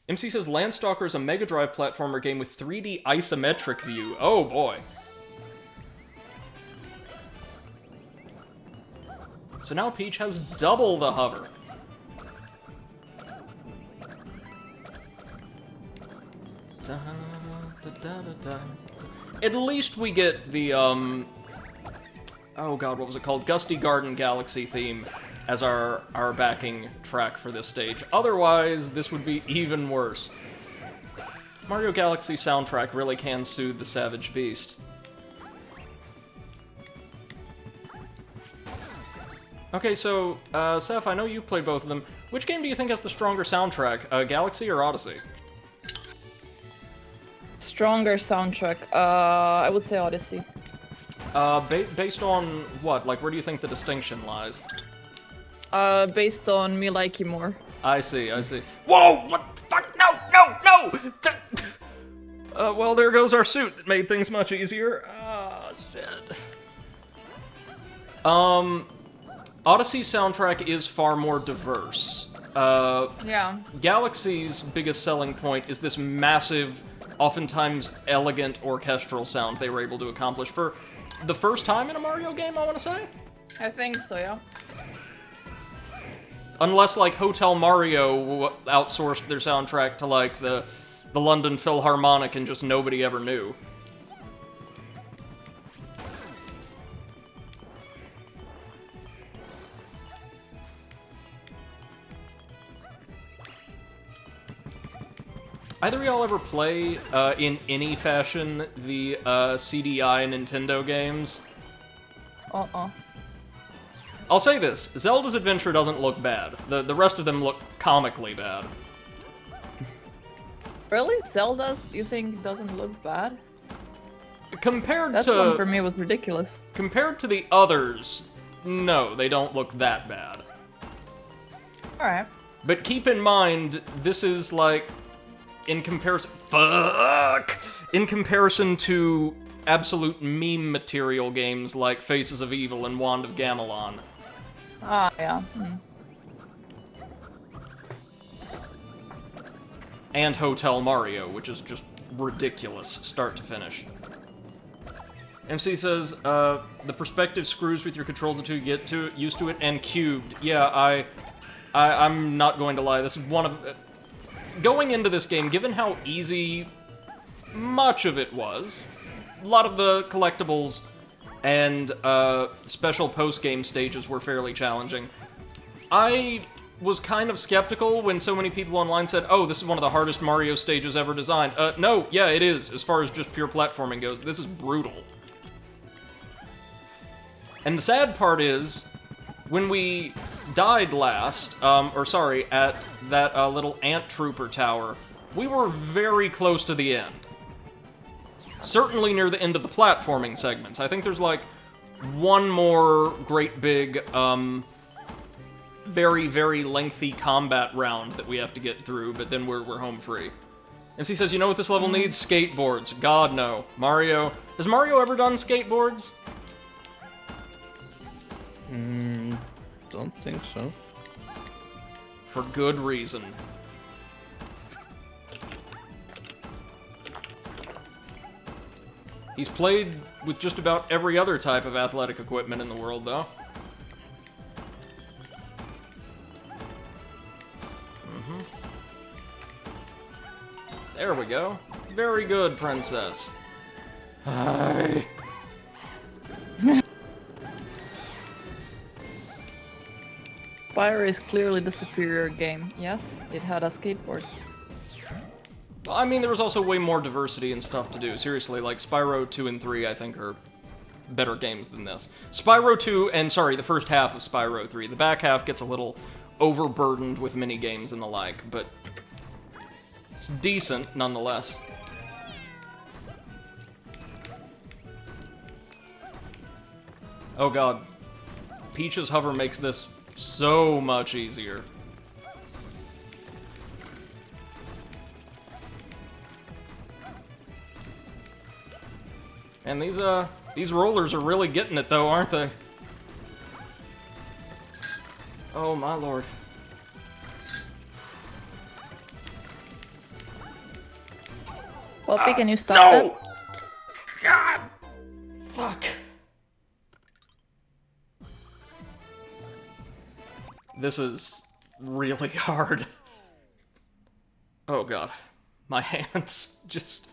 MC says Landstalker is a Mega Drive platformer game with 3D isometric view. Oh boy. So now Peach has double the hover. At least we get the, oh god, what was it called? Gusty Garden Galaxy theme as our backing track for this stage. Otherwise, this would be even worse. Mario Galaxy soundtrack really can soothe the savage beast. Okay, so, Seth, I know you've played both of them. Which game do you think has the stronger soundtrack, Galaxy or Odyssey? Stronger soundtrack. I would say Odyssey. Based on what? Like, where do you think the distinction lies? Based on me like you more. I see. Whoa! What the fuck? No! Well, there goes our suit that made things much easier. Ah, shit. Odyssey's soundtrack is far more diverse. Yeah. Galaxy's biggest selling point is this massive, oftentimes elegant orchestral sound they were able to accomplish for the first time in a Mario game, I want to say? I think so, yeah. Unless, like, Hotel Mario outsourced their soundtrack to, like, the London Philharmonic and just nobody ever knew. Either of y'all ever play, in any fashion, the, CDI Nintendo games? I'll say this, Zelda's Adventure doesn't look bad. The rest of them look comically bad. Really? Zelda's, you think, doesn't look bad? Compared That one for me was ridiculous. Compared to the others, no, they don't look that bad. Alright. But keep in mind, this is like, in comparison to absolute meme material games like Faces of Evil and Wand of Gamelon. Ah, yeah. And Hotel Mario, which is just ridiculous, start to finish. MC says, the perspective screws with your controls until you get used to it, and cubed. Yeah, I'm not going to lie, this is one of... going into this game, given how easy much of it was, a lot of the collectibles and special post-game stages were fairly challenging. I was kind of skeptical when so many people online said, oh, this is one of the hardest Mario stages ever designed. No, yeah, it is, as far as just pure platforming goes. This is brutal. And the sad part is, when we died last, at that little Ant Trooper tower, we were very close to the end. Certainly near the end of the platforming segments. I think there's like one more great big, very, very lengthy combat round that we have to get through, but then we're home free. MC says, you know what this level needs? Skateboards. God, no. Mario... Has Mario ever done skateboards? Don't think so. For good reason. He's played with just about every other type of athletic equipment in the world, though. There we go. Very good, princess. Hi. Spyro is clearly the superior game. Yes, it had a skateboard. Well, I mean, there was also way more diversity and stuff to do. Seriously, like, Spyro 2 and 3, I think, are better games than this. Spyro 2, and sorry, the first half of Spyro 3. The back half gets a little overburdened with mini games and the like, but it's decent nonetheless. Oh god. Peach's hover makes this so much easier. And these rollers are really getting it though, aren't they? Oh my lord. Poppy, can you stop No! that? God! Fuck. This is really hard. Oh god. My hands just...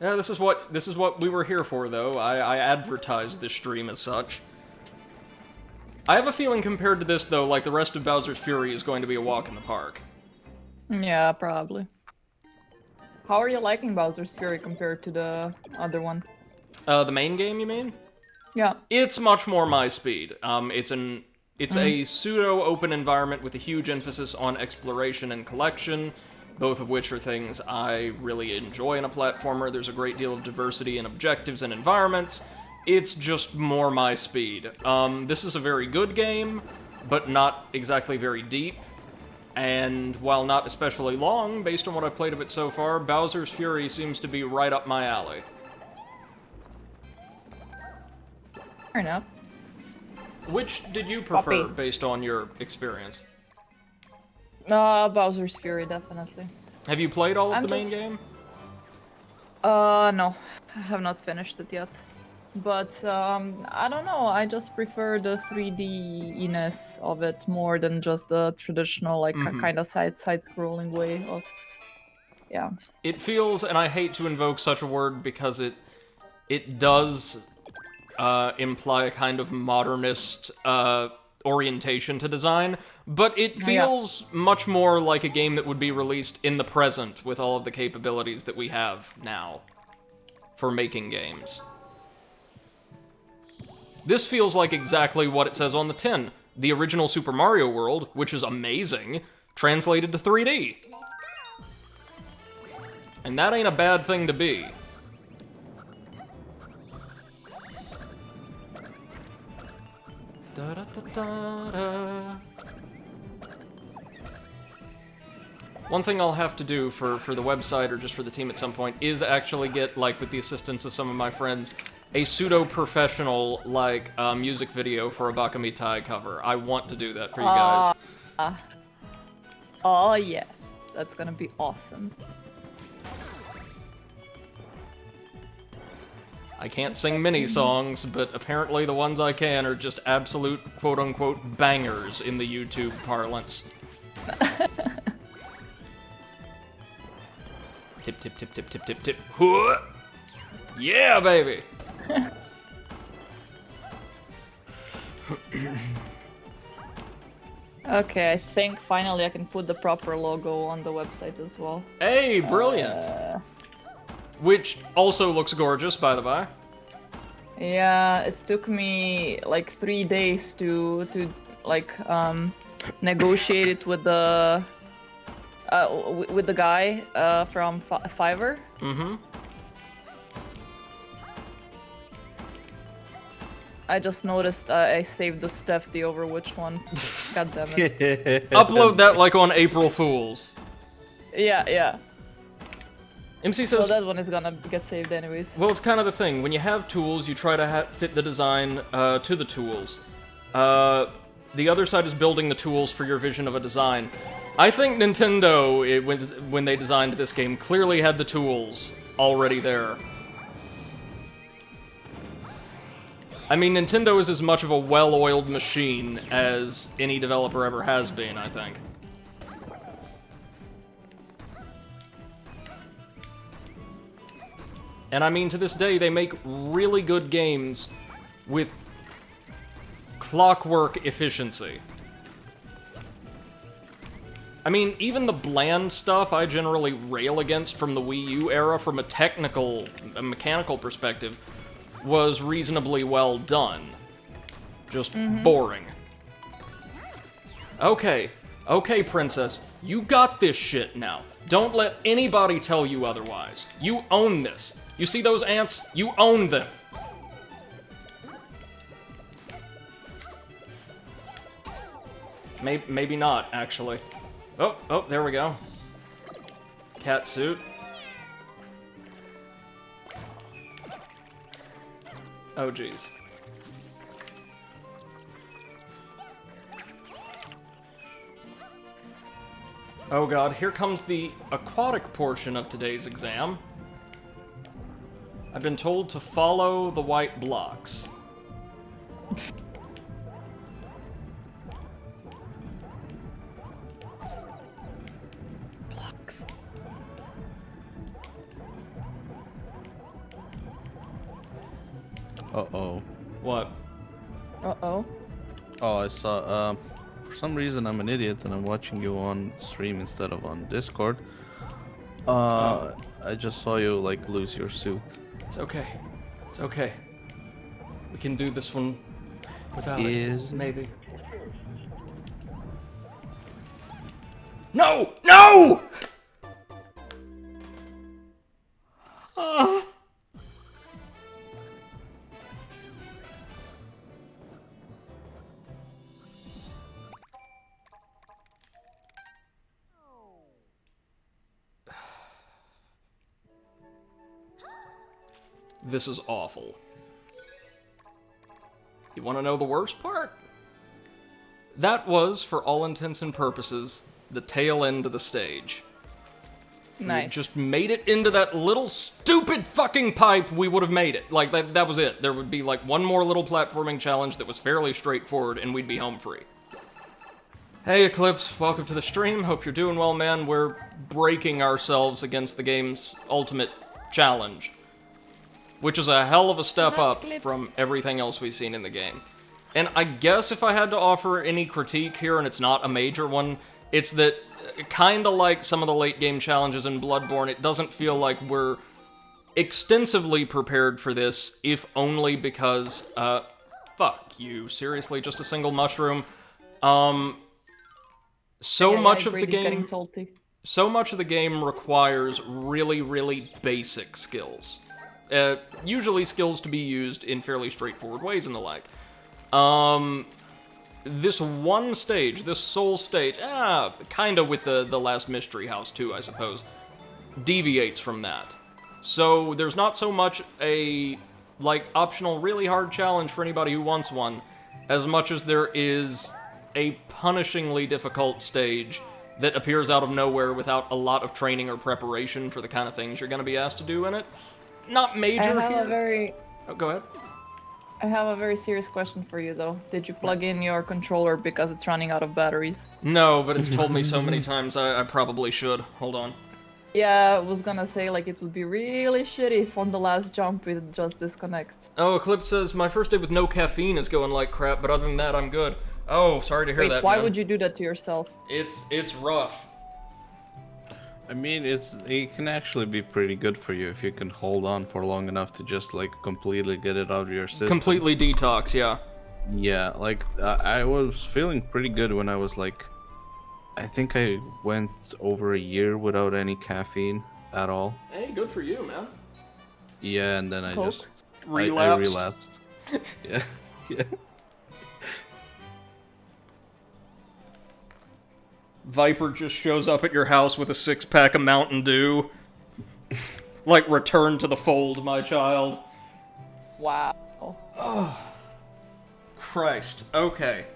Yeah, this is what we were here for, though. I advertised this stream as such. I have a feeling compared to this, though, like the rest of Bowser's Fury is going to be a walk in the park. Yeah, probably. How are you liking Bowser's Fury compared to the other one? The main game, you mean? Yeah. It's much more my speed. It's a pseudo-open environment with a huge emphasis on exploration and collection, both of which are things I really enjoy in a platformer. There's a great deal of diversity in objectives and environments. It's just more my speed. This is a very good game, but not exactly very deep. And while not especially long, based on what I've played of it so far, Bowser's Fury seems to be right up my alley. Fair enough. Which did you prefer, Poppy. based on your experience? Bowser's Fury, definitely. Have you played all of I'm the main just- game? No. I have not finished it yet. But, I don't know, I just prefer the 3D-ness of it more than just the traditional, like, kind of side-scrolling way of... Yeah. It feels, and I hate to invoke such a word because it does imply a kind of modernist orientation to design, but it feels much more like a game that would be released in the present with all of the capabilities that we have now for making games. This feels like exactly what it says on the tin. The original Super Mario World, which is amazing, translated to 3D. And that ain't a bad thing to be. Da-da-da-da-da. One thing I'll have to do for the website or just for the team at some point is actually get, like, with the assistance of some of my friends, a pseudo-professional, like, music video for a Bakamitai cover. I want to do that for you guys. Oh, yes. That's gonna be awesome. I can't sing mini songs, but apparently the ones I can are just absolute quote-unquote bangers in the YouTube parlance. Tip, tip, tip, tip, tip, tip, tip. Hooah! Yeah, baby! Okay, I think finally I can put the proper logo on the website as well. Hey, brilliant! Which also looks gorgeous, by the by. Yeah, it took me like 3 days to like negotiate it with the guy from Fiverr. Mm-hmm. I just noticed I saved the Steph the Overwatch one. God damn it. Upload that like on April Fools. Yeah. MC So says, that one is gonna get saved anyways. well, it's kind of the thing. When you have tools, you try to fit the design to the tools. The other side is building the tools for your vision of a design. I think Nintendo, when they designed this game, clearly had the tools already there. I mean, Nintendo is as much of a well-oiled machine as any developer ever has been, I think. And I mean, to this day, they make really good games with clockwork efficiency. I mean, even the bland stuff I generally rail against from the Wii U era from a mechanical perspective was reasonably well done. Just boring. Okay, princess, you got this shit now. Don't let anybody tell you otherwise. You own this. You see those ants? You own them. Maybe not, actually. Oh, there we go. Cat suit. Oh, jeez. Oh god, here comes the aquatic portion of today's exam. I've been told to follow the white blocks. Blocks. Uh-oh. What? Uh-oh. Oh, I saw, for some reason I'm an idiot and I'm watching you on stream instead of on Discord. I just saw you, like, lose your suit. It's okay. It's okay. We can do this one without Is it. Maybe. No! No! This is awful. You want to know the worst part? That was, for all intents and purposes, the tail end of the stage. Nice. Just made it into that little stupid fucking pipe, we would have made it. Like, that was it. There would be, like, one more little platforming challenge that was fairly straightforward, and we'd be home free. Hey, Eclipse, welcome to the stream. Hope you're doing well, man. We're breaking ourselves against the game's ultimate challenge, which is a hell of a step up from everything else we've seen in the game. And I guess if I had to offer any critique here, and it's not a major one, it's that, kinda like some of the late game challenges in Bloodborne, it doesn't feel like we're extensively prepared for this, if only because, fuck you, seriously, just a single mushroom. So much of the game... Getting salty. So much of the game requires really, really basic skills. Usually skills to be used in fairly straightforward ways and the like. This one stage, this soul stage, kinda with the last Mystery House too, I suppose, deviates from that. So there's not so much a, like, optional really hard challenge for anybody who wants one, as much as there is a punishingly difficult stage that appears out of nowhere without a lot of training or preparation for the kind of things you're gonna be asked to do in it. Not major here. Oh, go ahead. I have a very serious question for you, though. Did you plug in your controller because it's running out of batteries? No, but it's told me so many times I probably should. Hold on. Yeah, I was gonna say, like, it would be really shitty if on the last jump it just disconnects. Oh, Eclipse says, my first day with no caffeine is going like crap, but other than that, I'm good. Oh, sorry to hear that, why man. would you do that to yourself? It's rough. I mean, it can actually be pretty good for you if you can hold on for long enough to just, like, completely get it out of your system. Completely detox, yeah. Yeah, like, I was feeling pretty good when I was, like, I think I went over a year without any caffeine at all. Hey, good for you, man. Yeah, and then I Coke? just... Relapsed. I relapsed. Yeah, yeah. Viper just shows up at your house with a 6-pack of Mountain Dew. Like, return to the fold, my child. Wow. Christ. Okay.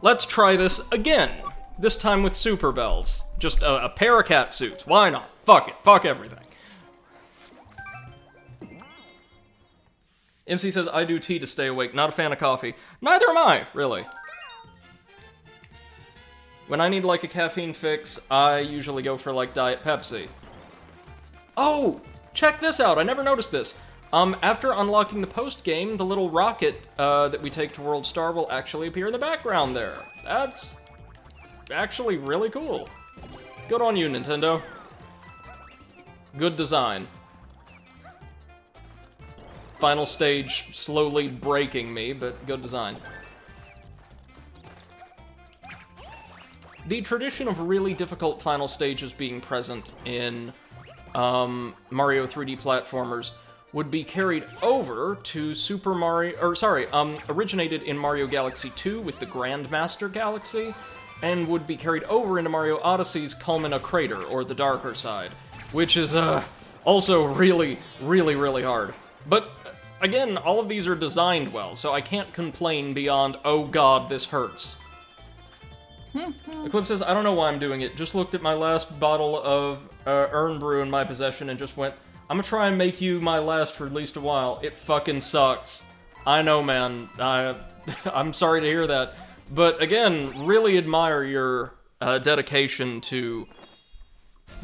Let's try this again. This time with Super Bells. Just a pair of cat suits. Why not? Fuck it. Fuck everything. MC says, I do tea to stay awake. Not a fan of coffee. Neither am I, really. When I need, like, a caffeine fix, I usually go for, like, Diet Pepsi. Oh! Check this out! I never noticed this. After unlocking the post-game, the little rocket that we take to World Star will actually appear in the background there. That's actually really cool. Good on you, Nintendo. Good design. Final stage slowly breaking me, but good design. The tradition of really difficult final stages being present in Mario 3D platformers would be carried over to Super Mario, or sorry, originated in Mario Galaxy 2 with the Grandmaster Galaxy, and would be carried over into Mario Odyssey's Culmina Crater, or the darker side, which is also really, really, really hard. But again, all of these are designed well, so I can't complain beyond, oh god, this hurts. Eclipse says, I don't know why I'm doing it. Just looked at my last bottle of Urn Brew in my possession and just went, I'm gonna try and make you my last for at least a while. It fucking sucks. I know, man. I'm sorry to hear that. But again, really admire your dedication to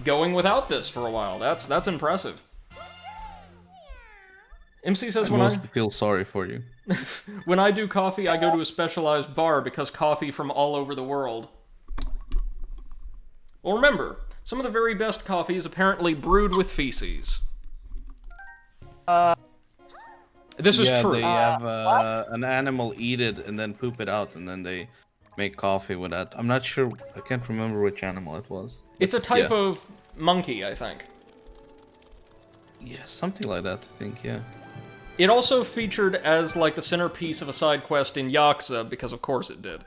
going without this for a while. That's impressive. MC says, I mostly feel sorry for you. When I do coffee, I go to a specialized bar because coffee from all over the world. Well, remember, some of the very best coffee is apparently brewed with feces. This is true. They have an animal eat it and then poop it out, and then they make coffee with that. I'm not sure. I can't remember which animal it was. It's a type of monkey, I think. Yeah, something like that, I think, yeah. It also featured as, like, the centerpiece of a side quest in Yakuza, because of course it did.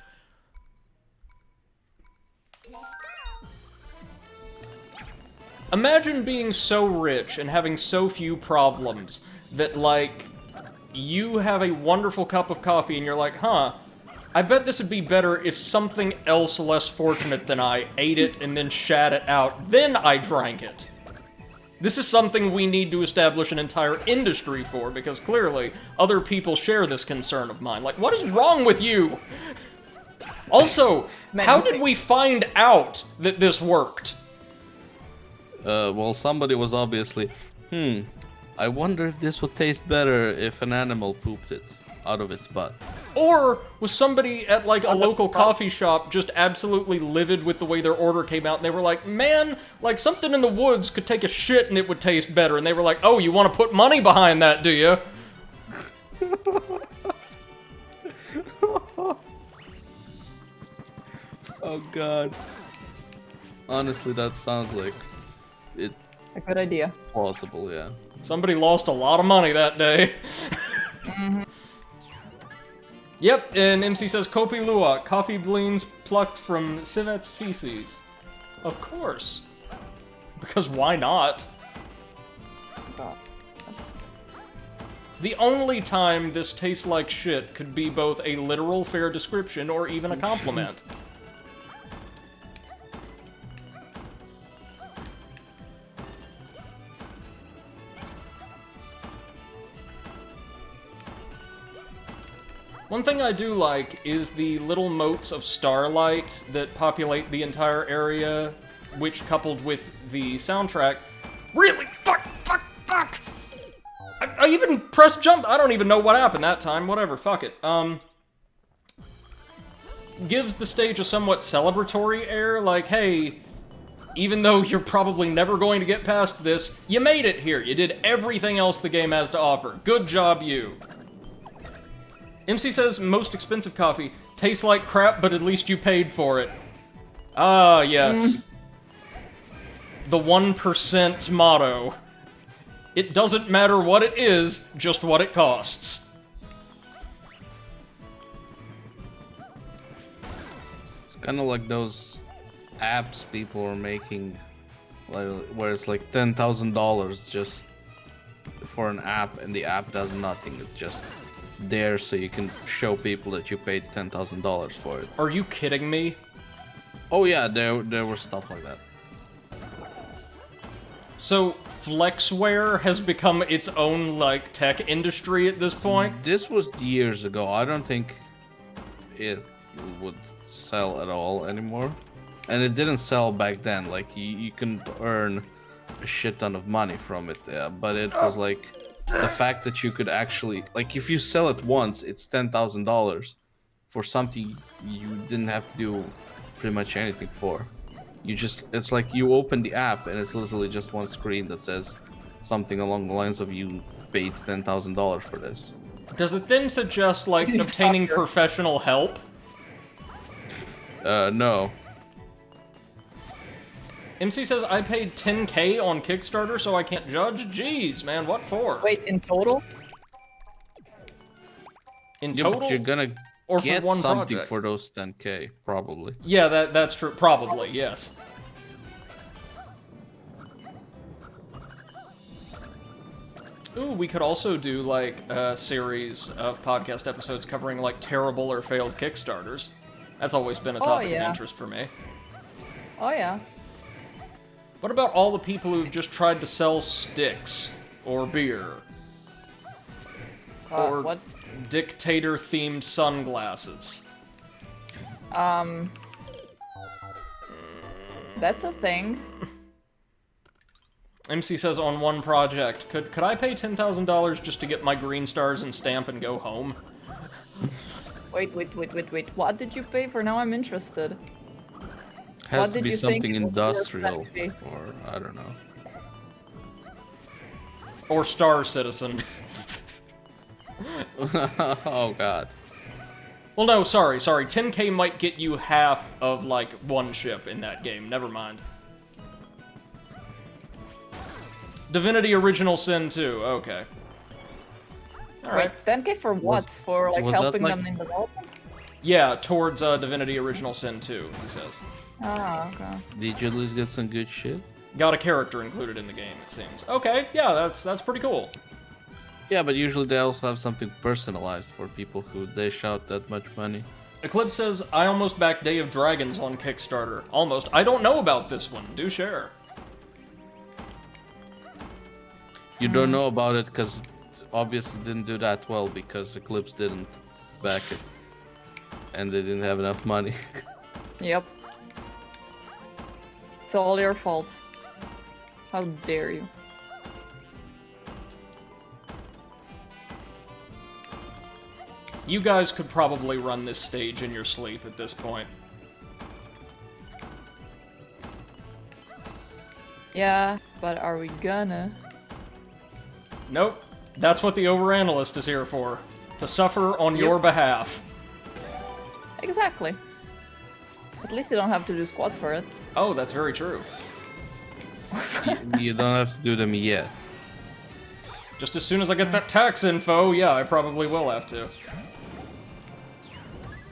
Imagine being so rich and having so few problems that, like, you have a wonderful cup of coffee and you're like, huh, I bet this would be better if something else less fortunate than I ate it and then shat it out, then I drank it. This is something we need to establish an entire industry for, because clearly other people share this concern of mine. Like, what is wrong with you? Also, how did we find out that this worked? Well, somebody was obviously, I wonder if this would taste better if an animal pooped it out of its butt. Or was somebody at, like, a local coffee shop just absolutely livid with the way their order came out, and they were like, man, like, something in the woods could take a shit and it would taste better, and they were like, oh, you want to put money behind that, do you? Oh god. Honestly, that sounds like it A good idea. plausible, yeah. Somebody lost a lot of money that day. Yep, and MC says, Kopi Luwak, coffee beans plucked from civet's feces. Of course. Because why not? The only time this tastes like shit could be both a literal fair description or even a compliment. One thing I do like is the little motes of starlight that populate the entire area, which, coupled with the soundtrack... Really? Fuck! I even pressed jump! I don't even know what happened that time. Whatever, fuck it. Gives the stage a somewhat celebratory air, like, hey, even though you're probably never going to get past this, you made it here. You did everything else the game has to offer. Good job, you. MC says, most expensive coffee. Tastes like crap, but at least you paid for it. Ah, yes. The 1% motto. It doesn't matter what it is, just what it costs. It's kind of like those apps people are making, like, where it's like $10,000 just for an app, and the app does nothing. It's just there so you can show people that you paid $10,000 for it. Are you kidding me? Oh yeah, there was stuff like that. So, Flexware has become its own, like, tech industry at this point? This was years ago. I don't think it would sell at all anymore. And it didn't sell back then. Like, you couldn't earn a shit ton of money from it. But it was like, the fact that you could actually, like, if you sell it once, it's $10,000 for something you didn't have to do pretty much anything for. it's like you open the app and it's literally just one screen that says something along the lines of you paid $10,000 for this. Does it then suggest, like, You obtaining sucker. professional help? No. MC says, I paid $10K on Kickstarter, so I can't judge? Jeez, man, what for? Wait, in total? In Yeah, total? but you're gonna Or for get one something project? for those 10K, probably. Yeah, that's true. Probably, yes. Ooh, we could also do, like, a series of podcast episodes covering, like, terrible or failed Kickstarters. That's always been a topic of yeah. interest for me. Oh yeah. What about all the people who've just tried to sell sticks? Or beer? Or What? dictator-themed sunglasses? That's a thing. MC says on one project, could I pay $10,000 just to get my green stars and stamp and go home? Wait. What did you pay for? Now I'm interested. Has What to did be you think something it was industrial, worth that fee? or I don't know. Or Star Citizen. Oh god. Well, no, sorry. 10K might get you half of, like, one ship in that game. Never mind. Divinity Original Sin 2. Okay. Alright. Wait, 10K for what? For like was that, helping like- them in development? Yeah, towards Divinity Original Sin 2, he says. Ah, okay. Did you at least get some good shit? Got a character included in the game, it seems. Okay, yeah, that's pretty cool. Yeah, but usually they also have something personalized for people who dish out that much money. Eclipse says, I almost backed Day of Dragons on Kickstarter. Almost. I don't know about this one. Do share. You don't know about it because obviously didn't do that well because Eclipse didn't back it. And they didn't have enough money. Yep. It's all your fault. How dare you? You guys could probably run this stage in your sleep at this point. Yeah, but are we gonna? Nope. That's what the overanalyst is here for. To suffer on your behalf. Exactly. At least you don't have to do squats for it. Oh, that's very true. You don't have to do them yet. Just as soon as I get that tax info, yeah, I probably will have to.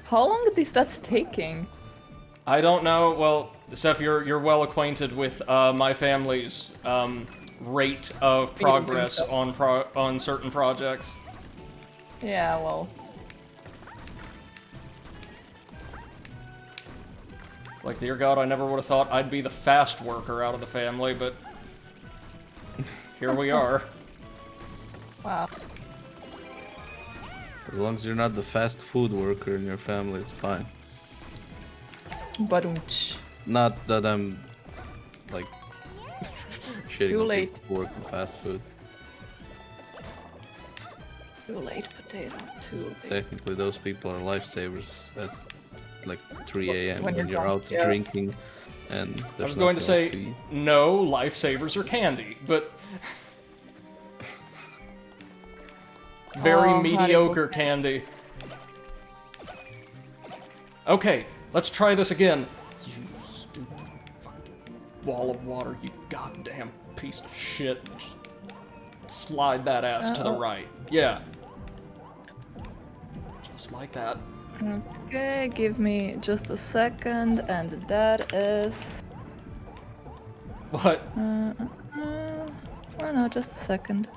How long is that taking? I don't know. Well, Seth, you're well acquainted with my family's rate of progress on certain projects. Yeah, well. It's like, dear God, I never would have thought I'd be the fast worker out of the family, but here we are. Wow. As long as you're not the fast food worker in your family, it's fine. But Not that I'm like shitting Too on late. people who work in fast food. too late, potato. Too late. Technically, those people are lifesavers at like 3 a.m. When when you're you're drunk, out yeah. drinking, and I there's was going to nothing else say, to eat. no, lifesavers are candy, but very Oh, mediocre Haribo. candy. Okay, let's try this again. You stupid fucking wall of water, you goddamn piece of shit. Just slide that ass to the right. Yeah. Just like that. Okay, give me just a second, and that is. What? Oh no, just a second.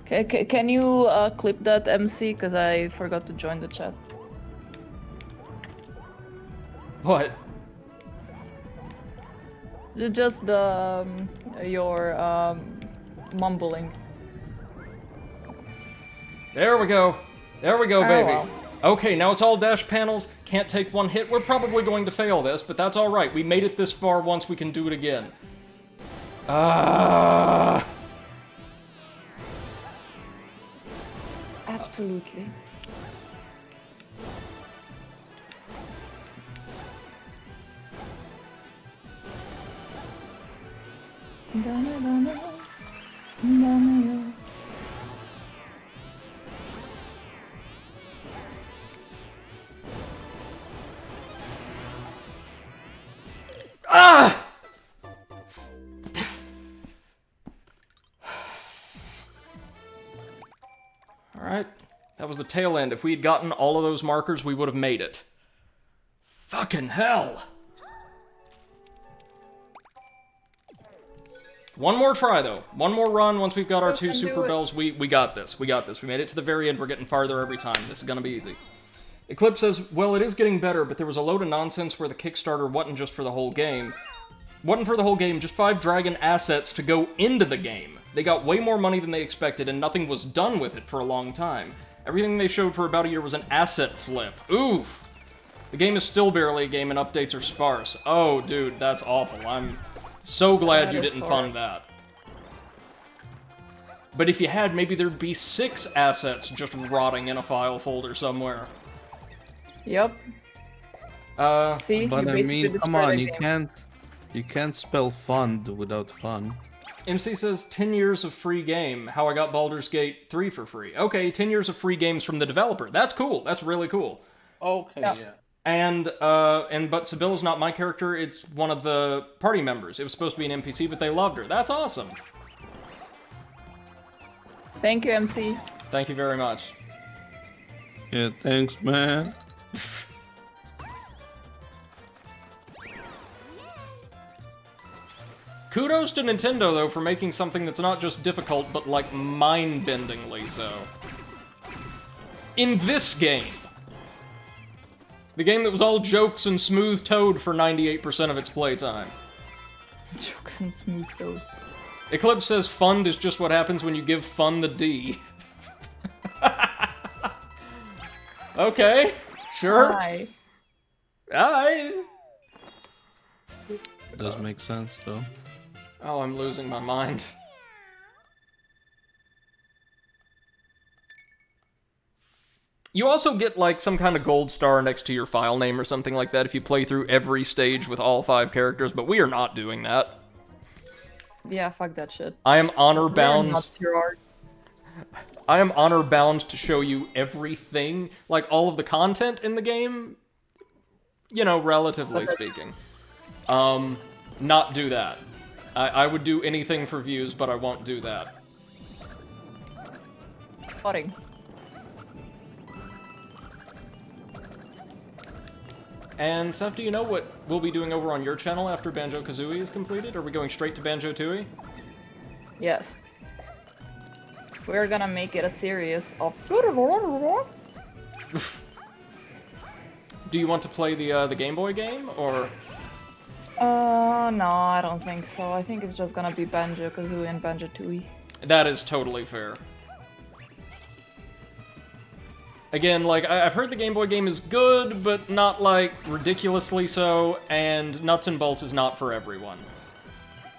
Okay, can you clip that MC? Because I forgot to join the chat. What? Just the your mumbling. There we go. There we go, Oh, baby. well. Okay, now it's all dash panels. Can't take one hit. We're probably going to fail this, but that's all right. We made it this far once. We can do it again. Absolutely. Dámelo, dámelo. Ah! Alright, that was the tail end. If we had gotten all of those markers, we would have made it. Fucking hell! One more try, though. One more run once we've got our 2 super bells. We got this. We got this. We made it to the very end. We're getting farther every time. This is gonna be easy. Eclipse says, well, it is getting better, but there was a load of nonsense where the Kickstarter wasn't just for the whole game. Wasn't for the whole game, just 5 dragon assets to go into the game. They got way more money than they expected, and nothing was done with it for a long time. Everything they showed for about a year was an asset flip. Oof! The game is still barely a game, and updates are sparse. Oh, dude, that's awful. I'm so glad you didn't fund that. But if you had, maybe there'd be 6 assets just rotting in a file folder somewhere. Yep. See, But you I basically mean, come destroyed on, the you game. can't spell fund without fun. MC says, 10 years of free game. How I got Baldur's Gate 3 for free. Okay, 10 years of free games from the developer. That's cool. That's really cool. Okay, yeah. But Sybilla's not my character, it's one of the party members. It was supposed to be an NPC, but they loved her. That's awesome. Thank you, MC. Thank you very much. Yeah, thanks, man. Kudos to Nintendo, though, for making something that's not just difficult, but, like, mind-bendingly so. In this game. The game that was all jokes and smooth toad for 98% of its playtime. Jokes and smooth though. Eclipse says fund is just what happens when you give fun the D. Okay, sure. Hi. Alright. Does make sense, though. Oh, I'm losing my mind. You also get, like, some kind of gold star next to your file name or something like that if you play through every stage with all 5 characters, but we are not doing that. Yeah, fuck that shit. I am honor We're bound. not Gerard. I am honor bound to show you everything, like all of the content in the game. You know, relatively speaking. Not do that. I would do anything for views, but I won't do that. Spotting. And Seth, do you know what we'll be doing over on your channel after Banjo-Kazooie is completed? Are we going straight to Banjo-Tooie? Yes. We're gonna make it a series of... Do you want to play the Game Boy game, or...? No, I don't think so. I think it's just gonna be Banjo-Kazooie and Banjo-Tooie. That is totally fair. Again, like, I've heard the Game Boy game is good, but not, like, ridiculously so, and Nuts and Bolts is not for everyone.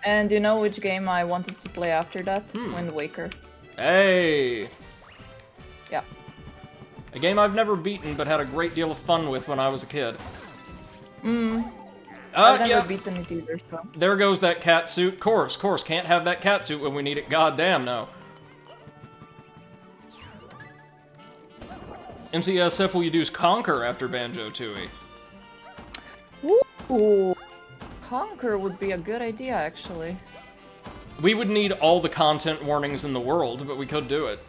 And you know which game I wanted to play after that? Wind Waker. Hey! Yeah. A game I've never beaten, but had a great deal of fun with when I was a kid. I've never Yeah. beaten it either, so... There goes that cat suit. Course, can't have that cat suit when we need it. Goddamn, no. MCSF will you do Conquer after Banjo-Tooie? Ooh. Conquer would be a good idea, actually. We would need all the content warnings in the world, but we could do it.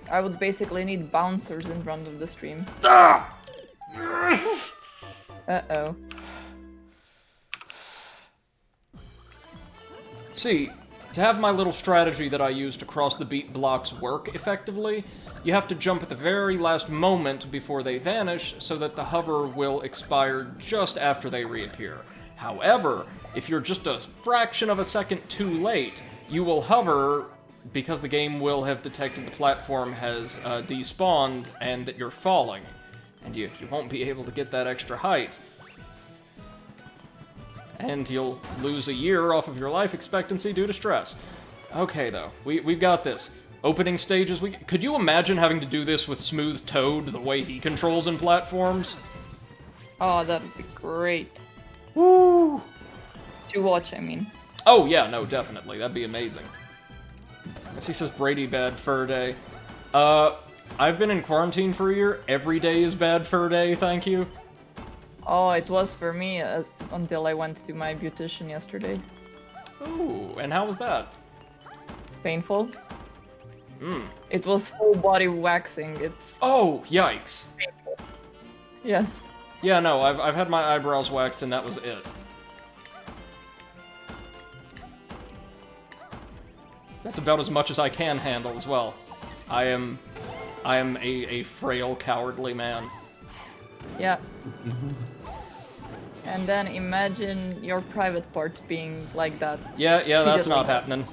I would basically need bouncers in front of the stream. Ah! Uh-oh. See, to have my little strategy that I use to cross the beat blocks work effectively, you have to jump at the very last moment before they vanish so that the hover will expire just after they reappear. However, if you're just a fraction of a second too late, you will hover because the game will have detected the platform has despawned and that you're falling. And you won't be able to get that extra height. And you'll lose a year off of your life expectancy due to stress. Okay, though. We've got this. Opening stages, could you imagine having to do this with Smooth Toad the way he controls in platforms? Oh, that would be great. Woo! to watch, I mean. Oh yeah, no, definitely. That'd be amazing. He says Brady bad fur day. I've been in quarantine for a year. Every day is bad fur day, thank you. Oh, it was for me until I went to my beautician yesterday. Ooh, and how was that? Painful. Hmm. It was full body waxing. It's Oh, yikes. painful. Yes. Yeah, no, I've had my eyebrows waxed and that was it. That's about as much as I can handle as well. I am a frail, cowardly man. Yeah. And then imagine your private parts being like that. Yeah, that's treated not like that. happening.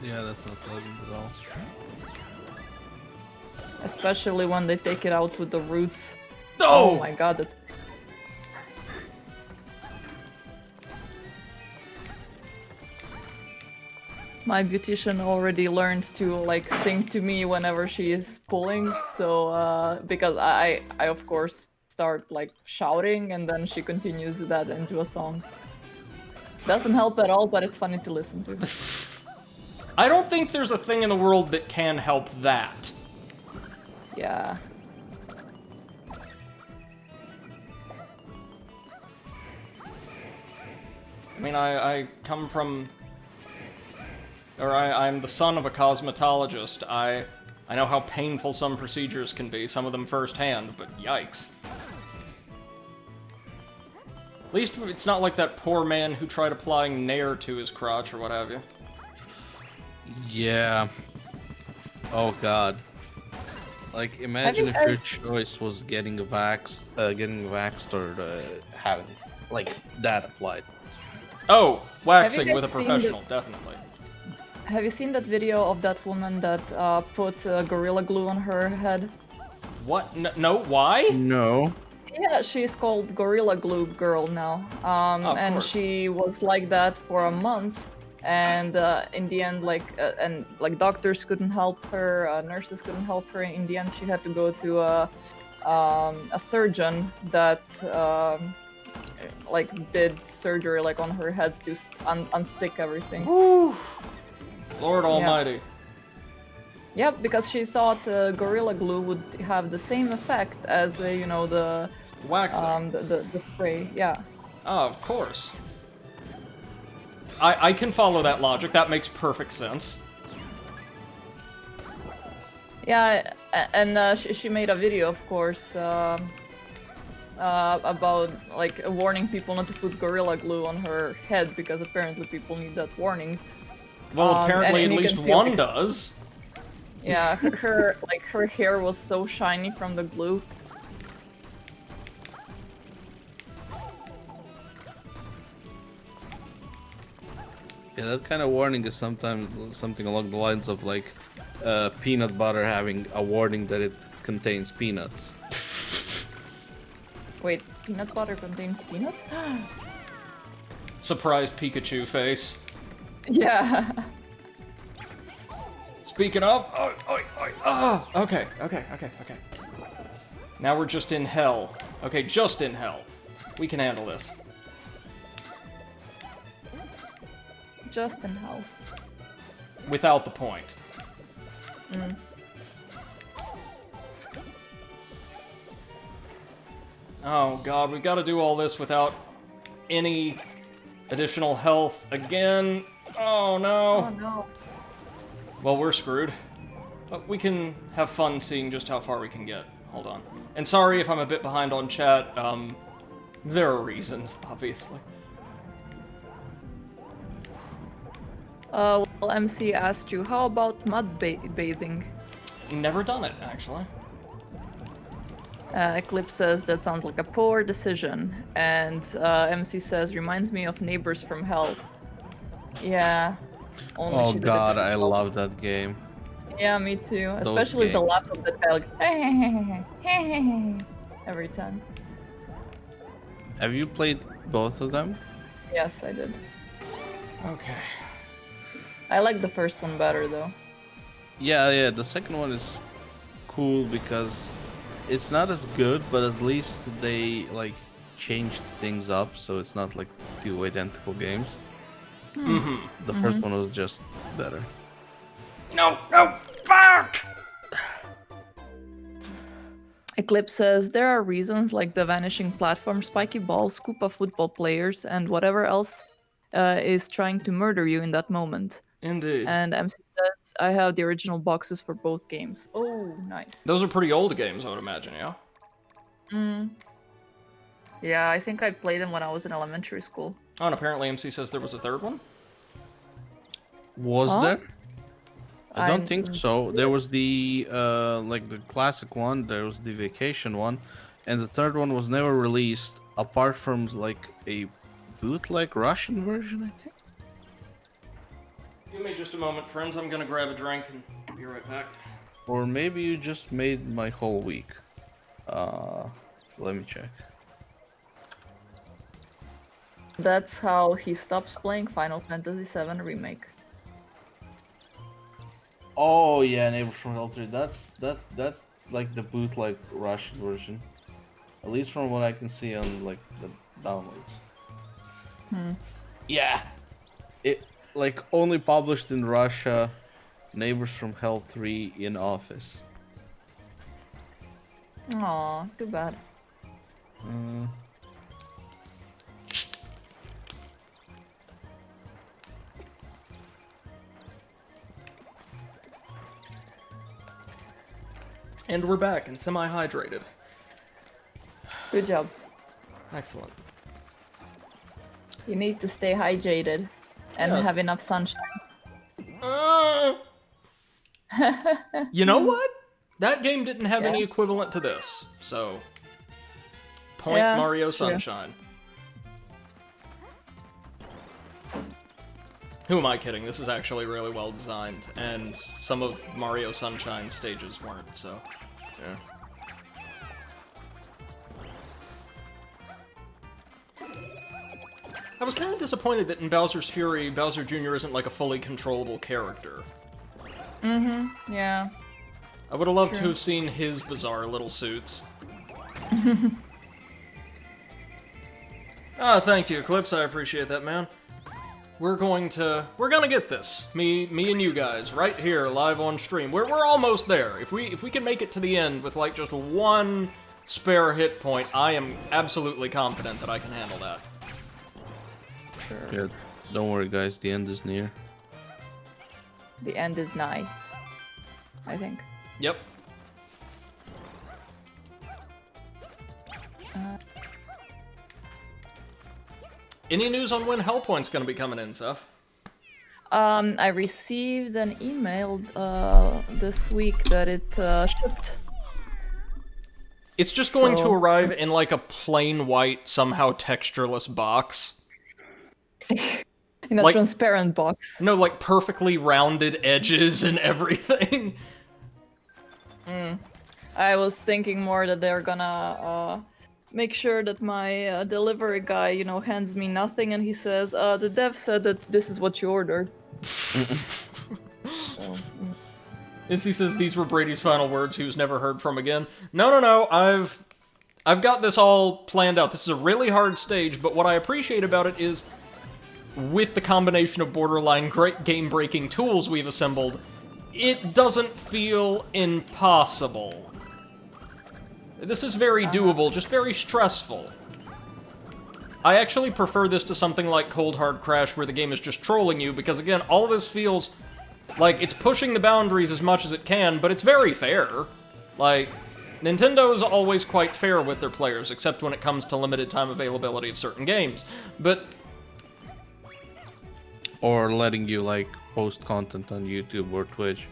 Yeah, that's not pleasant at all. Especially when they take it out with the roots. Oh! Oh my god, that's... My beautician already learned to like sing to me whenever she is pulling, so because I of course start like shouting and then she continues that into a song. Doesn't help at all, but it's funny to listen to. I don't think there's a thing in the world that can help that. Yeah. I mean, I come from... Or I'm the son of a cosmetologist. I know how painful some procedures can be, some of them firsthand, but yikes. At least it's not like that poor man who tried applying Nair to his crotch or what have you. Yeah. Oh god. Like, imagine you if your choice was getting waxed or having like that applied. Oh, waxing guys with a seen the- professional, definitely. Have you seen that video of that woman that put Gorilla Glue on her head? What? No, why? No. Yeah, she's called Gorilla Glue Girl now. Of And course. she was like that for a month. And in the end, like doctors couldn't help her, nurses couldn't help her. In the end, she had to go to a surgeon that like did surgery like on her head to unstick everything. Whew. Lord Almighty. Yep, because she thought Gorilla Glue would have the same effect as you know the Waxing. the spray. Yeah. Oh, of course. I can follow that logic. That makes perfect sense. Yeah, and she made a video, of course, about like warning people not to put Gorilla Glue on her head because apparently people need that warning. Well, apparently and at you least can see, one like- does. Yeah, her hair was so shiny from the glue. Yeah, that kind of warning is sometimes something along the lines of like peanut butter having a warning that it contains peanuts. Wait, peanut butter contains peanuts? Surprised Pikachu face. Yeah. Speaking of, okay. Now we're just in hell. Okay, just in hell. We can handle this. Just in hell. Without the point. Oh god, we gotta do all this without any additional health again. Oh no. Oh no. Well, we're screwed. But we can have fun seeing just how far we can get. Hold on. And sorry if I'm a bit behind on chat. There are reasons, obviously. Well, MC asked you, how about mud bathing? Never done it, actually. Eclipse says that sounds like a poor decision, and MC says reminds me of Neighbors from Hell. Yeah. Only Oh she did it god, to I herself. love that game. Yeah, me too. Especially the games. laugh of the guy, like every time. Have you played both of them? Yes, I did. Okay. I like the first one better though. Yeah, the second one is cool because it's not as good, but at least they like changed things up so it's not like two identical games. Mm-hmm. The first one was just better. No, fuck! Eclipse says there are reasons like the vanishing platform, spiky balls, Koopa football players, and whatever else is trying to murder you in that moment. Indeed. And MC says I have the original boxes for both games. Oh, nice. Those are pretty old games, I would imagine, yeah? Yeah, I think I played them when I was in elementary school. Oh, and apparently MC says there was a third one? Was Huh? there? I don't I'm- think so. There was the like the classic one, there was the vacation one, and the third one was never released apart from like a bootleg Russian version, I think. Give me just a moment, friends. I'm gonna grab a drink and be right back. Or maybe you just made my whole week. Let me check. That's how he stops playing Final Fantasy VII Remake. Oh yeah, Neighbors from Hell 3. That's like the bootleg Russian version. At least from what I can see on like the downloads. Yeah. It like only published in Russia, Neighbors from Hell 3 in Office. Aw, too bad. And we're back and semi-hydrated. Good job. Excellent. You need to stay hydrated and Yes. have enough sunshine. You know what? That game didn't have Yeah. any equivalent to this, so... Point Yeah, Mario true. Sunshine. Who am I kidding? This is actually really well designed, and some of Mario Sunshine stages weren't, so... Yeah. I was kind of disappointed that in Bowser's Fury, Bowser Jr. isn't like a fully controllable character. Yeah. I would have loved to True. have seen his bizarre little suits. Ah, thank you, Eclipse. I appreciate that, man. We're gonna get this. Me and you guys, right here, live on stream. We're almost there. If we can make it to the end with like just one spare hit point, I am absolutely confident that I can handle that. Yeah, don't worry guys, the end is near. The end is nigh. I think. Yep. Any news on when Hellpoint's gonna be coming in, Seth? I received an email this week that it shipped. It's just going to So- arrive in like a plain white, somehow textureless box. In a Like- transparent box. No, like perfectly rounded edges and everything. I was thinking more that they're gonna make sure that my delivery guy, hands me nothing and he says, the dev said that this is what you ordered. So, Incy says these were Brady's final words he was never heard from again. No, I've got this all planned out. This is a really hard stage, but what I appreciate about it is with the combination of borderline great game-breaking tools we've assembled, it doesn't feel impossible. This is very doable, just very stressful. I actually prefer this to something like Cold Hard Crash, where the game is just trolling you, because again, all of this feels like it's pushing the boundaries as much as it can, but it's very fair. Like, Nintendo is always quite fair with their players, except when it comes to limited time availability of certain games. But Or letting you like post content on YouTube or Twitch.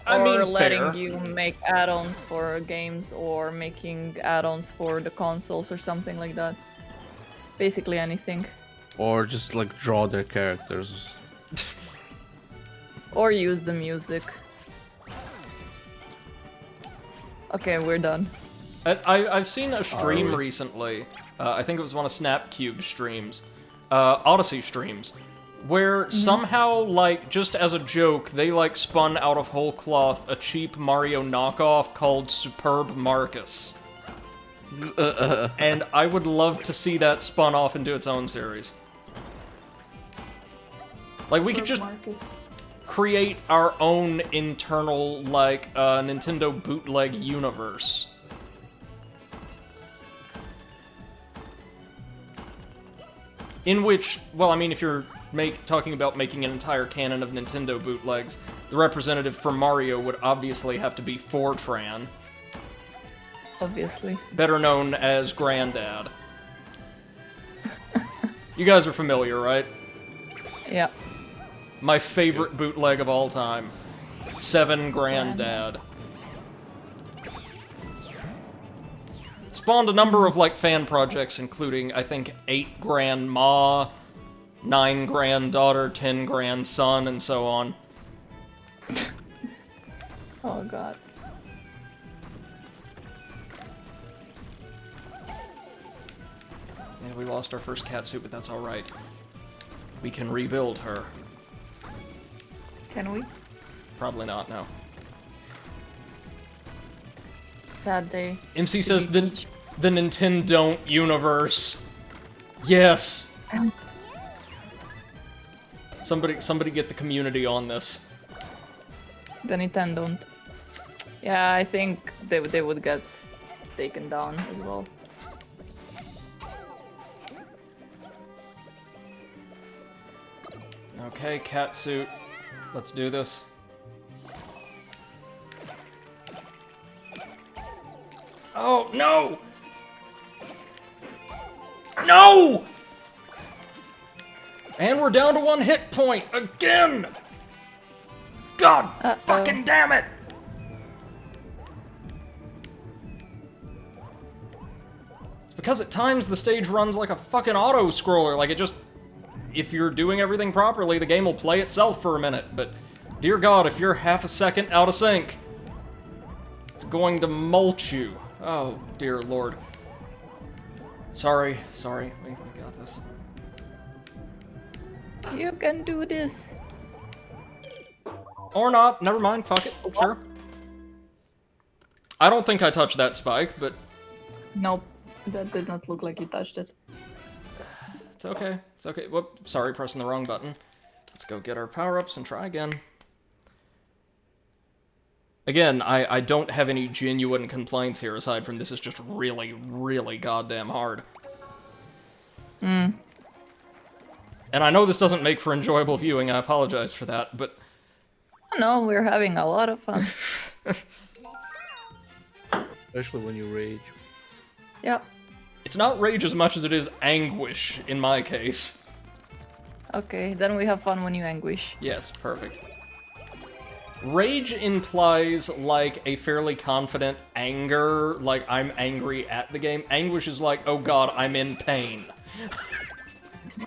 I or mean, letting fair. you make add-ons for games or making add-ons for the consoles or something like that. Basically anything. Or just like draw their characters. Or use the music. Okay, we're done. I've seen a stream we? recently, I think it was one of Snapcube streams, Odyssey streams, where somehow, like, just as a joke, they, like, spun out of whole cloth a cheap Mario knockoff called Superb Marcus. And I would love to see that spun off into its own series. Like, we could just create our own internal, like, Nintendo bootleg universe. In which, well, I mean, if you're talking about making an entire canon of Nintendo bootlegs, the representative for Mario would obviously have to be Fortran. Obviously. Better known as Granddad. You guys are familiar, right? Yeah. My favorite bootleg of all time. VII Granddad. Spawned a number of, like, fan projects, including, I think, 8 Grandma, 9 Granddaughter, 10 Grandson, and so on. Oh god. Yeah, we lost our first catsuit, but that's alright. We can rebuild her. Can we? Probably not, no. Sad day. MC says the Nintendo universe. Yes. Somebody get the community on this. The Nintendo. Yeah, I think they would get taken down as well. Okay, catsuit. Let's do this. Oh, no! No! And we're down to 1 hit point again! God fucking damn it! It's because at times the stage runs like a fucking auto-scroller, like it just... If you're doing everything properly, the game will play itself for a minute, but dear God, if you're half a second out of sync, it's going to mulch you. Oh, dear Lord. Sorry, we got this. You can do this. Or not, never mind, fuck it, sure. I don't think I touched that spike, but... Nope, that did not look like you touched it. It's okay, it's okay. Whoop, sorry, pressing the wrong button. Let's go get our power-ups and try again. Again, I don't have any genuine complaints here, aside from this is just really, really goddamn hard. Hmm. And I know this doesn't make for enjoyable viewing, I apologize for that, but... No, we're having a lot of fun. Especially when you rage. Yeah. It's not rage as much as it is anguish, in my case. Okay, then we have fun when you anguish. Yes, perfect. Rage implies, like, a fairly confident anger, like, I'm angry at the game. Anguish is like, oh god, I'm in pain.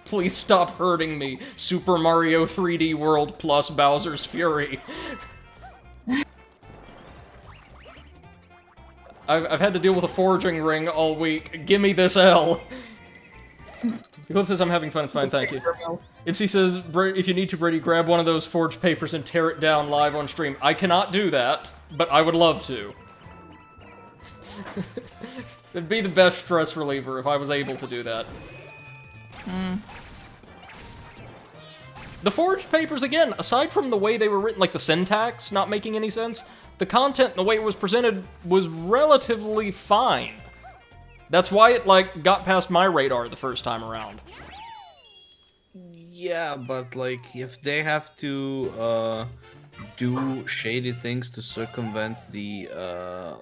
Please stop hurting me. Super Mario 3D World plus Bowser's Fury. I've had to deal with a forging ring all week. Gimme this L. Eclipse says, I'm having fun, it's fine, thank you. MC says, if you need to, Brady, grab one of those forged papers and tear it down live on stream. I cannot do that, but I would love to. It'd be the best stress reliever if I was able to do that. The forged papers, again, aside from the way they were written, like the syntax not making any sense, the content and the way it was presented was relatively fine. That's why it, like, got past my radar the first time around. Yeah, but, like, if they have to, do shady things to circumvent the,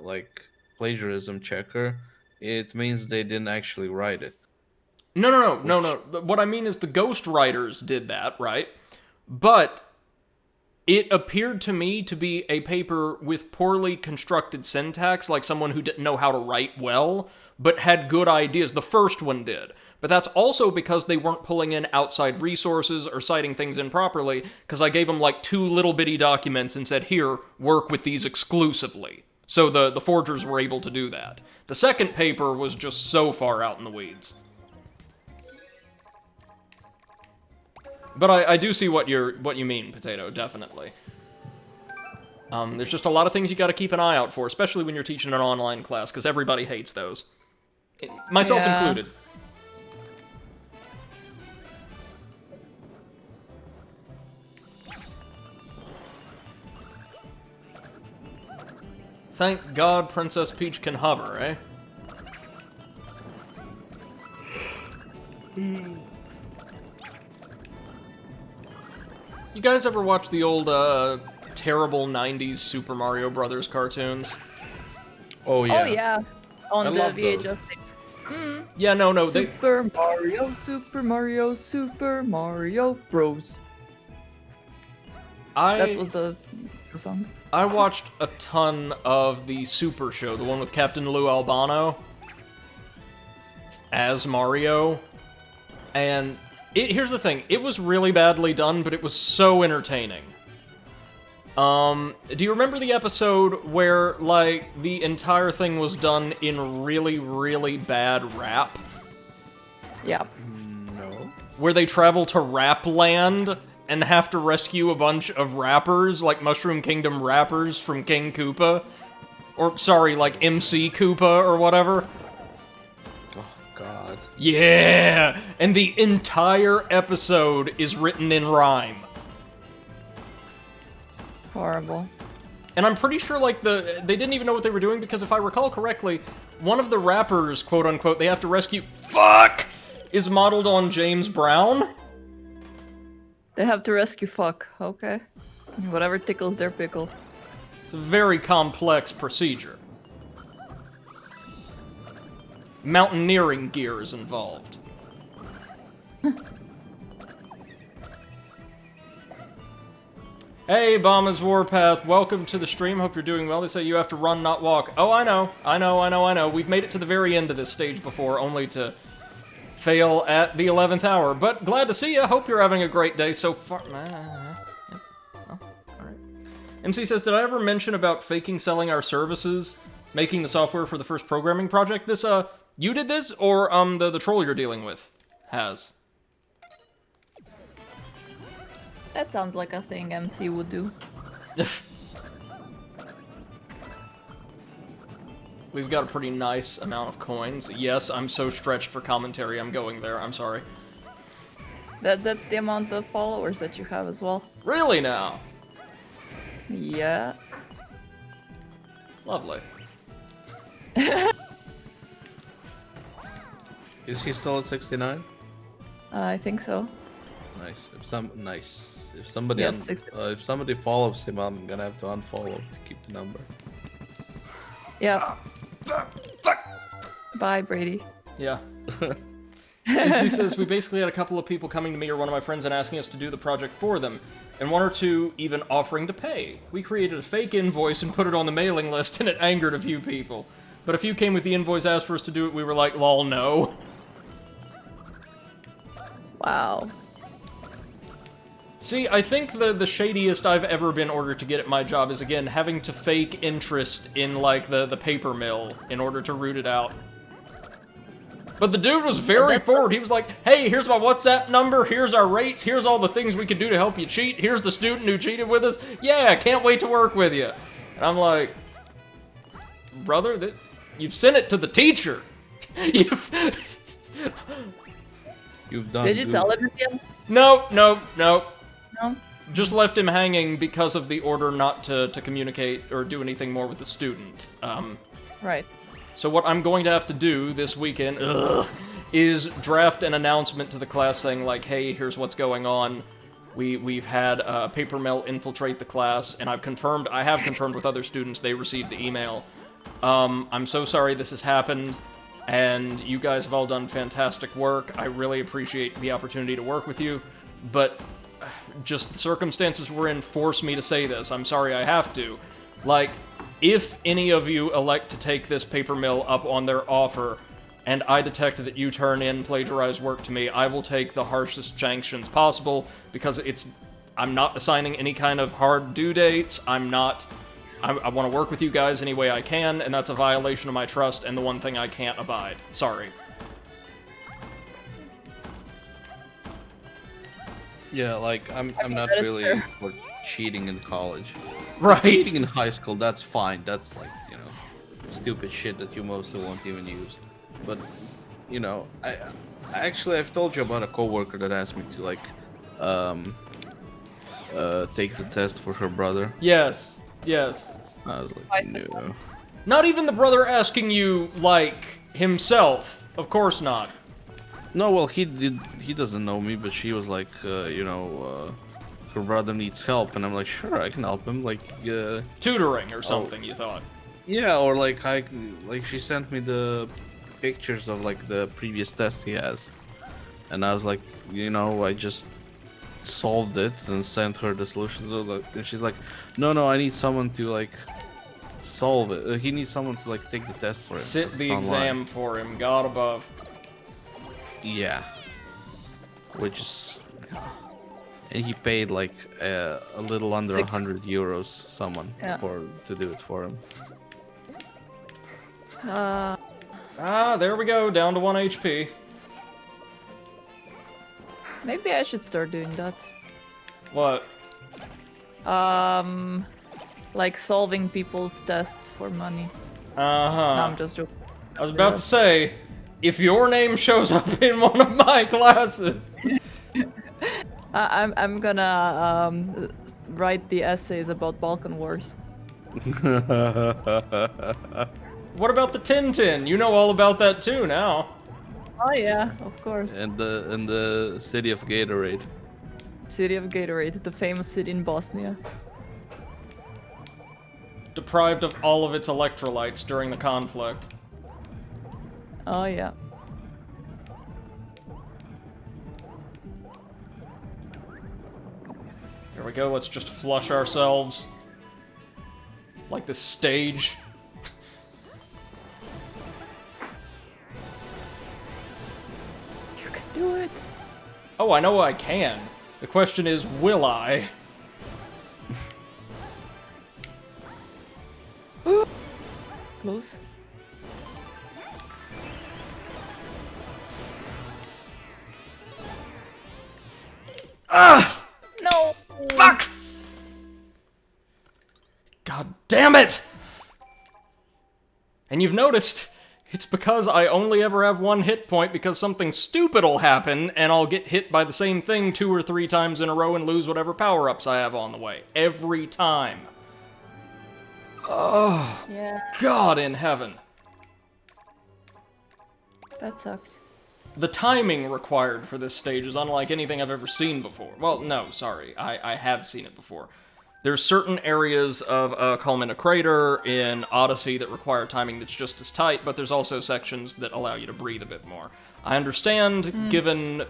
like, plagiarism checker, it means they didn't actually write it. No. What I mean is the ghostwriters did that, right? But it appeared to me to be a paper with poorly constructed syntax, like someone who didn't know how to write well, but had good ideas. The first one did. But that's also because they weren't pulling in outside resources or citing things improperly, because I gave them like 2 little bitty documents and said, here, work with these exclusively. So the forgers were able to do that. The second paper was just so far out in the weeds. But I do see what you mean, Potato, definitely. There's just a lot of things you gotta keep an eye out for, especially when you're teaching an online class, because everybody hates those. Myself Yeah. included. Thank God Princess Peach can hover, eh? You guys ever watch the old, terrible 90s Super Mario Brothers cartoons? Oh yeah. Oh yeah, on I the love VHS those. tapes. Yeah, no, they... Super Mario, Super Mario, Super Mario Bros. That was the song. I watched a ton of the Super Show, the one with Captain Lou Albano as Mario, and here's the thing, it was really badly done, but it was so entertaining. Do you remember the episode where, like, the entire thing was done in really, really bad rap? Yeah. No. Where they travel to Rap Land and have to rescue a bunch of rappers, like Mushroom Kingdom rappers from King Koopa. Or, sorry, like MC Koopa or whatever. Oh god. Yeah! And the entire episode is written in rhyme. Horrible. And I'm pretty sure, like, they didn't even know what they were doing, because if I recall correctly, one of the rappers, quote-unquote, they have to rescue, fuck, is modeled on James Brown. They have to rescue fuck. Okay. Whatever tickles their pickle. It's a very complex procedure. Mountaineering gear is involved. Hey, Bombas Warpath, welcome to the stream. Hope you're doing well. They say you have to run, not walk. Oh, I know. We've made it to the very end of this stage before, only to fail at the 11th hour. But glad to see you. Hope you're having a great day so far. Oh, alright. MC says, did I ever mention about faking selling our services, making the software for the first programming project? This, you did this, or, the troll you're dealing with has? That sounds like a thing MC would do. We've got a pretty nice amount of coins. Yes, I'm so stretched for commentary, I'm going there, I'm sorry. That's the amount of followers that you have as well. Really now? Yeah. Lovely. Is he still at 69? I think so. Nice. If somebody Yes, 60. if somebody follows him, I'm gonna have to unfollow to keep the number. Yeah. Fuck! Bye, Brady. Yeah. He says, we basically had a couple of people coming to me or one of my friends and asking us to do the project for them, and one or two even offering to pay. We created a fake invoice and put it on the mailing list, and it angered a few people. But a few came with the invoice, asked for us to do it, we were like, lol, no. Wow. See, I think the shadiest I've ever been ordered to get at my job is, again, having to fake interest in, like, the paper mill in order to root it out. But the dude was very forward. He was like, hey, here's my WhatsApp number, here's our rates, here's all the things we can do to help you cheat, here's the student who cheated with us. Yeah, can't wait to work with you. And I'm like, brother, you've sent it to the teacher. You've done. Did you tell him again? No. No? Just left him hanging because of the order not to communicate or do anything more with the student. Right. So what I'm going to have to do this weekend is draft an announcement to the class saying, like, hey, here's what's going on. We've had a paper mill infiltrate the class, and I have confirmed with other students they received the email. I'm so sorry this has happened, and you guys have all done fantastic work. I really appreciate the opportunity to work with you, but just the circumstances we're in force me to say this. I'm sorry I have to. Like, if any of you elect to take this paper mill up on their offer, and I detect that you turn in plagiarized work to me, I will take the harshest sanctions possible, because I'm not assigning any kind of hard due dates, I want to work with you guys any way I can, and that's a violation of my trust, and the one thing I can't abide. Sorry. Yeah, like I'm not that is really fair. for cheating in college. Right. Cheating in high school, that's fine. That's like, stupid shit that you mostly won't even use. but you know, I've told you about a coworker that asked me to like um take the test for her brother. Yes, yes. I was like, Bicycle. no. Not even the brother asking you, like, himself. Of course not. No, well, he doesn't know me, but she was like, her brother needs help, and I'm like, sure, I can help him. Like, Tutoring or something, you thought. yeah, or like she sent me the pictures of like the previous test he has, and I was like, I just solved it and sent her the solutions. And she's like, no, I need someone to like solve it. He needs someone to like take the test for him. Sit 'cause the it's online. exam for him, God above. Yeah. Which is, and he paid like a little under Six. 100 euros someone Yeah. to do it for him. Ah, there we go, down to 1 HP. Maybe I should start doing that. What? Like solving people's tests for money. Uh-huh. No, I'm just joking. I was about to say, if your name shows up in one of my classes... I'm gonna write the essays about Balkan Wars. What about the Tintin? You know all about that too now. Oh yeah, of course. And the city of Gatorade. City of Gatorade, the famous city in Bosnia. Deprived of all of its electrolytes during the conflict. Oh yeah. Here we go, let's just flush ourselves. Like this stage. You can do it. Oh, I know I can. The question is, will I? Close. Ah! No. Fuck! God damn it! And you've noticed, it's because I only ever have one hit point because something stupid'll happen and I'll get hit by the same thing 2 or 3 times in a row and lose whatever power-ups I have on the way. Every time. Oh, Yeah, God in heaven. that sucks. The timing required for this stage is unlike anything I've ever seen before. Well, no, sorry. I have seen it before. There's certain areas of Calm in a Crater in Odyssey that require timing that's just as tight, but there's also sections that allow you to breathe a bit more. I understand, given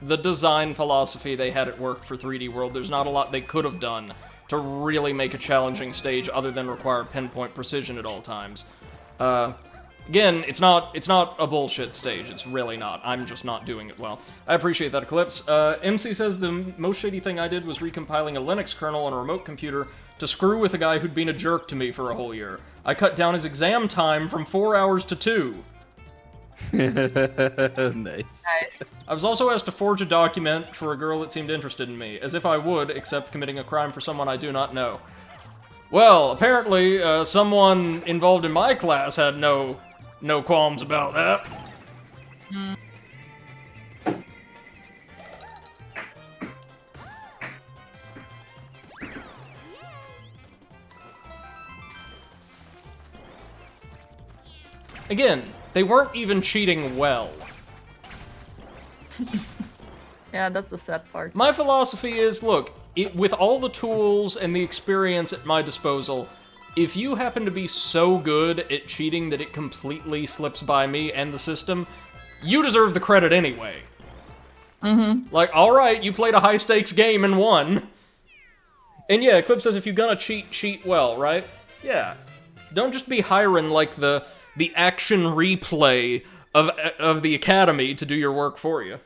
the design philosophy they had at work for 3D World, there's not a lot they could have done to really make a challenging stage other than require pinpoint precision at all times. Again, it's not a bullshit stage. It's really not. I'm just not doing it well. I appreciate that, Eclipse. MC says the most shady thing I did was recompiling a Linux kernel on a remote computer to screw with a guy who'd been a jerk to me for a whole year. I cut down his exam time from 4 hours to 2. Nice. Nice. I was also asked to forge a document for a girl that seemed interested in me, as if I would, except committing a crime for someone I do not know. Well, apparently, someone involved in my class had no qualms about that. Again, they weren't even cheating well. Yeah, that's the sad part. My philosophy is, look, with all the tools and the experience at my disposal, if you happen to be so good at cheating that it completely slips by me and the system, you deserve the credit anyway. Mm-hmm. Like, alright, you played a high-stakes game and won. And yeah, Eclipse says if you're gonna cheat well, right? Yeah. Don't just be hiring, like, the action replay of the Academy to do your work for you.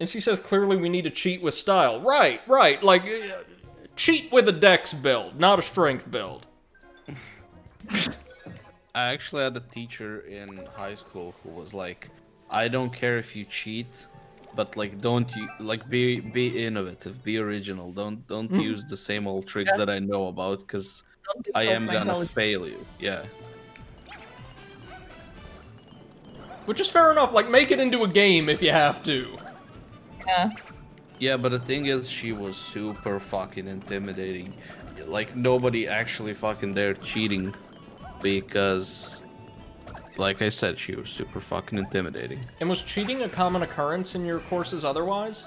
And she says, clearly we need to cheat with style. Right, like... cheat with a dex build, not a strength build. I actually had a teacher in high school who was like, I don't care if you cheat, but like don't you like be innovative, be original. Don't use the same old tricks that I know about because Don't do I am gonna self-mentality. fail you. Yeah. Which is fair enough, like, make it into a game if you have to. Yeah. Yeah, but the thing is, she was super fucking intimidating. Like, nobody actually fucking dared cheating because, like I said, she was super fucking intimidating. And was cheating a common occurrence in your courses otherwise?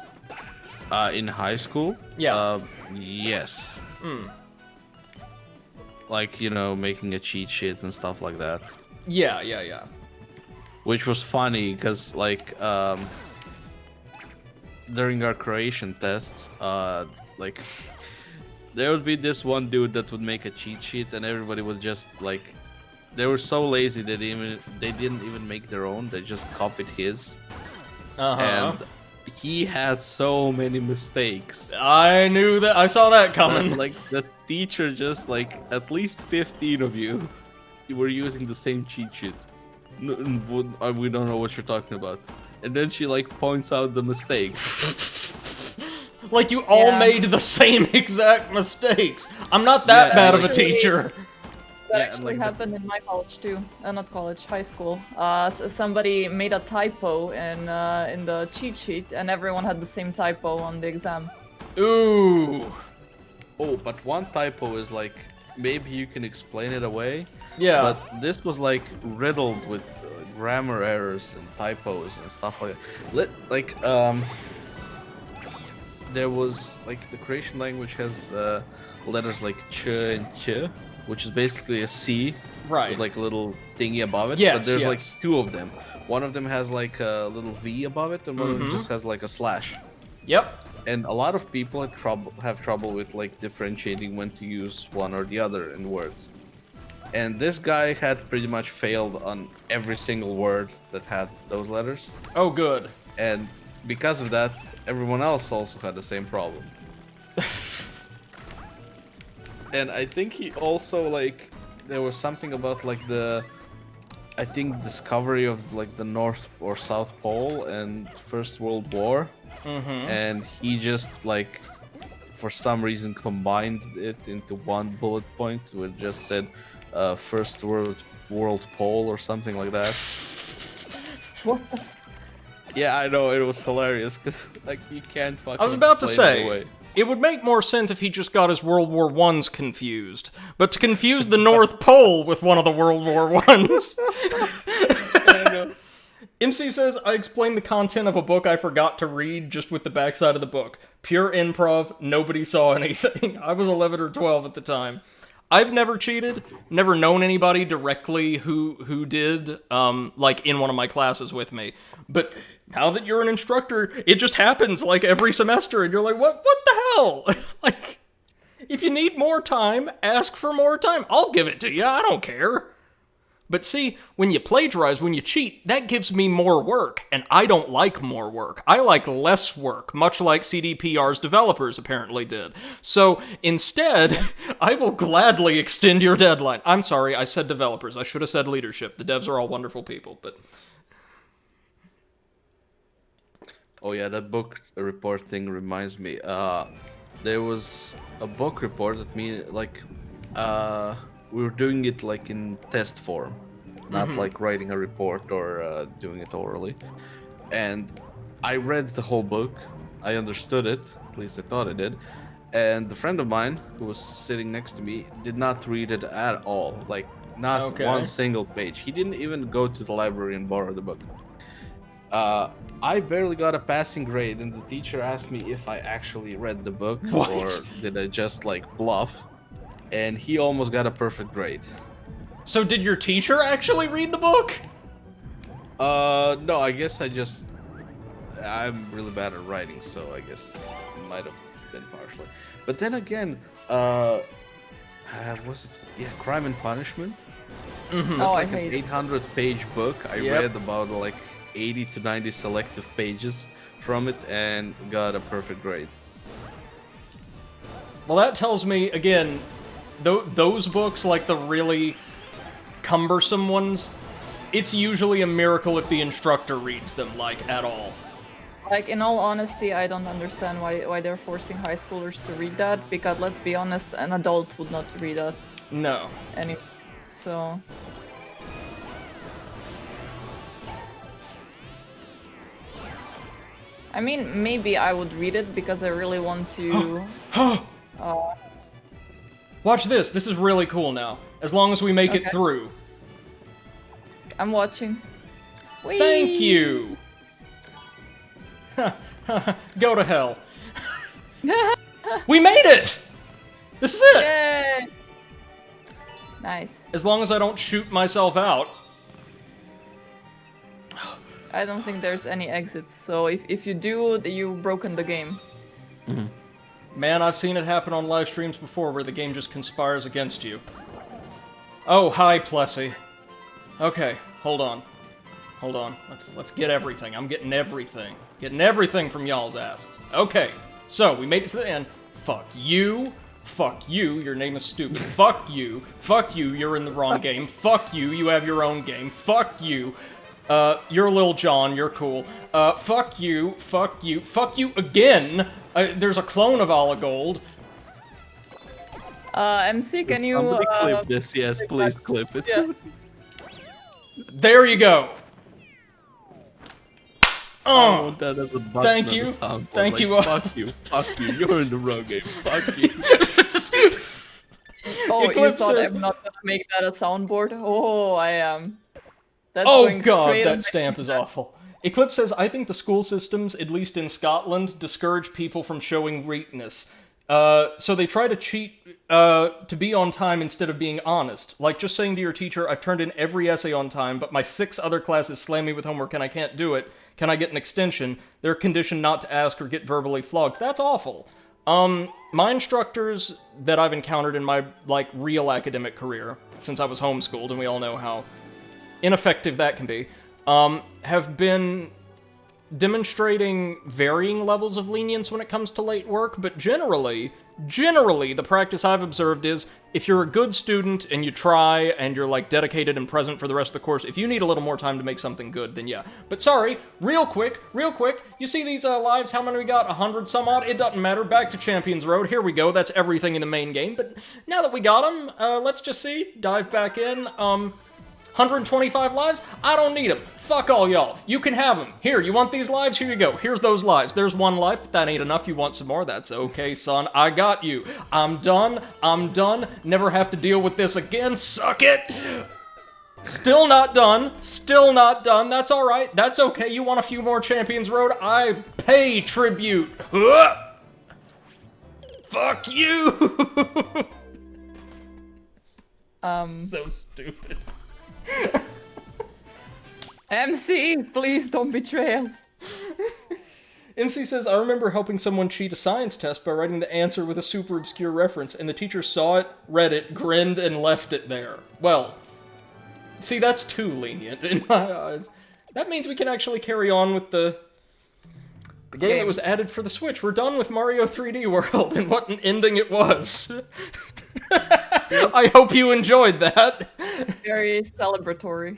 In high school? Yeah. Yes. Like, you know, making a cheat sheet and stuff like that. Yeah. Which was funny, because, like, during our creation tests, like, there would be this one dude that would make a cheat sheet, and everybody would just, like, they were so lazy that they didn't even make their own, they just copied his. And he had so many mistakes. I knew that. I saw that coming. Like, the teacher just, like, at least 15 of you were using the same cheat sheet. We don't know what you're talking about. And then she, like, points out the mistakes. Like, you all made the same exact mistakes. I'm not that bad of a teacher. That actually happened in my college too. Not college, high school. Somebody made a typo in the cheat sheet, and everyone had the same typo on the exam. Ooh. Oh, but one typo is like, maybe you can explain it away. Yeah. But this was like riddled with grammar errors and typos and stuff like that. There was like the creation language has letters like ch and ch, which is basically a C, right, with like a little thingy above it. Yes, but there's yes. like two of them. One of them has like a little V above it, and one of them just has like a slash. Yep. And a lot of people have trouble with like differentiating when to use one or the other in words. And this guy had pretty much failed on every single word that had those letters. Oh, good. And because of that, everyone else also had the same problem. And I think he also, like, there was something about like I think discovery of like the North or South Pole and First World War. And he just like for some reason combined it into one bullet point where it just said First World Pole or something like that. What the? Yeah, I know, it was hilarious because like you can't fucking. I was about to explain it say, away. it would make more sense if he just got his World War I's confused. But to confuse the North Pole with one of the World War I's. I know. MC says, I explained the content of a book I forgot to read just with the backside of the book. Pure improv, nobody saw anything. I was 11 or 12 at the time. I've never cheated, never known anybody directly who did, like, in one of my classes with me. But now that you're an instructor, it just happens, like, every semester, and you're like, what the hell? Like, if you need more time, ask for more time. I'll give it to you, I don't care. But see, when you plagiarize, when you cheat, that gives me more work, and I don't like more work. I like less work, much like CDPR's developers apparently did. So, instead, I will gladly extend your deadline. I'm sorry, I said developers. I should have said leadership. The devs are all wonderful people, but... Oh yeah, that book report thing reminds me. There was a book report that we were doing it like in test form, not like writing a report or doing it orally. And I read the whole book. I understood it, at least I thought I did. And the friend of mine who was sitting next to me did not read it at all. Like, not one single page. He didn't even go to the library and borrow the book. I barely got a passing grade, and the teacher asked me if I actually read the book or did I just like bluff. And he almost got a perfect grade. So did your teacher actually read the book? No, I guess I'm really bad at writing, so I guess it might have been partially. But then again, was it, Crime and Punishment? That's like an 800-page book. I read about like 80 to 90 selective pages from it and got a perfect grade. Well, that tells me, again, those books, like the really cumbersome ones, it's usually a miracle if the instructor reads them, like, at all. Like, in all honesty, I don't understand why they're forcing high schoolers to read that, because let's be honest, an adult would not read that. No. I mean, maybe I would read it because I really want to. Watch this. This is really cool now. As long as we make it Okay. through. I'm watching. Thank you. Go to hell. We made it! This is it! Yay! Nice. As long as I don't shoot myself out. I don't think there's any exits, so if you do, you've broken the game. Man, I've seen it happen on live streams before where the game just conspires against you. Oh, hi, Plessy. Okay, hold on. Hold on. Let's get everything. I'm getting everything. Getting everything from y'all's asses. Okay, so we made it to the end. Fuck you. Fuck you, your name is stupid. Fuck you. Fuck you, you're in the wrong game. Fuck you, you have your own game. Fuck you. You're Lil Jon, you're cool. Fuck you, fuck you, fuck you again! There's a clone of Oligold. MC, can you Somebody clip this, yes, please clip it. Yeah. There you go! I want that as a button Thank on the you. soundboard, Thank like, you. Fuck you, fuck you, you're in the wrong game, fuck you. Oh, you Eclipse thought says- I'm not gonna make that a soundboard? Oh, I am. That's Oh going god, straight on that my stamp is stream deck. awful. Eclipse says, I think the school systems, at least in Scotland, discourage people from showing weakness. So they try to cheat to be on time instead of being honest. Like just saying to your teacher, I've turned in every essay on time, but my 6 other classes slam me with homework and I can't do it. Can I get an extension? They're conditioned not to ask or get verbally flogged. That's awful. My instructors that I've encountered in my, like, real academic career, since I was homeschooled, and we all know how ineffective that can be, have been demonstrating varying levels of lenience when it comes to late work, but generally, the practice I've observed is, if you're a good student and you try and you're, like, dedicated and present for the rest of the course, if you need a little more time to make something good, then yeah. But sorry, real quick, you see these lives, how many we got? 100 some odd? It doesn't matter, back to Champions Road, here we go, that's everything in the main game, but now that we got them, let's just see, dive back in, 125 lives? I don't need them. Fuck all y'all. You can have them. Here, you want these lives? Here you go. Here's those lives. There's 1 life, but that ain't enough. You want some more? That's okay, son. I got you. I'm done. I'm done. Never have to deal with this again. Suck it. Still not done. Still not done. That's alright. That's okay. You want a few more Champions Road? I pay tribute. Huh? Fuck you. So stupid. MC, please don't betray us. MC says, I remember helping someone cheat a science test by writing the answer with a super obscure reference, and the teacher saw it, read it, grinned, and left it there. Well, see, that's too lenient in my eyes. That means we can actually carry on with the game that was added for the Switch. We're done with Mario 3D World, and what an ending it was. I hope you enjoyed that. Very celebratory.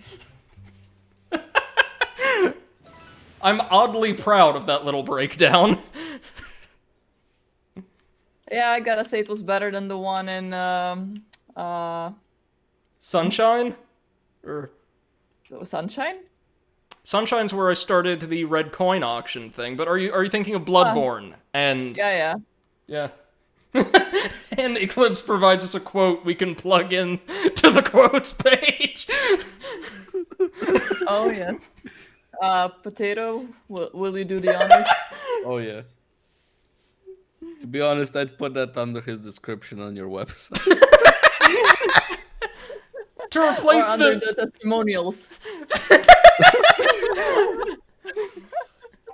I'm oddly proud of that little breakdown. Yeah, I gotta say it was better than the one in Sunshine? Or Sunshine? Sunshine's where I started the red coin auction thing, but are you thinking of Bloodborne? And Yeah. yeah. And Eclipse provides us a quote we can plug in to the quotes page. Oh yeah. Potato, will you do the honors? Oh yeah. To be honest, I'd put that under his description on your website. To replace Or under the testimonials.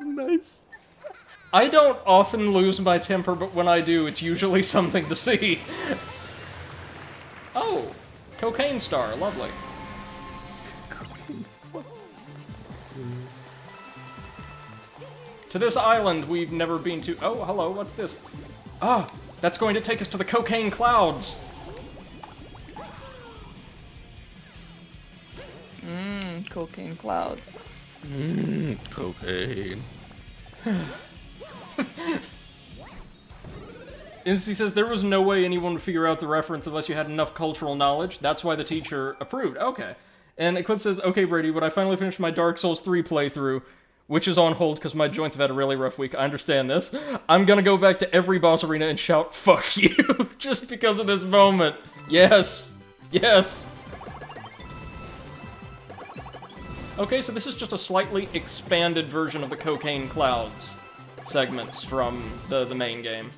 Nice. I don't often lose my temper, but when I do, it's usually something to see. Oh, Cocaine Star, lovely. To this island we've never been to. Oh, hello, what's this? Ah, that's going to take us to the Cocaine Clouds. Cocaine clouds. Cocaine. MC says there was no way anyone would figure out the reference unless you had enough cultural knowledge. That's why the teacher approved. Okay. And Eclipse says, okay, Brady, when I finally finish my Dark Souls 3 playthrough, which is on hold because my joints have had a really rough week. I understand this. I'm gonna go back to every boss arena and shout, fuck you, just because of this moment. Yes. Yes. Okay, so this is just a slightly expanded version of the Cocaine Clouds segments from the main game.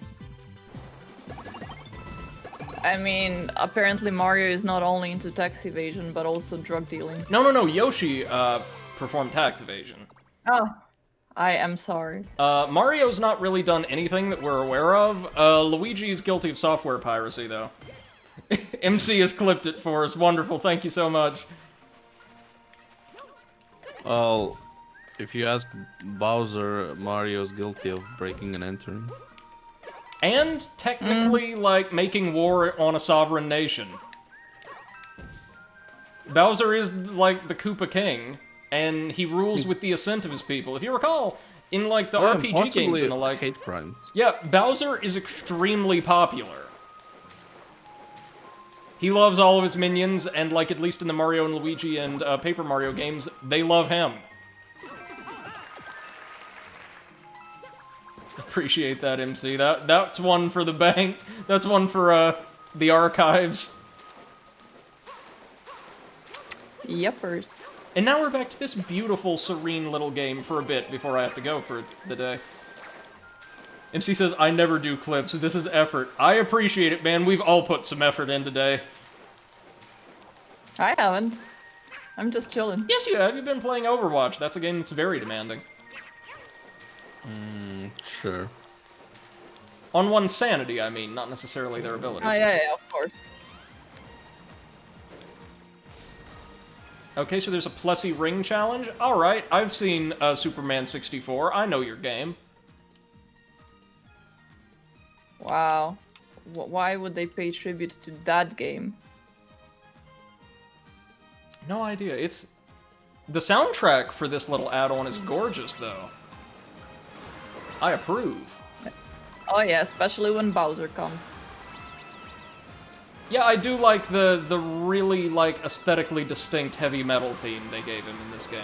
I mean, apparently Mario is not only into tax evasion, but also drug dealing. No, Yoshi, performed tax evasion. Oh, I am sorry. Mario's not really done anything that we're aware of. Luigi's guilty of software piracy, though. MC has clipped it for us. Wonderful, thank you so much. Well, if you ask Bowser, Mario's guilty of breaking and entering. And technically, like, making war on a sovereign nation. Bowser is, like, the Koopa King, and he rules with the assent of his people. If you recall, in, like, the RPG games and the like... hate crimes. Yeah, Bowser is extremely popular. He loves all of his minions, and, like, at least in the Mario and Luigi and Paper Mario games, they love him. Appreciate that, MC. That's one for the bank. That's one for, the archives. Yuppers. And now we're back to this beautiful, serene little game for a bit before I have to go for the day. MC says, I never do clips. This is effort. I appreciate it, man. We've all put some effort in today. I haven't. I'm just chilling. Yes, you have. You've been playing Overwatch. That's a game that's very demanding. Sure. On one's sanity, I mean, not necessarily their abilities. Oh, yeah, of course. Okay, so there's a Plessy Ring challenge. Alright, I've seen Superman 64. I know your game. Wow. Why would they pay tribute to that game? No idea. It's... The soundtrack for this little add-on is gorgeous, though. I approve. Oh yeah, especially when Bowser comes. Yeah, I do like the really, like, aesthetically distinct heavy metal theme they gave him in this game.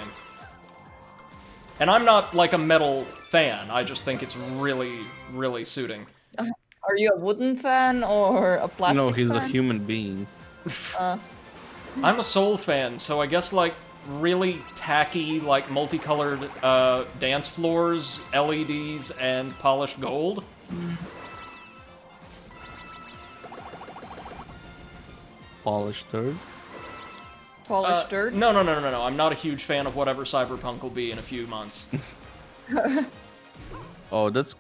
And I'm not, like, a metal fan. I just think it's really, really suiting. Are you a wooden fan or a plastic No, he's fan? a human being. I'm a Soul fan, so I guess, like, really tacky, like, multicolored dance floors, LEDs, and polished gold. Polished turd. Polished dirt? No. I'm not a huge fan of whatever Cyberpunk will be in a few months. Oh, that's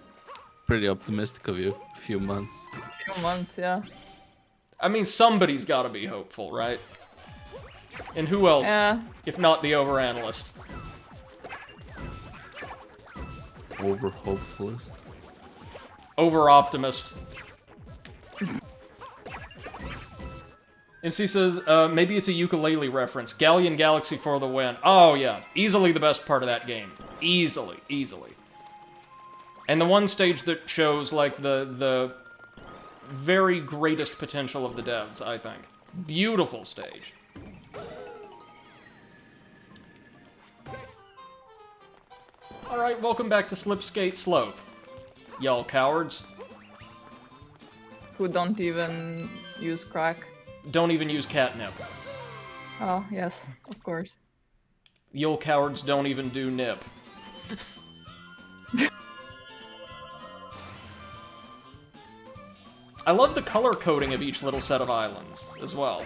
pretty optimistic of you. A few months. A few months, yeah. I mean, somebody's gotta be hopeful, right? And who else, if not the overanalyst? Over hopefulest. Over-optimist. MC says, maybe it's a ukulele reference. Galleon Galaxy for the win. Oh, yeah. Easily the best part of that game. Easily. And the one stage that shows, like, the very greatest potential of the devs, I think. Beautiful stage. Alright, welcome back to Slipskate Slope. Y'all cowards. Who don't even use crack. Don't even use catnip. Oh, yes, of course. Y'all cowards don't even do nip. I love the color coding of each little set of islands, as well.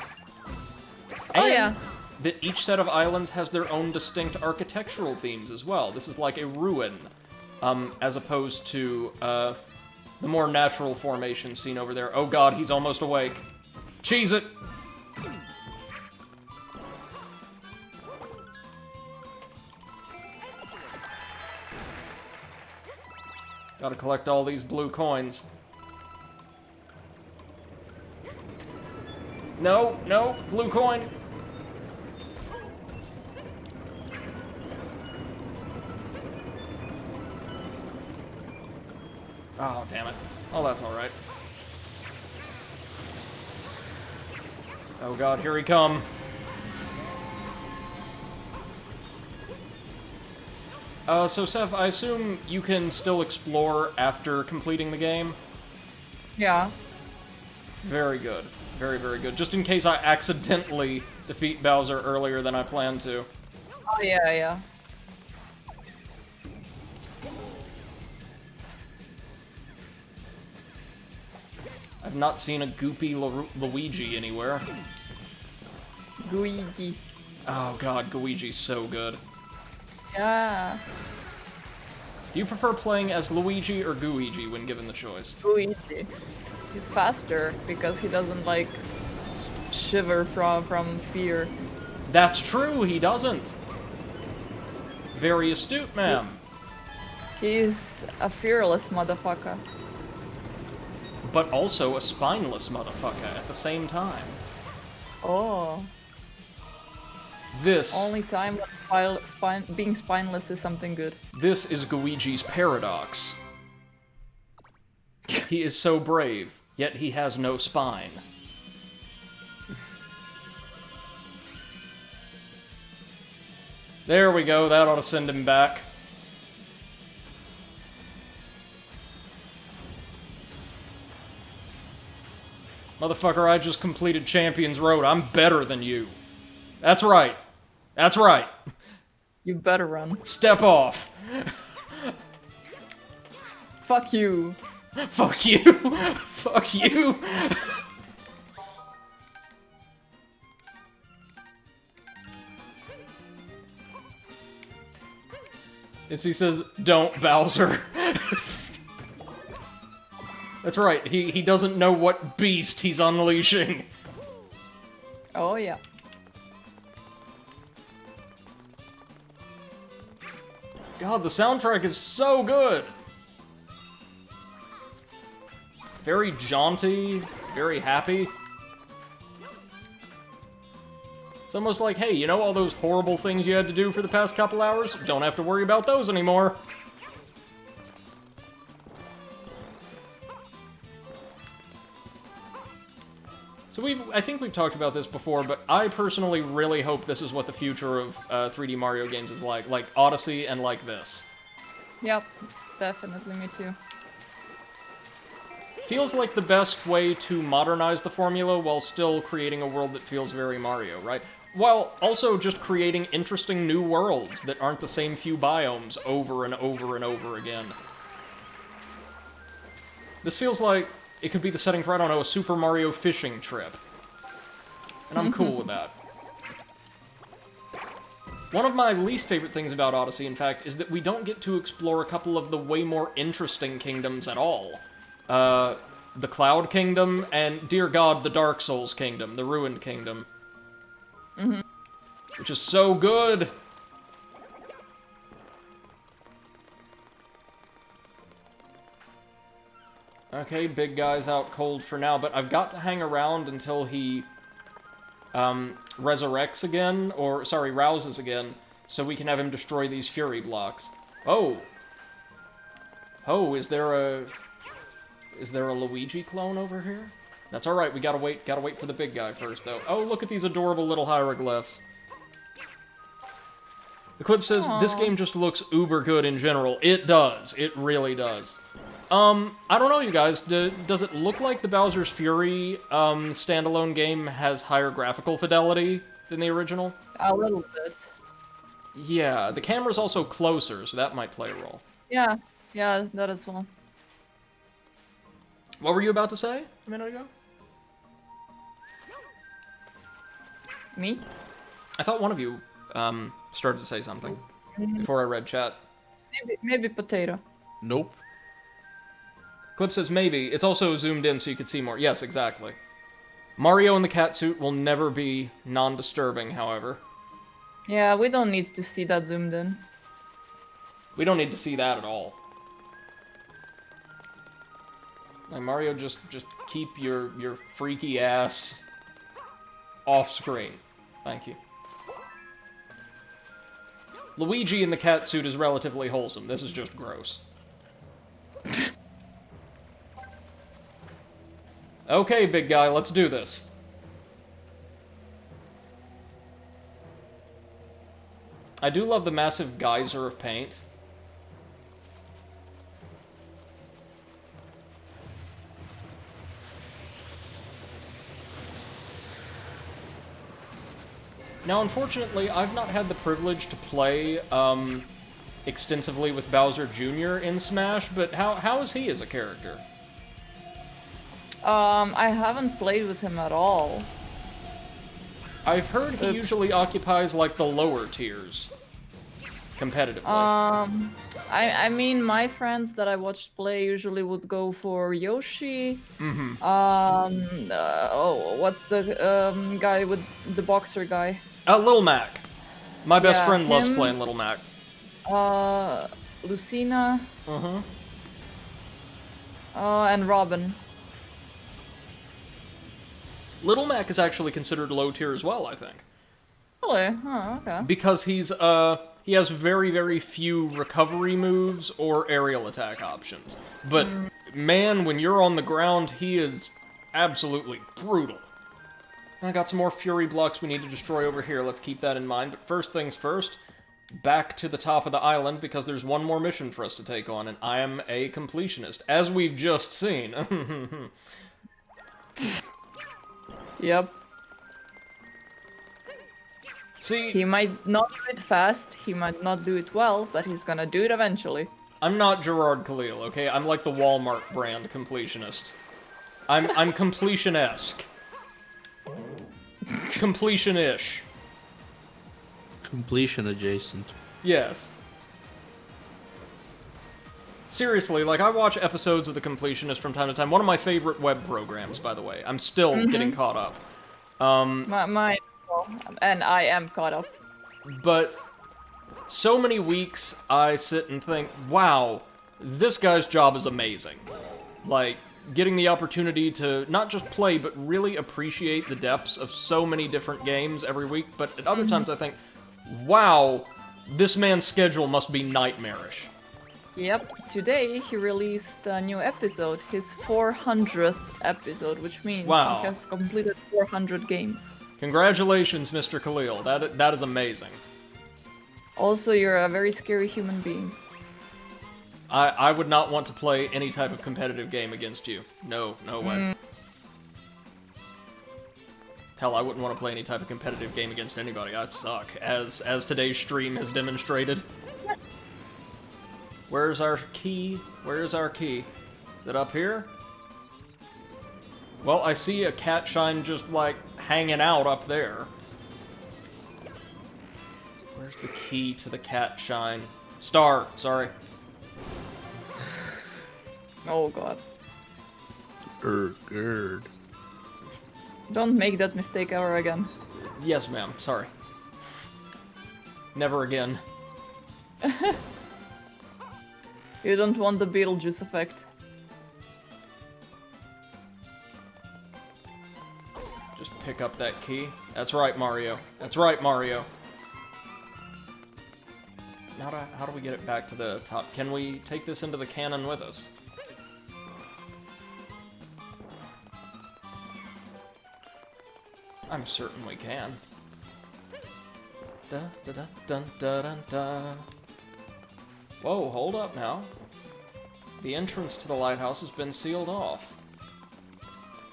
Oh, yeah. That each set of islands has their own distinct architectural themes as well. This is like a ruin, as opposed to the more natural formation seen over there. Oh god, he's almost awake. Cheese it! Gotta collect all these blue coins. No, blue coin! Oh, damn it. Oh, that's alright. Oh god, here he come. So Seth, I assume you can still explore after completing the game? Yeah. Very good. Very, very good. Just in case I accidentally defeat Bowser earlier than I planned to. Oh, yeah, yeah. I've not seen a goopy Luigi anywhere. Luigi. Oh god, Luigi's so good. Yeah. Do you prefer playing as Luigi or Gooigi when given the choice? Luigi. He's faster because he doesn't like shiver from fear. That's true, he doesn't. Very astute, ma'am. He's a fearless motherfucker. But also a spineless motherfucker at the same time. Oh. This Only time when being spineless is something good. This is Luigi's paradox. He is so brave, yet he has no spine. There we go, that ought to send him back. Motherfucker, I just completed Champions Road. I'm better than you. That's right. That's right. You better run. Step off. Fuck you. Fuck you. Fuck you. As he says, don't, Bowser. That's right, he doesn't know what beast he's unleashing. Oh, yeah. God, the soundtrack is so good! Very jaunty, very happy. It's almost like, hey, you know all those horrible things you had to do for the past couple hours? Don't have to worry about those anymore. So I think we've talked about this before, but I personally really hope this is what the future of 3D Mario games is like Odyssey and like this. Yep, definitely me too. Feels like the best way to modernize the formula while still creating a world that feels very Mario, right? While also just creating interesting new worlds that aren't the same few biomes over and over and over again. This feels like it could be the setting for, I don't know, a Super Mario fishing trip. And I'm cool with that. One of my least favorite things about Odyssey, in fact, is that we don't get to explore a couple of the way more interesting kingdoms at all. The Cloud Kingdom, and, dear God, the Dark Souls Kingdom, the Ruined Kingdom. Mm-hmm. Which is so good! Okay, big guy's out cold for now, but I've got to hang around until he, resurrects again, or, sorry, rouses again, so we can have him destroy these Fury blocks. Oh! Oh, is there a Luigi clone over here? That's alright, we gotta wait for the big guy first, though. Oh, look at these adorable little hieroglyphs. The clip says, this game just looks uber good in general. It does. It really does. I don't know, you guys. Does it look like the Bowser's Fury standalone game has higher graphical fidelity than the original? A little bit. Yeah, the camera's also closer, so that might play a role. Yeah, yeah, that as well. What were you about to say a minute ago? Me? I thought one of you started to say something before I read chat. Maybe potato. Nope. Clip says maybe. It's also zoomed in so you could see more. Yes, exactly. Mario in the catsuit will never be non-disturbing, however. Yeah, we don't need to see that zoomed in. We don't need to see that at all. Like, Mario, just keep your freaky ass off screen. Thank you. Luigi in the catsuit is relatively wholesome. This is just gross. Okay, big guy, let's do this. I do love the massive geyser of paint. Now, unfortunately, I've not had the privilege to play extensively with Bowser Jr. in Smash, but how is he as a character? I haven't played with him at all. I've heard he Oops. usually occupies, like, the lower tiers, competitively. I mean, my friends that I watched play usually would go for Yoshi. What's the guy with the boxer guy? Lil Mac. My best Yeah, friend loves him. playing Little Mac. Lucina. Uh-huh. And Robin. Little Mac is actually considered low tier as well, I think. Really? Oh, okay. Because he has very, very few recovery moves or aerial attack options. But, man, when you're on the ground, he is absolutely brutal. I got some more Fury blocks we need to destroy over here, let's keep that in mind. But first things first, back to the top of the island, because there's one more mission for us to take on, and I am a completionist, as we've just seen. Yep. See, He might not do it fast, he might not do it well, but he's gonna do it eventually. I'm not Gerard Khalil, okay? I'm like the Walmart brand completionist. I'm completion-esque. Completion-ish. Completion adjacent. Yes. Seriously, like, I watch episodes of The Completionist from time to time. One of my favorite web programs, by the way. I'm still getting caught up. And I am caught up. But so many weeks I sit and think, wow, this guy's job is amazing. Like, getting the opportunity to not just play, but really appreciate the depths of so many different games every week. But at other times I think, wow, this man's schedule must be nightmarish. Yep, today he released a new episode, his 400th episode, which means Wow. he has completed 400 games. Congratulations, Mr. Khalil. That is amazing. Also, you're a very scary human being. I would not want to play any type of competitive game against you. No way. Hell, I wouldn't want to play any type of competitive game against anybody. I suck, as today's stream has demonstrated. Where's our key? Where's our key? Is it up here? Well, I see a cat shine just, like, hanging out up there. Where's the key to the cat shine? Star, sorry. Oh god. Gerd. Don't make that mistake ever again. Yes, ma'am, sorry. Never again. You don't want the Beetlejuice effect. Just pick up that key. That's right, Mario. That's right, Mario. Now, how do we get it back to the top? Can we take this into the cannon with us? I'm certain we can. Da da da dun da dun da. Whoa, hold up now. The entrance to the lighthouse has been sealed off.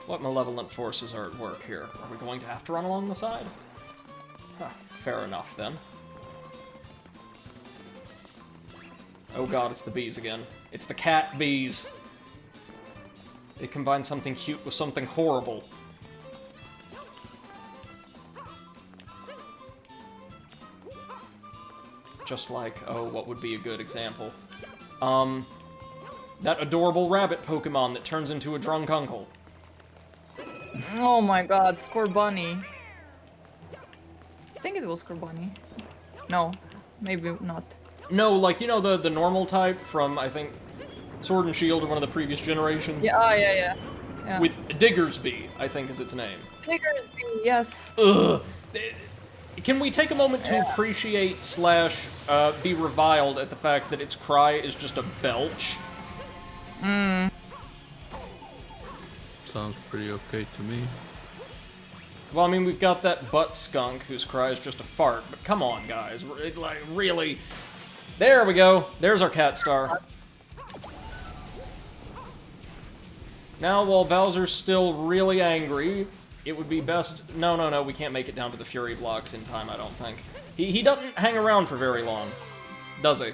What malevolent forces are at work here? Are we going to have to run along the side? Huh, fair enough then. Oh god, it's the bees again. It's the cat bees. They combine something cute with something horrible. Just like, oh, what would be a good example? That adorable rabbit Pokemon that turns into a drunk uncle. Oh my god, Scorbunny. I think it was Scorbunny. No, maybe not. No, like, you know the normal type from, I think, Sword and Shield or one of the previous generations? Yeah, yeah. With Diggersby, I think is its name. Diggersby, yes. Ugh. Can we take a moment to appreciate slash be reviled at the fact that its cry is just a belch? Sounds pretty okay to me. Well, I mean, we've got that butt skunk whose cry is just a fart, but come on, guys. Like, really? There we go. There's our cat star. Now, while Bowser's still really angry, it would be best... No, we can't make it down to the Fury blocks in time, I don't think. He doesn't hang around for very long, does he?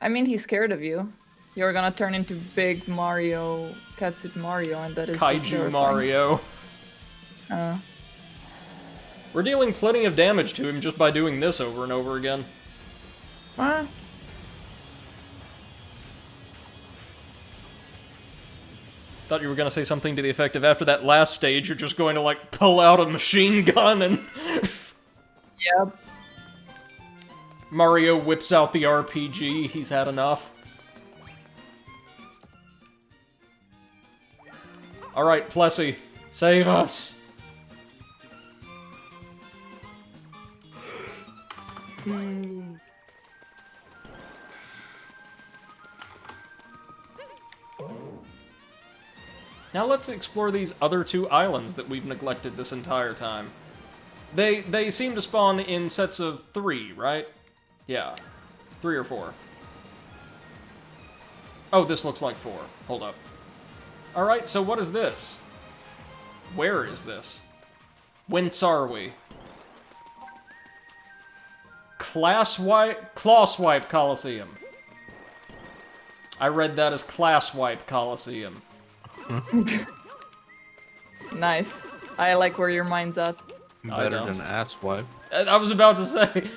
I mean, he's scared of you. You're gonna turn into big Mario, Katsuit Mario, and that is just Kaiju terrifying. Mario. Uh, We're dealing plenty of damage to him just by doing this over and over again. uh, Thought you were gonna say something to the effect of after that last stage, you're just going to, like, pull out a machine gun and... yeah. Mario whips out the RPG, he's had enough. Alright, Plessy, save us! Now let's explore these other two islands that we've neglected this entire time. They seem to spawn in sets of 3, right? Yeah. 3 or 4. Oh, this looks like 4. Hold up. Alright, so what is this? Where is this? Whence are we? Claw Swipe Coliseum. I read that as Class Wipe Coliseum. Nice. I like where your mind's at. Better don't. than ass wipe. I was about to say,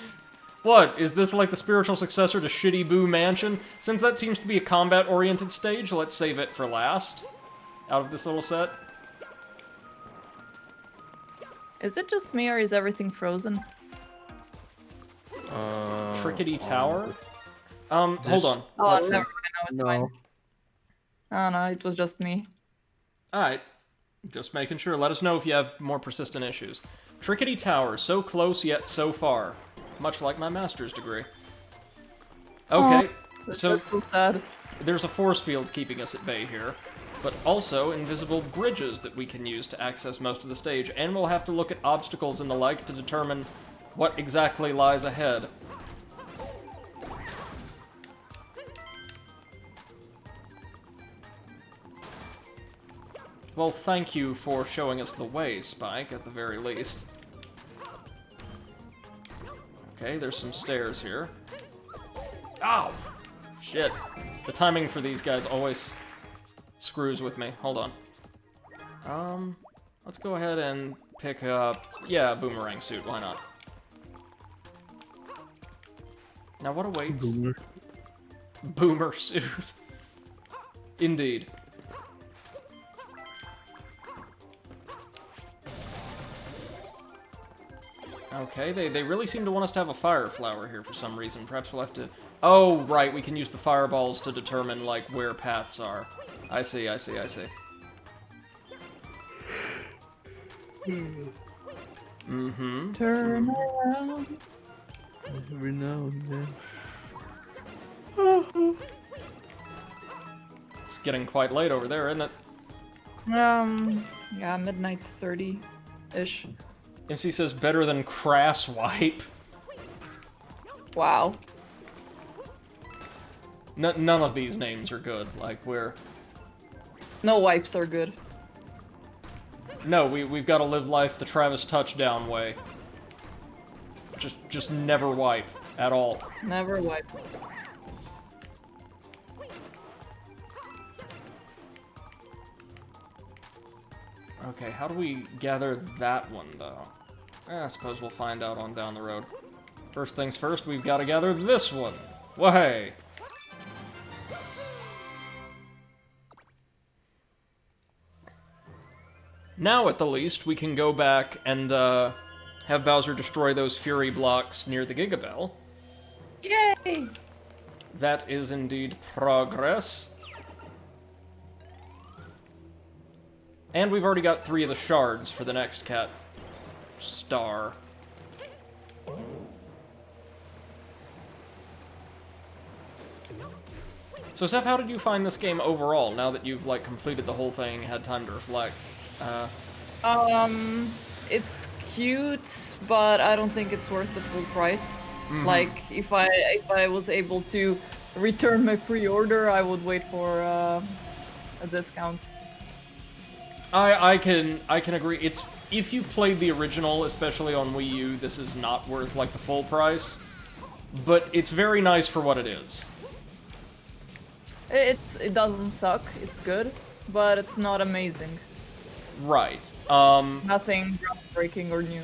what, is this like the spiritual successor to Shitty Boo Mansion? Since that seems to be a combat-oriented stage, let's save it for last, out of this little set. Is it just me or is everything frozen? Trickety Tower? Hold on. Oh, Let's never see. mind. No, it's fine. Oh no, it was just me. Alright, just making sure. Let us know if you have more persistent issues. Trickety Tower, so close yet so far. Much like my master's degree. Okay, That's so so sad. there's a force field keeping us at bay here, but also invisible bridges that we can use to access most of the stage, and we'll have to look at obstacles and the like to determine what exactly lies ahead. Well, thank you for showing us the way, Spike, at the very least. Okay, there's some stairs here. Ow! Shit. The timing for these guys always screws with me. Hold on. Let's go ahead and pick up... Yeah, Boomerang Suit, why not? Now what awaits? Boomer Suit. Indeed. Okay, they really seem to want us to have a fire flower here for some reason. Perhaps we'll have to... Oh, right, we can use the fireballs to determine, like, where paths are. I see. Mm-hmm. Turn around. Every now and then. It's getting quite late over there, isn't it? Yeah, midnight 30-ish. MC says better than Crass Wipe. Wow. None of these names are good. Like, we're... No wipes are good. No, we've got to live life the Travis Touchdown way. Just never wipe. At all. Never wipe. Okay, how do we gather that one, though? I suppose we'll find out on down the road. First things first, we've got to gather this one. Way. Now, at the least, we can go back and have Bowser destroy those Fury blocks near the Gigabell. Yay! That is indeed progress. And we've already got 3 of the shards for the next cat star. So, Seth, how did you find this game overall, now that you've, like, completed the whole thing, had time to reflect? It's cute, but I don't think it's worth the full price. Mm-hmm. Like, if I was able to return my pre-order, I would wait for a discount. I can agree. It's if you played the original, especially on Wii U, this is not worth like the full price. But it's very nice for what it is. It doesn't suck. It's good, but it's not amazing. Right. Nothing groundbreaking or new.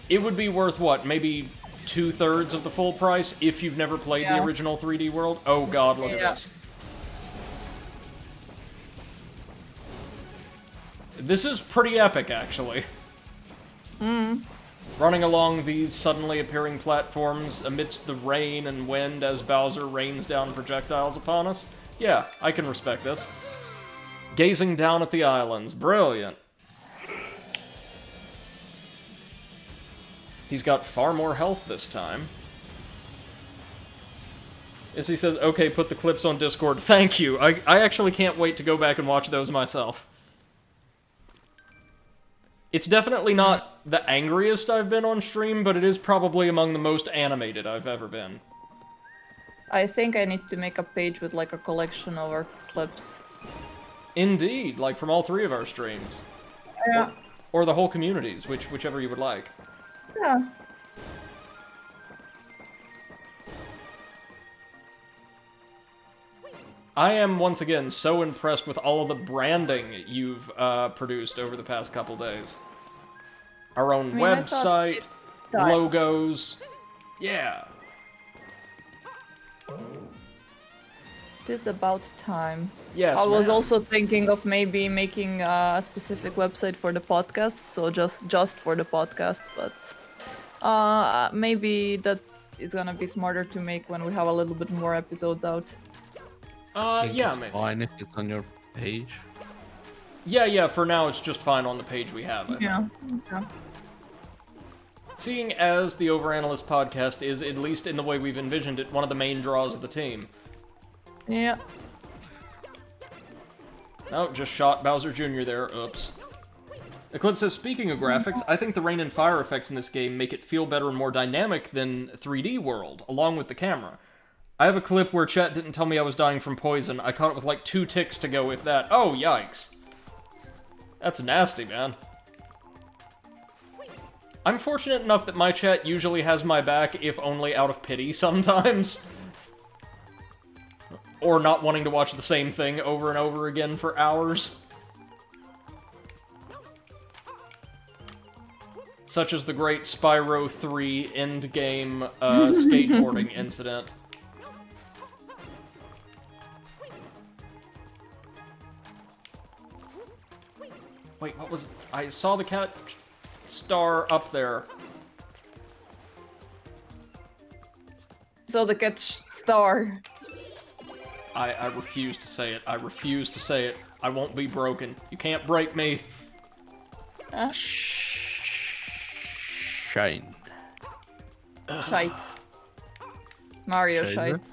It would be worth what? Maybe 2/3 of the full price if you've never played the Yeah. original 3D World. Oh god, look at Yeah. this. This is pretty epic, actually. Running along these suddenly appearing platforms amidst the rain and wind as Bowser rains down projectiles upon us. Yeah, I can respect this. Gazing down at the islands. Brilliant. He's got far more health this time. As he says, okay, put the clips on Discord. Thank you. I actually can't wait to go back and watch those myself. It's definitely not the angriest I've been on stream, but it is probably among the most animated I've ever been. I think I need to make a page with like a collection of our clips. Indeed, like from all 3 of our streams. Yeah. Or the whole communities, whichever you would like. Yeah. I am, once again, so impressed with all of the branding you've produced over the past couple days. Our own I thought website, it died. logos. Yeah. It is about time. Yes, I was ma'am. also thinking of maybe making a specific website for the podcast, so just for the podcast, but maybe that is gonna be smarter to make when we have a little bit more episodes out. Yeah, it's maybe. fine if it's on your page. Yeah, for now it's just fine on the page we have. I think. Yeah. Okay. Seeing as the Overanalyst podcast is, at least in the way we've envisioned it, one of the main draws of the team. Yeah. Oh, just shot Bowser Jr. there. Oops. Eclipse says, speaking of graphics, I think the rain and fire effects in this game make it feel better and more dynamic than 3D World, along with the camera. I have a clip where chat didn't tell me I was dying from poison. I caught it with like 2 ticks to go with that. Oh, yikes. That's nasty, man. I'm fortunate enough that my chat usually has my back, if only out of pity sometimes. Or not wanting to watch the same thing over and over again for hours. Such as the great Spyro 3 endgame skateboarding incident. Wait, what was... I saw the cat star up there. So the cat star. I refuse to say it. I refuse to say it. I won't be broken. You can't break me. Shine. Shite. Mario Shader? shite.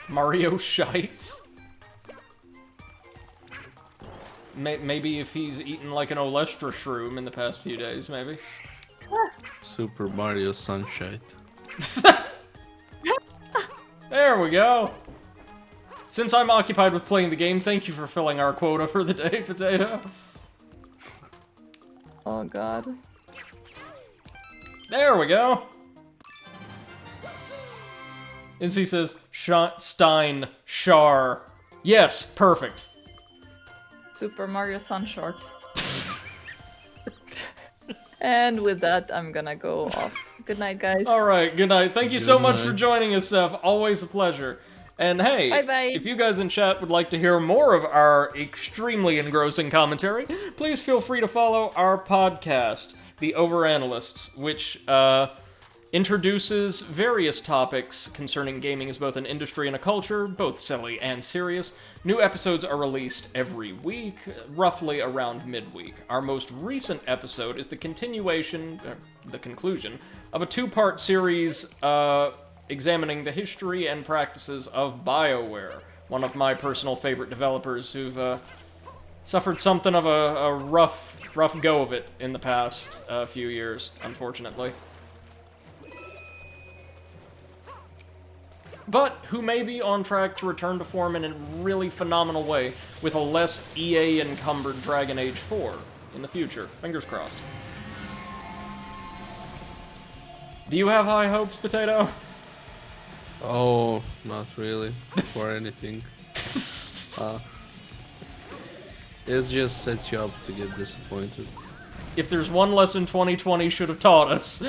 Mario shites. Maybe if he's eaten like an Olestra shroom in the past few days, maybe. Super Mario Sunshine. There we go. Since I'm occupied with playing the game, thank you for filling our quota for the day, Potato. Oh god. There we go. NC says, Stein, Char. Yes, perfect. Super Mario Sunshort. And with that, I'm gonna go off. Good night, guys. Alright, good night. Thank you so Good much night. for joining us, Seth. Always a pleasure. And hey, Bye-bye. if you guys in chat would like to hear more of our extremely engrossing commentary, please feel free to follow our podcast, The Overanalysts, which introduces various topics concerning gaming as both an industry and a culture, both silly and serious. New episodes are released every week, roughly around midweek. Our most recent episode is the conclusion of a 2-part series examining the history and practices of BioWare, one of my personal favorite developers who've suffered something of a rough go of it in the past few years, unfortunately. but who may be on track to return to form in a really phenomenal way with a less EA-encumbered Dragon Age 4 in the future. Fingers crossed. Do you have high hopes, Potato? Oh, not really for anything. It just sets you up to get disappointed. If there's one lesson 2020 should have taught us,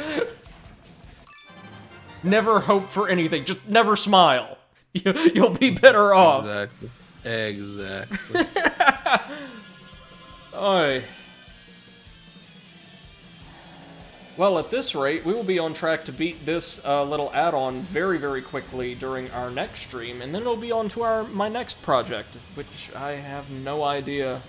never hope for anything. Just never smile. You'll be better off. Exactly. Exactly. Oy. Well, at this rate, we will be on track to beat this little add-on very, very quickly during our next stream, and then it'll be on to my next project, which I have no idea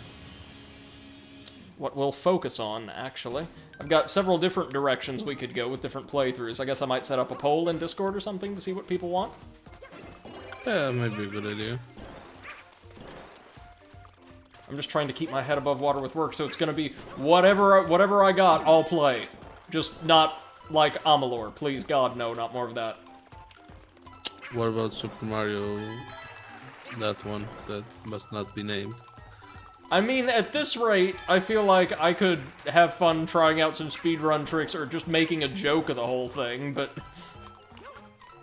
what we'll focus on, actually. I've got several different directions we could go with different playthroughs. I guess I might set up a poll in Discord or something to see what people want. Yeah, might be a good idea. I'm just trying to keep my head above water with work, so it's gonna be whatever I got, I'll play. Just not like Amalur. Please, God, no, not more of that. What about Super Mario? That one that must not be named. I mean, at this rate, I feel like I could have fun trying out some speedrun tricks or just making a joke of the whole thing, but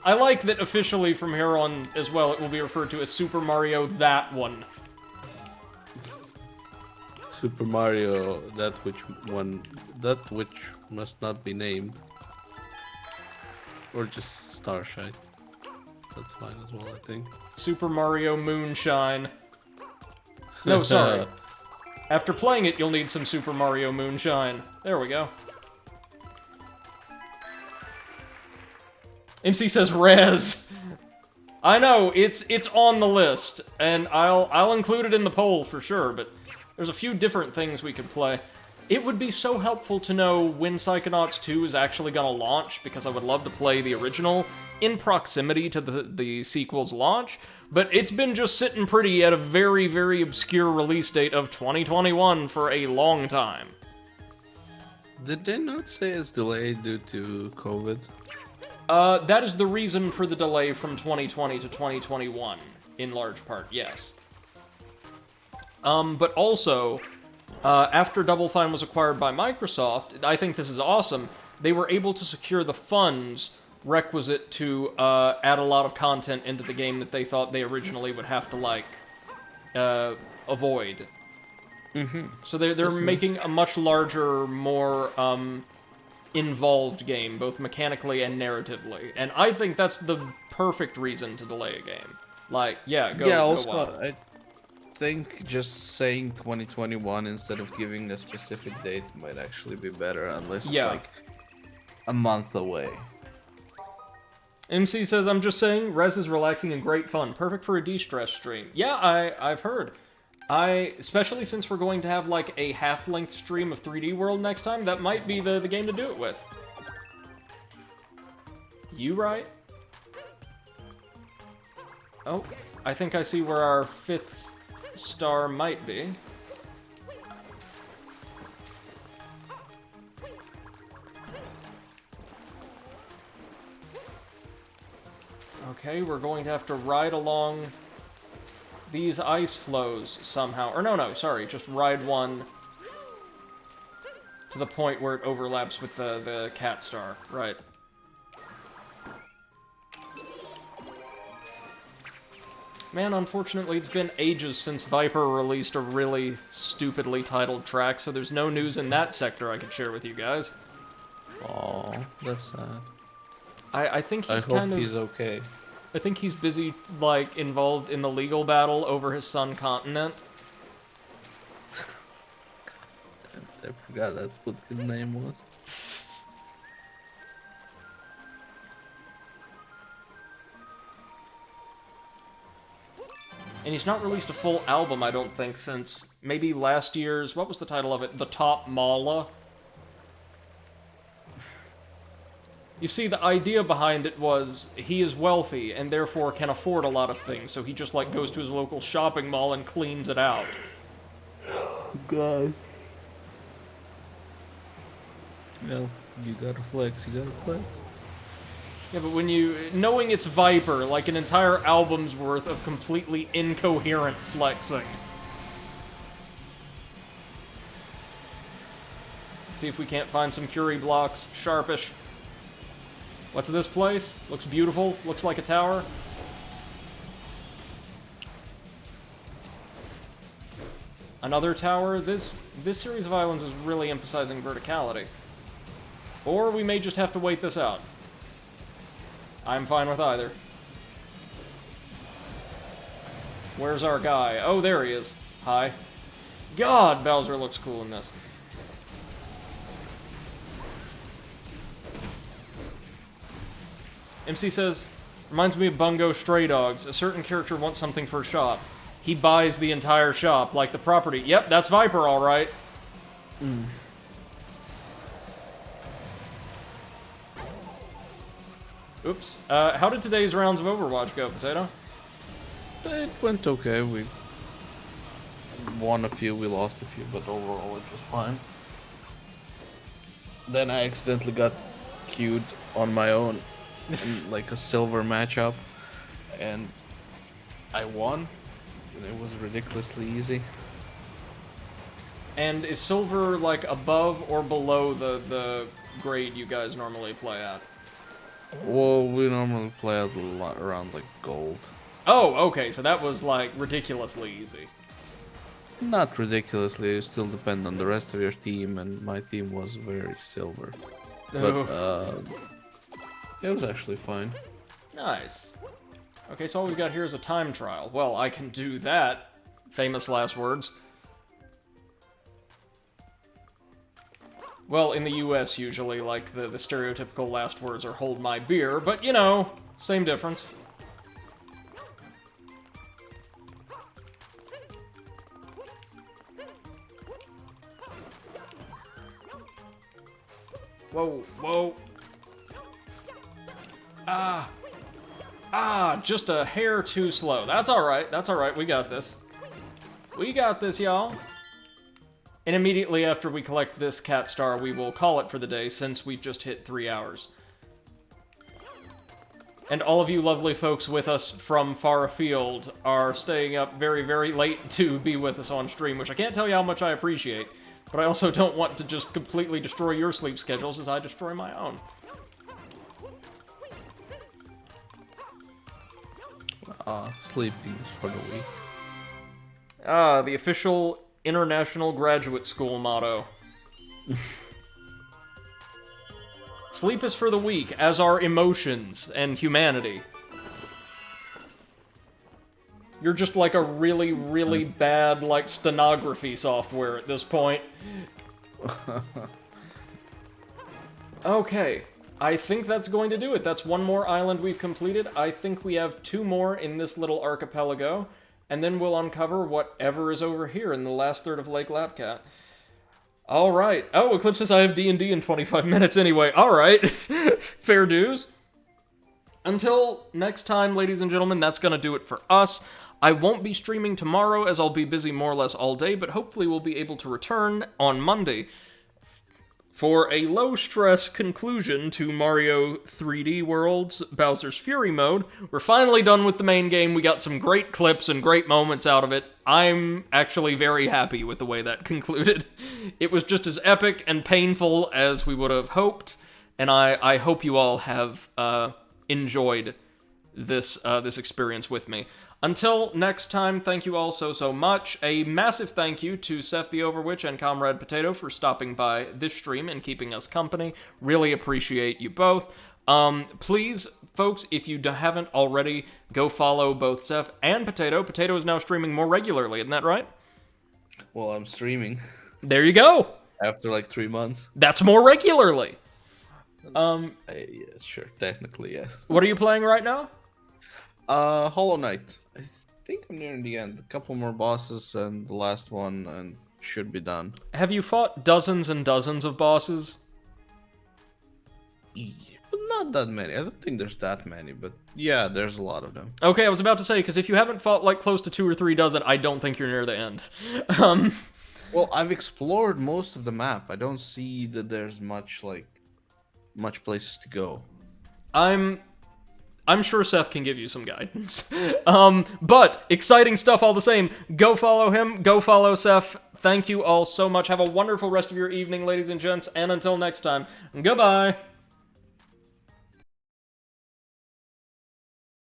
I like that officially from here on as well it will be referred to as Super Mario That One. Super Mario, that which must not be named. Or just Starshine. That's fine as well, I think. Super Mario Moonshine. No, sorry. After playing it, you'll need some Super Mario Moonshine. There we go. MC says Rez. I know, it's on the list, and I'll include it in the poll for sure, but there's a few different things we could play. It would be so helpful to know when Psychonauts 2 is actually gonna launch, because I would love to play the original in proximity to the sequel's launch, but it's been just sitting pretty at a very, very obscure release date of 2021 for a long time. Did they not say it's delayed due to COVID? That is the reason for the delay from 2020 to 2021, in large part, yes. But also, after Double Fine was acquired by Microsoft, I think this is awesome, they were able to secure the funds requisite to add a lot of content into the game that they thought they originally would have to, like, avoid. Mm-hmm. So they're making a much larger, more involved game, both mechanically and narratively. And I think that's the perfect reason to delay a game. Like, go also, wild. I think just saying 2021 instead of giving a specific date might actually be better, unless it's like a month away. MC says, I'm just saying, Rez is relaxing and great fun. Perfect for a de-stress stream. Yeah, I've heard. Especially since we're going to have, like, a half-length stream of 3D World next time, that might be the game to do it with. You right? Oh, I think I see where our 5th star might be. Okay, we're going to have to ride along these ice flows somehow. Or no, sorry, just ride one to the point where it overlaps with the cat star. Right. Man, unfortunately, it's been ages since Viper released a really stupidly titled track, so there's no news in that sector I could share with you guys. Oh, that's sad. I think he's I hope he's okay. I think he's busy, like, involved in the legal battle over his son Continent. I forgot that's what his name was. And he's not released a full album, I don't think, since maybe last year's... What was the title of it? The Top Mala? You see, the idea behind it was he is wealthy and therefore can afford a lot of things, so he just, like, goes to his local shopping mall and cleans it out. God. Well, you gotta flex, Yeah, but when you... Knowing it's Viper, like an entire album's worth of completely incoherent flexing. Let's see if we can't find some Fury blocks. Sharpish. What's this place? Looks beautiful. Looks like a tower. Another tower. This series of islands is really emphasizing verticality. Or we may just have to wait this out. I'm fine with either. Where's our guy? Oh, there he is. Hi. God, Bowser looks cool in this. MC says, reminds me of Bungo Stray Dogs. A certain character wants something for a shop. He buys the entire shop, like the property. Yep, that's Viper, all right. Oops. How did today's rounds of Overwatch go, Potato? It went okay. We won a few, we lost a few, but overall it was fine. Then I accidentally got queued on my own in like a silver matchup, and I won. And it was ridiculously easy. And is silver like above or below the grade you guys normally play at? Well, we normally play at around like gold. Oh, okay, so that was like ridiculously easy. Not ridiculously, it still depends on the rest of your team, and my team was very silver. But it was actually fine. Nice. Okay, so all we've got here is a time trial. Well, I can do that. Famous last words. Well, in the US, usually, like, the stereotypical last words are hold my beer, but, you know, same difference. Whoa, whoa. Just a hair too slow. That's alright, we got this. We got this, y'all. And immediately after we collect this cat star, we will call it for the day, since we've just hit 3 hours. And all of you lovely folks with us from far afield are staying up very, very late to be with us on stream, which I can't tell you how much I appreciate. But I also don't want to just completely destroy your sleep schedules as I destroy my own. Sleeping is for the weak. The official International Graduate School motto. Sleep is for the weak, as are emotions and humanity. You're just like a really, really bad, like, stenography software at this point. Okay. I think that's going to do it. That's one more island we've completed. I think we have 2 more in this little archipelago, and then we'll uncover whatever is over here in the last third of Lake Lapcat. Alright. Oh, Eclipse says I have D&D in 25 minutes anyway. Alright. Fair dues. Until next time, ladies and gentlemen, that's gonna do it for us. I won't be streaming tomorrow, as I'll be busy more or less all day, but hopefully we'll be able to return on Monday for a low-stress conclusion to Mario 3D World's Bowser's Fury mode. We're finally done with the main game. We got some great clips and great moments out of it. I'm actually very happy with the way that concluded. It was just as epic and painful as we would have hoped, and I hope you all have enjoyed this experience with me. Until next time, thank you all so much. A massive thank you to Seth the Overwitch and Comrade Potato for stopping by this stream and keeping us company. Really appreciate you both. Please, folks, if you haven't already, go follow both Seth and Potato. Potato is now streaming more regularly, isn't that right? Well, I'm streaming. There you go. After like 3 months. That's more regularly. Yeah, sure, technically, yes. What are you playing right now? Hollow Knight. I think I'm nearing the end. A couple more bosses and the last one and should be done. Have you fought dozens and dozens of bosses? Yeah, but not that many. I don't think there's that many, but yeah, there's a lot of them. Okay, I was about to say, because if you haven't fought like close to 2 or 3 dozen, I don't think you're near the end. Well, I've explored most of the map. I don't see that there's much places to go. I'm sure Seth can give you some guidance. But exciting stuff all the same. Go follow him. Go follow Seth. Thank you all so much. Have a wonderful rest of your evening, ladies and gents. And until next time, goodbye.